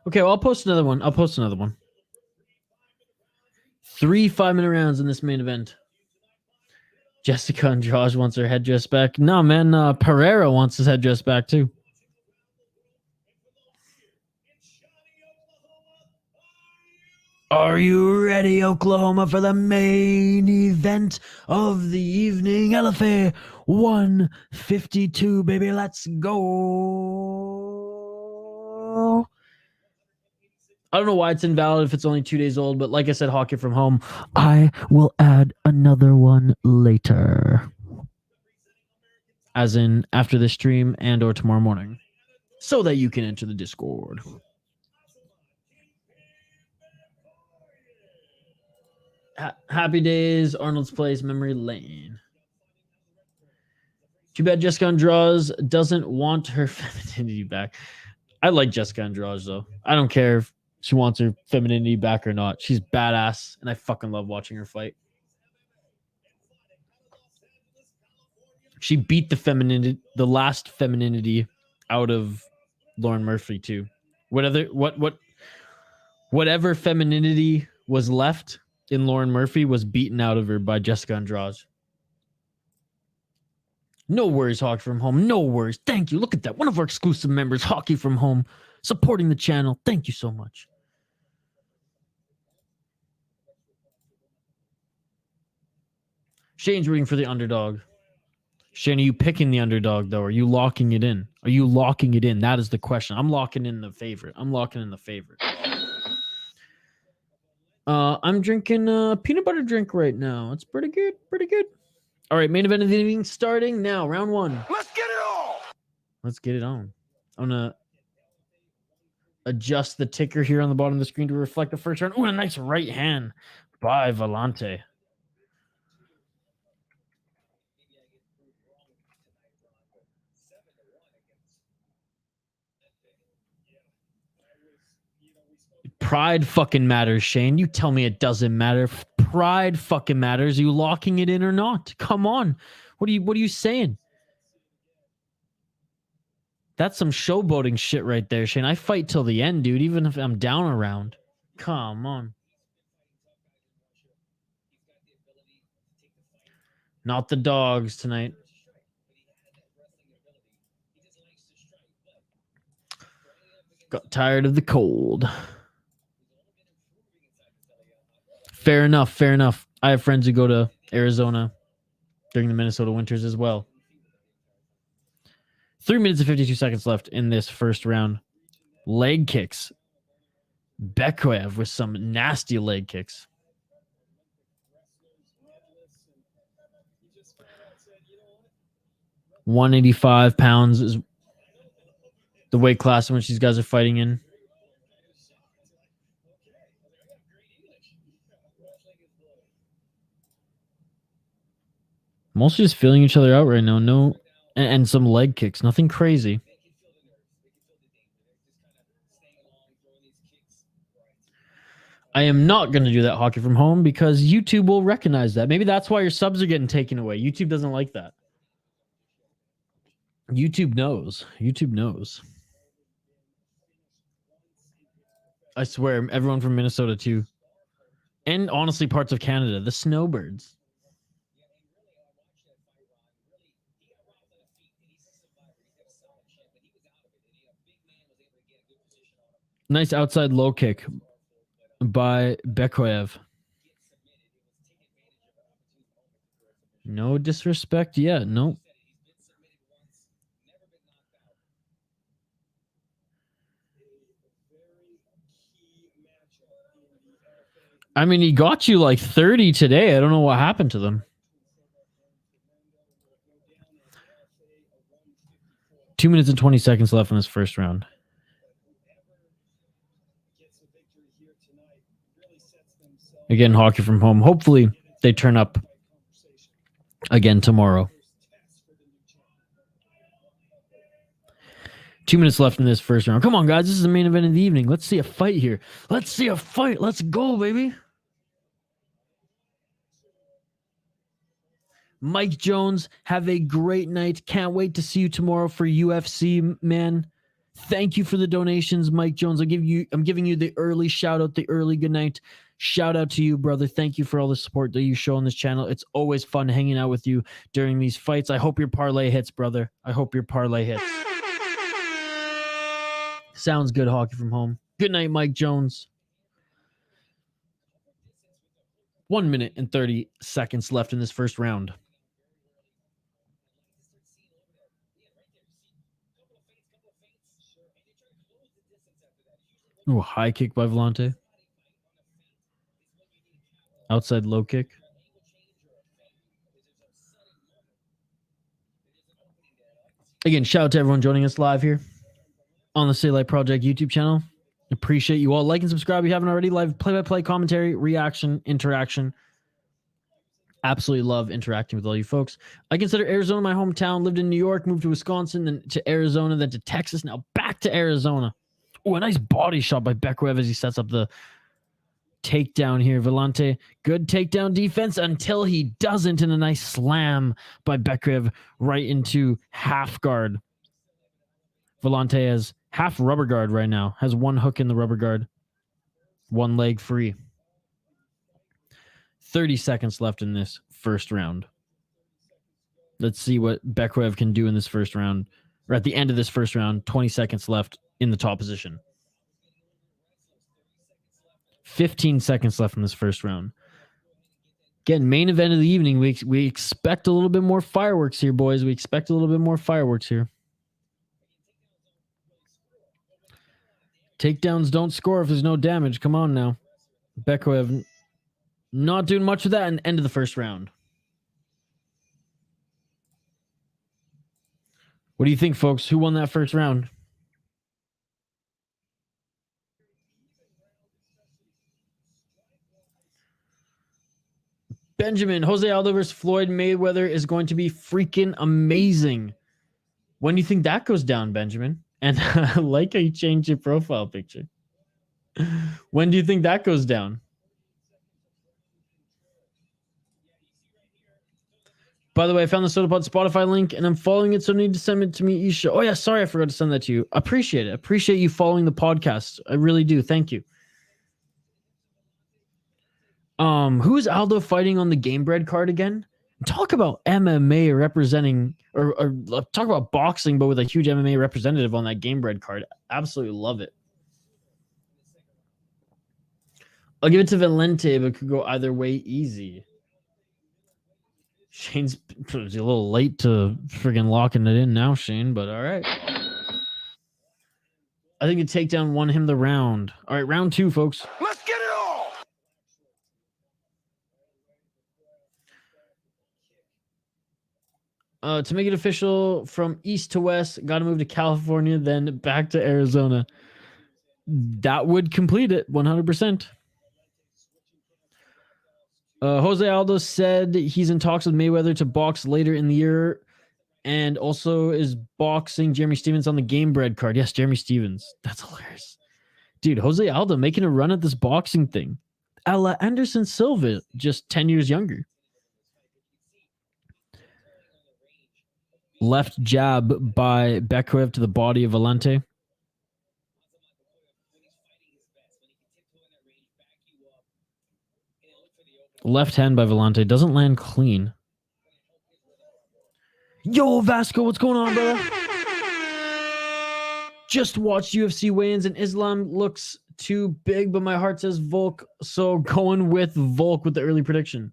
Okay, well, I'll post another one. 3 5-minute rounds in this main event. Jessica Andrade wants her headdress back. No, man, Pereira wants his headdress back too. Are you ready, Oklahoma, for the main event of the evening? LFA 152, baby. Let's go. I don't know why it's invalid if it's only 2 days old, but like I said, hawk it from home. I will add another one later. As in after this stream and or tomorrow morning. So that you can enter the Discord. Happy Days, Arnold's Place, Memory Lane. Too bad Jessica Andrade doesn't want her femininity back. I like Jessica Andrade, though. I don't care if she wants her femininity back or not. She's badass, and I fucking love watching her fight. She beat the last femininity out of Lauren Murphy too. Whatever femininity was left in Lauren Murphy was beaten out of her by Jessica Andrade. No worries, Hockey from Home. No worries. Thank you. Look at that. One of our exclusive members, Hockey from Home, supporting the channel. Thank you so much. Shane's rooting for the underdog. Shane, are you picking the underdog, though? Are you locking it in? Are you locking it in? That is the question. I'm locking in the favorite. I'm drinking a peanut butter drink right now. It's pretty good. All right, main event of the evening starting now. Round one. Let's get it on. Let's get it on. I'm going to adjust the ticker here on the bottom of the screen to reflect the first round. Ooh, a nice right hand by Valente. Pride fucking matters, Shane. You tell me it doesn't matter. Pride fucking matters. Are you locking it in or not? Come on. What are you saying? That's some showboating shit right there, Shane. I fight till the end, dude, even if I'm down a round. Come on. Not the dogs tonight. Got tired of the cold. Fair enough. I have friends who go to Arizona during the Minnesota winters as well. 3 minutes and 52 seconds left in this first round. Leg kicks. Bekoev with some nasty leg kicks. 185 pounds is the weight class in which these guys are fighting in. Mostly just feeling each other out right now. No, and some leg kicks. Nothing crazy. I am not going to do that Hockey from Home because YouTube will recognize that. Maybe that's why your subs are getting taken away. YouTube doesn't like that. YouTube knows. I swear, everyone from Minnesota too. And honestly, parts of Canada. The Snowbirds. Nice outside low kick by Bekoev. No disrespect yet. Nope. I mean, he got you like 30 today. I don't know what happened to them. 2 minutes and 20 seconds left in this first round. Again, Hockey from Home. Hopefully, they turn up again tomorrow. 2 minutes left in this first round. Come on, guys. This is the main event of the evening. Let's see a fight here. Let's see a fight. Let's go, baby. Mike Jones, have a great night. Can't wait to see you tomorrow for UFC, man. Thank you for the donations, Mike Jones. I'm giving you the early shout out, the early good night. Shout out to you, brother. Thank you for all the support that you show on this channel. It's always fun hanging out with you during these fights. I hope your parlay hits, brother. I hope your parlay hits. Sounds good, Hockey from Home. Good night, Mike Jones. 1 minute and 30 seconds left in this first round. Ooh, high kick by Valente. Outside low kick. Again, shout out to everyone joining us live here on the City Light Project YouTube channel. Appreciate you all. Like and subscribe if you haven't already. Live play-by-play commentary, reaction, interaction. Absolutely love interacting with all you folks. I consider Arizona my hometown. Lived in New York, moved to Wisconsin, then to Arizona, then to Texas, now back to Arizona. Oh, a nice body shot by Bekoev as he sets up the takedown here. Valente, good takedown defense until he doesn't, and a nice slam by Bekoev right into half guard. Valente has half rubber guard right now, has one hook in the rubber guard, one leg free. 30 seconds left in this first round. Let's see what Bekoev can do in this first round, or at the end of this first round. 20 seconds left in the top position. 15 seconds left in this first round. Again, main event of the evening. We expect a little bit more fireworks here, boys. We expect a little bit more fireworks here. Takedowns don't score if there's no damage. Come on now. Bekoev not doing much of that, and end of the first round. What do you think, folks? Who won that first round? Benjamin, Jose Aldo versus Floyd Mayweather is going to be freaking amazing. When do you think that goes down, Benjamin? And I like how you changed your profile picture. When do you think that goes down? By the way, I found the SodaPod Spotify link, and I'm following it, so I need to send it to me, Isha. Oh, yeah, sorry, I forgot to send that to you. Appreciate it. Appreciate you following the podcast. I really do. Thank you. Who is Aldo fighting on the Game Bread card again? Talk about MMA representing, or talk about boxing, but with a huge MMA representative on that Game Bread card. Absolutely love it. I'll give it to Valente, but could go either way easy. Shane's a little late to friggin' locking it in now, Shane, but all right. I think a takedown won him the round. All right, round 2, folks. Let's get it all. To make it official, from east to west, got to move to California, then back to Arizona. That would complete it 100%. Jose Aldo said he's in talks with Mayweather to box later in the year, and also is boxing Jeremy Stevens on the Game Bread card. Yes, Jeremy Stevens. That's hilarious. Dude, Jose Aldo making a run at this boxing thing. A la Anderson Silva, just 10 years younger. Left jab by Bekoev to the body of Valente. Left hand by Valente. Doesn't land clean. Yo, Vasco, what's going on, brother? Just watched UFC weigh-ins, and Islam looks too big, but my heart says Volk, so going with Volk with the early prediction.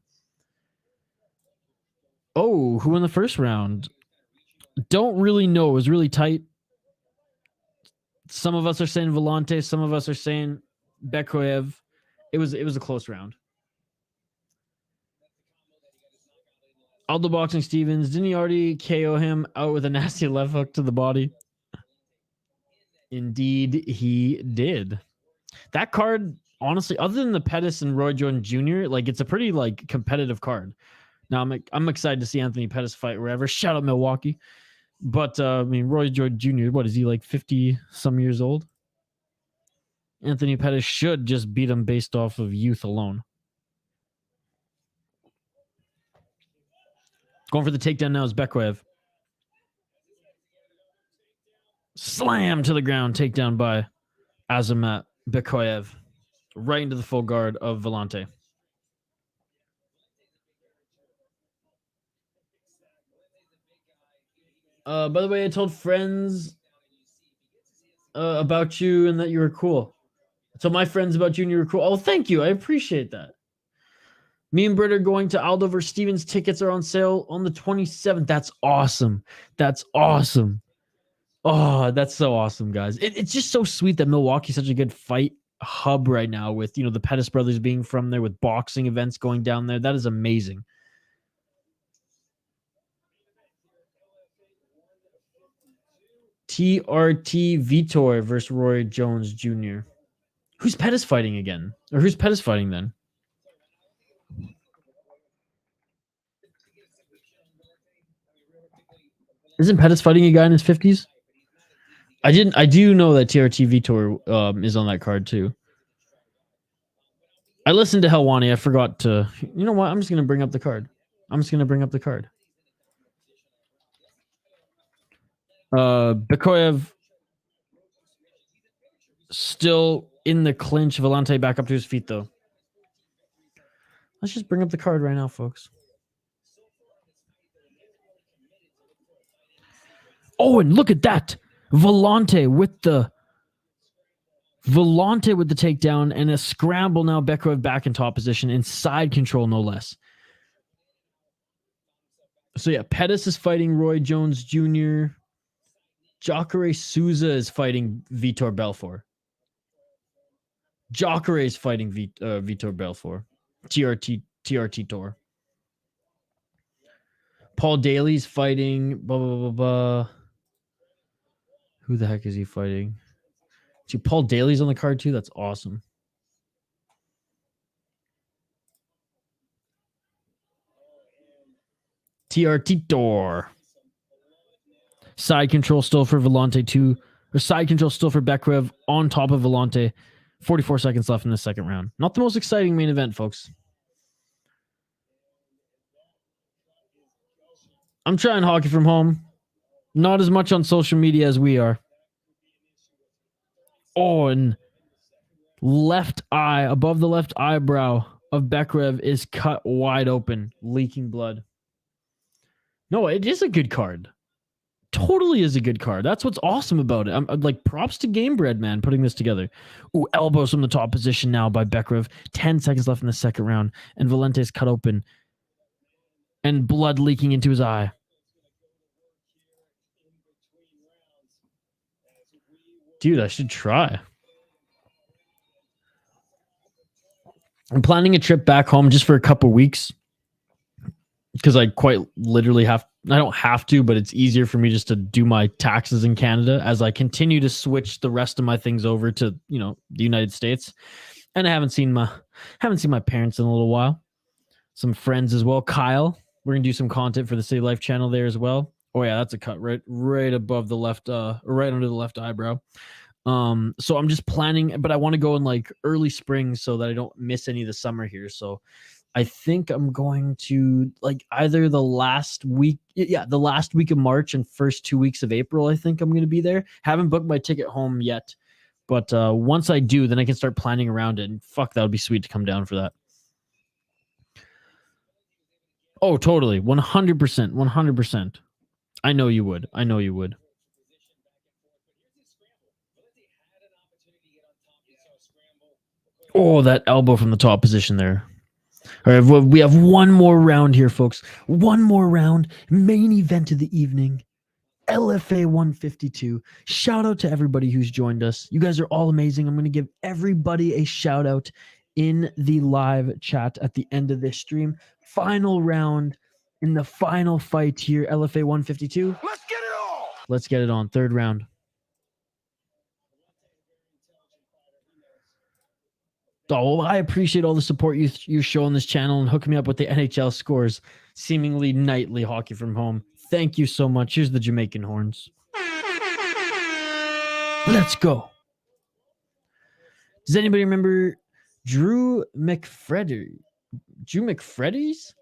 Oh, who won the first round? Don't really know. It was really tight. Some of us are saying Valente. Some of us are saying Bekoev. It was a close round. Aldo boxing Stevens. Didn't he already KO him out with a nasty left hook to the body? Indeed, he did. That card, honestly, other than the Pettis and Roy Jordan Jr., like, it's a pretty like competitive card. Now I'm excited to see Anthony Pettis fight wherever. Shout out Milwaukee. But I mean, Roy Jordan Jr., what is he, like 50 some years old? Anthony Pettis should just beat him based off of youth alone. Going for the takedown now is Bekoev. Slam to the ground. Takedown by Azamat. Bekoev. Right into the full guard of Valente. By the way, I told friends about you and that you were cool. I told my friends about you and you were cool. Oh, thank you. I appreciate that. Me and Britt are going to Aldo versus Stevens. Tickets are on sale on the 27th. That's awesome. That's awesome. Oh, that's so awesome, guys. It's just so sweet that Milwaukee's such a good fight hub right now with, you know, the Pettis brothers being from there, with boxing events going down there. That is amazing. TRT Vitor versus Roy Jones Jr. Who's Pettis fighting again? Or who's Pettis fighting then? Isn't Pettis fighting a guy in his 50s? I do know that TRT Vitor is on that card too. I listened to Helwani. I forgot to. You know what? I'm just going to bring up the card. Bekoev still in the clinch. Valente back up to his feet, though. Let's just bring up the card right now, folks. Oh, and look at that. Valente with the takedown and a scramble now. Bekoev back in top position in side control, no less. So yeah, Pettis is fighting Roy Jones Jr. Jacare Souza is fighting Vitor Belfort. Jacare is fighting Vitor Belfort. TRT Tor. Paul Daly's fighting blah, blah, blah, blah. Who the heck is he fighting? See, Paul Daly's on the card too. That's awesome. TRT Tor. Side control still for Valente too. Or side control still for Bekoev on top of Valente. 44 seconds left in the second round. Not the most exciting main event, folks. I'm trying hockey from home. Not as much on social media as we are. Oh, and left eye, above the left eyebrow of Bekoev is cut wide open, leaking blood. No, it is a good card. Totally is a good card. That's what's awesome about it. I'm like, props to Gamebred, man, putting this together. Ooh, elbows from the top position now by Bekoev. 10 seconds left in the second round, and Valente's cut open, and blood leaking into his eye. Dude, I should try. I'm planning a trip back home just for a couple weeks because I quite literally I don't have to, but it's easier for me just to do my taxes in Canada as I continue to switch the rest of my things over to, the United States. And I haven't seen my parents in a little while. Some friends as well. Kyle, we're going to do some content for the City Life channel there as well. Oh yeah, that's a cut right above the left, right under the left eyebrow. So I'm just planning, but I want to go in like early spring so that I don't miss any of the summer here. So I think I'm going to like either the last week of March and first 2 weeks of April. I think I'm going to be there. Haven't booked my ticket home yet, but once I do, then I can start planning around it. And fuck, that would be sweet to come down for that. Oh, totally. 100%. 100%. I know you would. Oh, that elbow from the top position there. All right, we have one more round here, folks. One more round. Main event of the evening. LFA 152. Shout out to everybody who's joined us. You guys are all amazing. I'm going to give everybody a shout out in the live chat at the end of this stream. Final round in the final fight here. LFA 152. Let's get it on. Let's get it on. Third round. Oh, I appreciate all the support you show on this channel and hooking me up with the NHL scores seemingly nightly. Hockey from home. Thank you so much. Here's the Jamaican horns. Let's go. Does anybody remember Drew McFreddy? Drew McFreddy's?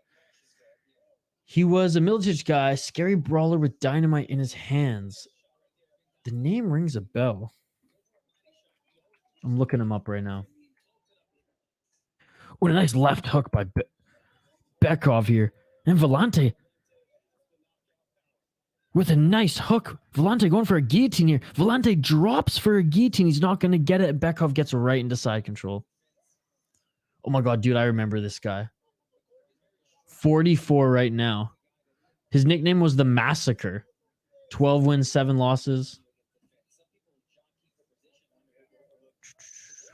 He was a Middleton guy, scary brawler with dynamite in his hands. The name rings a bell. I'm looking him up right now. What a nice left hook by Bekoev here. And Valente with a nice hook. Valente going for a guillotine here. Valente drops for a guillotine. He's not going to get it. Bekoev gets right into side control. Oh my God, dude, I remember this guy. 44 right now. His nickname was the Massacre. 12 wins, 7 losses.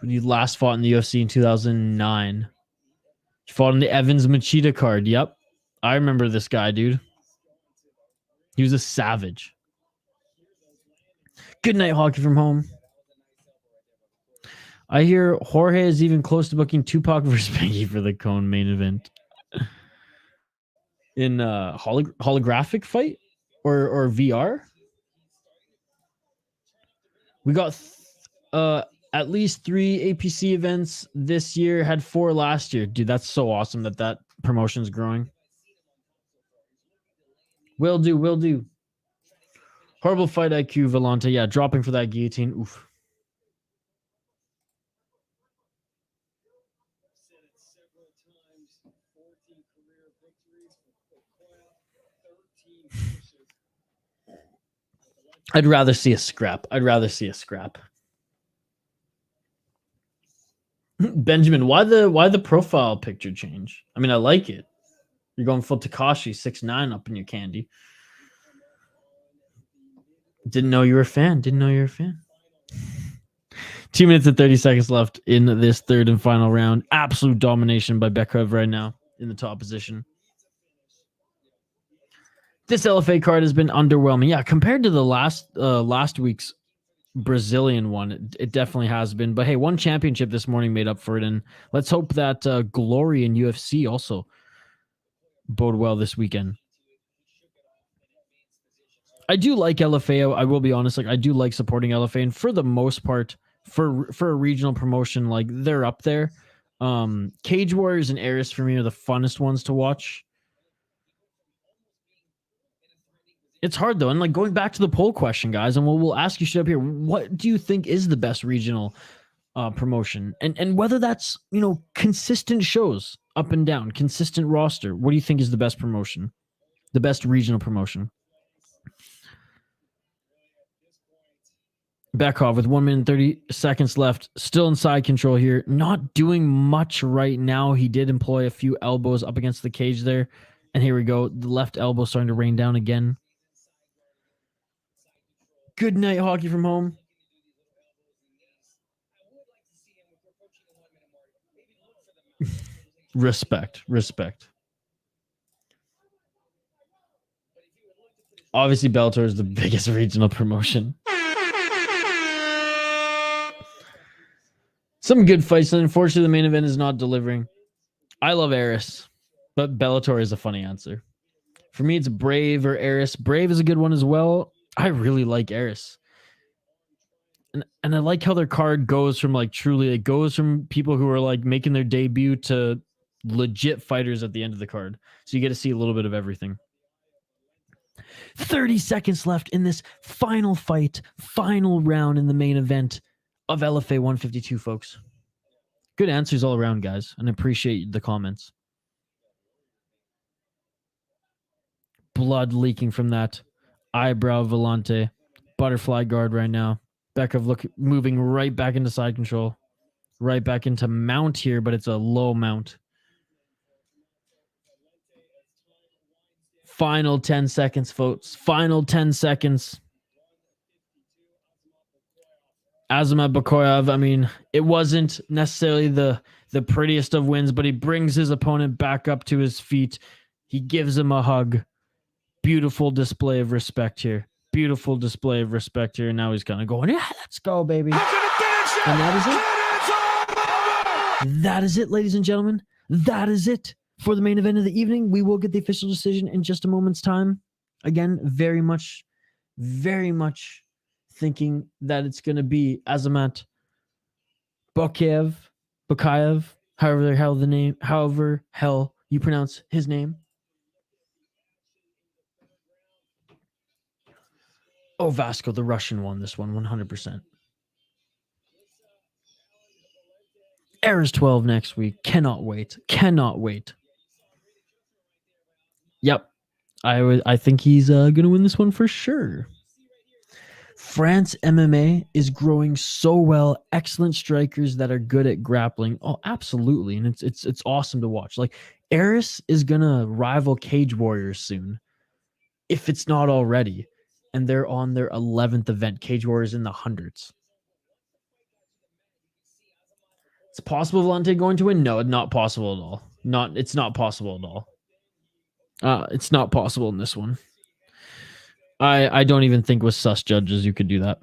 He last fought in the UFC in 2009. He fought on the Evans Machida card. Yep. I remember this guy, dude. He was a savage. Good night, hockey from home. I hear Jorge is even close to booking Tupac versus Spanky for the Cone main event. In holographic fight? Or VR? We got At least 3 APC events this year, had 4 last year. Dude, that's so awesome that promotion's growing. Will do. Horrible fight IQ, Valente. Yeah, dropping for that guillotine. Oof. I'd rather see a scrap. Benjamin, why the profile picture change? I mean, I like it. You're going full Takashi 6'9" up in your candy. Didn't know you were a fan. 2 minutes and 30 seconds left in this third and final round. Absolute domination by Bekoev right now in the top position. This LFA card has been underwhelming. Yeah, compared to the last week's Brazilian one, it definitely has been. But hey, one championship this morning made up for it, and let's hope that Glory in UFC also bode well this weekend. I do like LFA. I will be honest, like I do like supporting LFA, and for the most part, for a regional promotion, like they're up there. Cage Warriors and Aris for me are the funnest ones to watch. It's hard though, and like going back to the poll question, guys, and we'll ask you straight up here: what do you think is the best regional promotion, and whether that's consistent shows up and down, consistent roster? What do you think is the best promotion, the best regional promotion? Bekoev with 1 minute and 30 seconds left, still in side control here, not doing much right now. He did employ a few elbows up against the cage there, and here we go. The left elbow starting to rain down again. Good night hockey from home. Respect. Obviously, Bellator is the biggest regional promotion. Some good fights, and unfortunately, the main event is not delivering. I love Aris, but Bellator is a funny answer. For me, it's Brave or Aris. Brave is a good one as well. I really like Aris. And I like how their card goes from it goes from people who are like making their debut to legit fighters at the end of the card. So you get to see a little bit of everything. 30 seconds left in this final fight, final round in the main event of LFA 152, folks. Good answers all around, guys, and appreciate the comments. Blood leaking from that eyebrow, Valente. Butterfly guard right now. Bekoev moving right back into side control. Right back into mount here, but it's a low mount. Final 10 seconds, folks. Final 10 seconds. Azamat Bekoev, I mean, it wasn't necessarily the prettiest of wins, but he brings his opponent back up to his feet. He gives him a hug. Beautiful display of respect here. And now he's kind of going, yeah, let's go, baby. And that is it. That is it, ladies and gentlemen. That is it for the main event of the evening. We will get the official decision in just a moment's time. Again, very much thinking that it's going to be Azamat Bekoev, however hell you pronounce his name. Oh, Vasco, the Russian won this one, 100%. Errors 12 next week. Cannot wait. Yep. I think he's going to win this one for sure. France MMA is growing so well. Excellent strikers that are good at grappling. Oh, absolutely. And it's awesome to watch. Like, Eris is going to rival Cage Warriors soon, if it's not already. And they're on their 11th event. Cage Warriors in the hundreds. It's possible Valente going to win? No, not possible at all. It's not possible at all. It's not possible in this one. I don't even think with sus judges you could do that.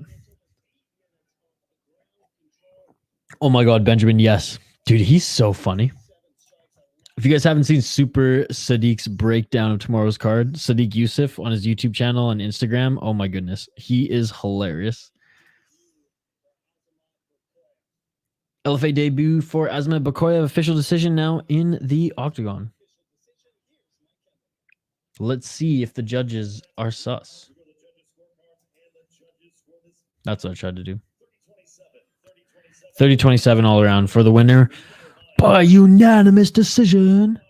Oh my God, Benjamin, yes. Dude, he's so funny. If you guys haven't seen Super Sadiq's breakdown of tomorrow's card, Sadiq Yusuf on his YouTube channel and Instagram, oh my goodness, he is hilarious. LFA debut for Azamat Bekoev. Official decision now in the octagon. Let's see if the judges are sus. That's what I tried to do. 30-27 all around for the winner by unanimous decision,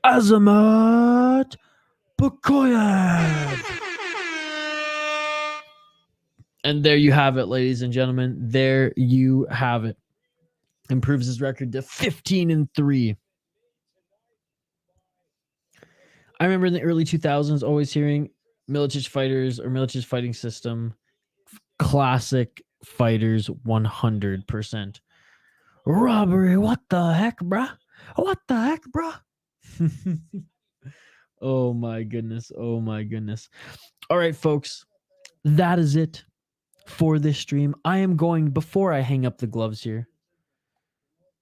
Azamat Bekoev. And there you have it, ladies and gentlemen. There you have it. Improves his record to 15-3. I remember in the early 2000s always hearing Milicic fighters or Milicic's fighting system. Classic fighters 100%. Robbery, what the heck, bruh? What the heck, bruh? Oh my goodness. Oh my goodness. All right, folks. That is it for this stream. I am going, before I hang up the gloves here,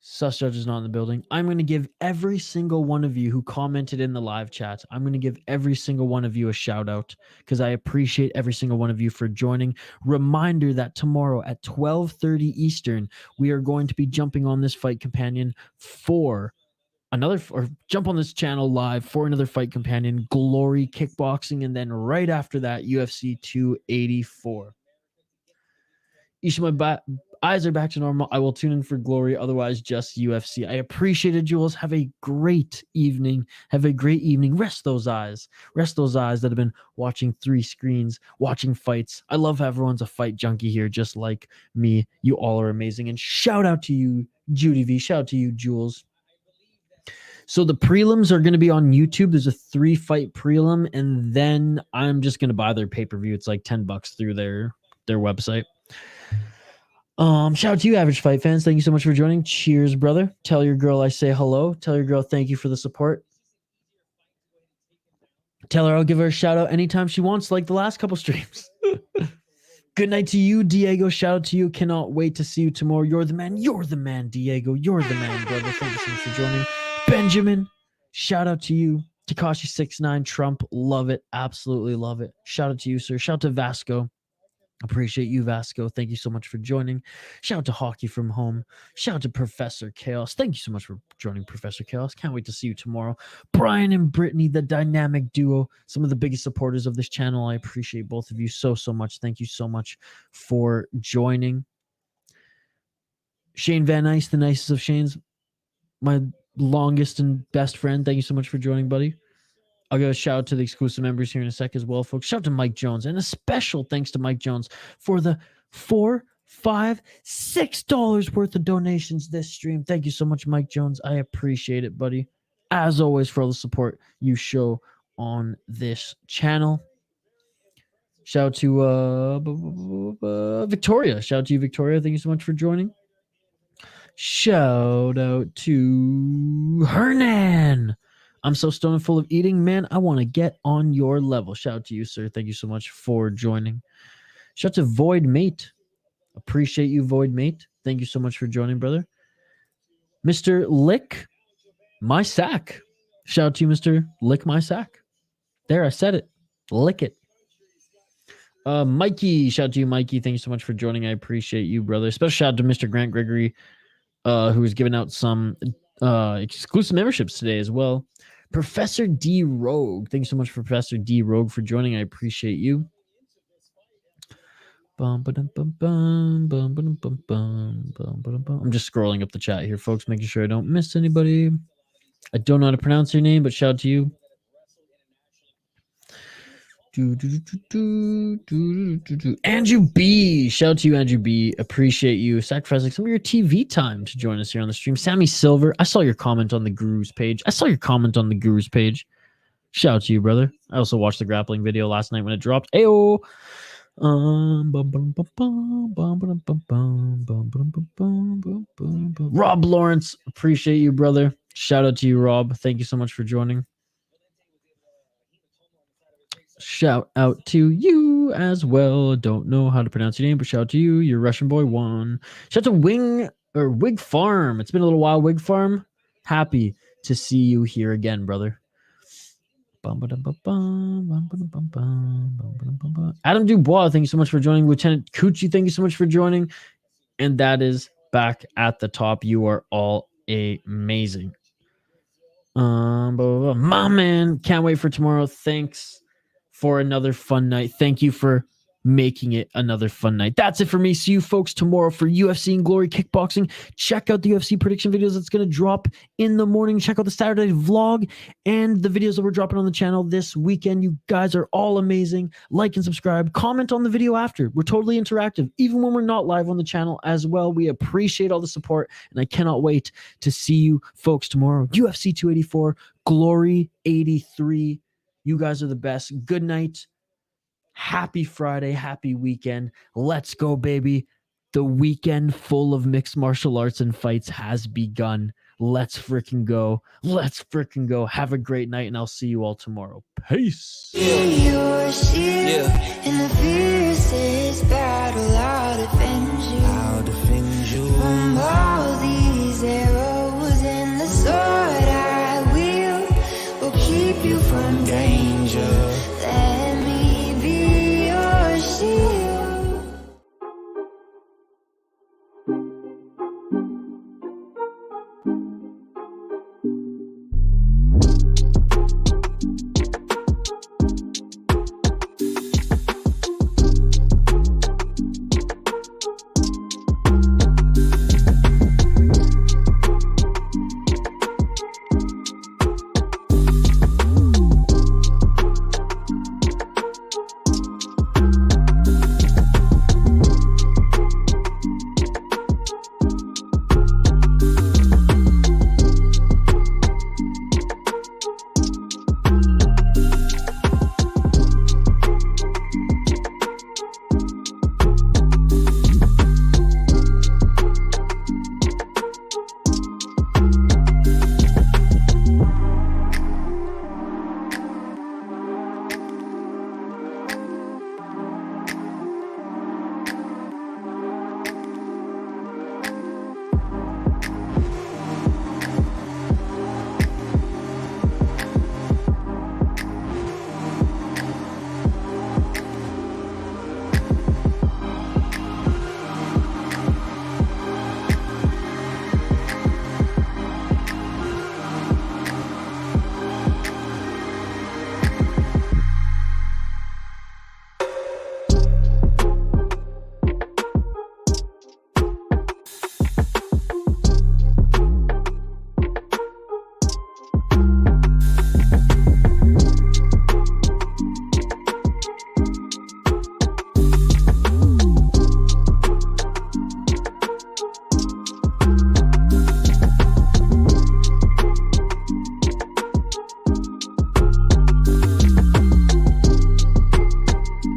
sus judge is not in the building. I'm going to give every single one of you who commented in the live chat, I'm going to give every single one of you a shout out because I appreciate every single one of you for joining. Reminder that tomorrow at 12:30 Eastern, we are going to be jumping on this Fight Companion for another, or jump on this channel live for another Fight Companion, Glory Kickboxing, and then right after that, UFC 284. My eyes are back to normal. I will tune in for Glory, otherwise just UFC. I appreciate it, Jules. Have a great evening. Have a great evening. Rest those eyes. Rest those eyes that have been watching 3 screens, watching fights. I love how everyone's a fight junkie here, just like me. You all are amazing. And shout out to you, Judy V. Shout out to you, Jules. So the prelims are going to be on YouTube. There's a 3-fight prelim, and then I'm just going to buy their pay-per-view. It's like $10 through their website. Shout out to you, Average Fight fans. Thank you so much for joining. Cheers, brother. Tell your girl I say hello. Tell your girl thank you for the support. Tell her I'll give her a shout out anytime she wants, like the last couple streams. Good night to you, Diego. Shout out to you. Cannot wait to see you tomorrow. You're the man. You're the man, Diego. You're the man, brother. Thank you so much for joining. Benjamin, shout out to you. Takashi69 Trump, love it. Absolutely love it. Shout out to you, sir. Shout out to Vasco. Appreciate you, Vasco. Thank you so much for joining. Shout out to Hockey from Home. Shout out to Professor Chaos. Thank you so much for joining, Professor Chaos. Can't wait to see you tomorrow. Brian and Brittany, the dynamic duo, some of the biggest supporters of this channel. I appreciate both of you so much. Thank you so much for joining. Shane Van Ice, the nicest of Shanes, my longest and best friend. Thank you so much for joining, buddy. I'll give a shout out to the exclusive members here in a sec as well, folks. Shout out to Mike Jones, and a special thanks to Mike Jones for the $4, $5, $6 worth of donations this stream. Thank you so much, Mike Jones. I appreciate it, buddy. As always, for all the support you show on this channel. Shout out to Victoria. Shout out to you, Victoria. Thank you so much for joining. Shout out to Hernan. I'm so stoned and full of eating, man. I want to get on your level. Shout out to you, sir. Thank you so much for joining. Shout out to Void Mate. Appreciate you, Void Mate. Thank you so much for joining, brother. Mr. Lick My Sack. Shout out to you, Mr. Lick My Sack. There, I said it. Lick it. Mikey. Shout out to you, Mikey. Thank you so much for joining. I appreciate you, brother. Special shout out to Mr. Grant Gregory, who is giving out some exclusive memberships today as well. Professor D Rogue, thanks so much for Professor D Rogue for joining. I appreciate you. I'm just scrolling up the chat here, folks, making sure I don't miss anybody. I don't know how to pronounce your name, but shout out to you. Andrew B. Shout out to you, Andrew B. Appreciate you sacrificing some of your TV time to join us here on the stream. Sammy Silver, I saw your comment on the Guru's page. Shout out to you, brother. I also watched the grappling video last night when it dropped. Ayo. Rob Lawrence, appreciate you, brother. Shout out to you, Rob. Thank you so much for joining. Shout out to you as well. Don't know how to pronounce your name, but shout out to you. You're Russian boy one. Shout out to Wig Farm. It's been a little while, Wig Farm. Happy to see you here again, brother. Adam Dubois, thank you so much for joining. Lieutenant Coochie, thank you so much for joining. And that is back at the top. You are all amazing. Blah, blah, blah. My man, can't wait for tomorrow. Thanks for another fun night. Thank you for making it another fun night. That's it for me. See you folks tomorrow for UFC and Glory Kickboxing. Check out the UFC prediction videos that's going to drop in the morning. Check out the Saturday vlog and the videos that we're dropping on the channel this weekend. You guys are all amazing. Like and subscribe. Comment on the video after. We're totally interactive, even when we're not live on the channel as well. We appreciate all the support, and I cannot wait to see you folks tomorrow. UFC 284, Glory 83. You guys are the best. Good night. Happy Friday, happy weekend. Let's go, baby. The weekend full of mixed martial arts and fights has begun. Let's freaking go. Let's freaking go. Have a great night, and I'll see you all tomorrow. Peace. Your shield in the fiercest battle, I'll defend you.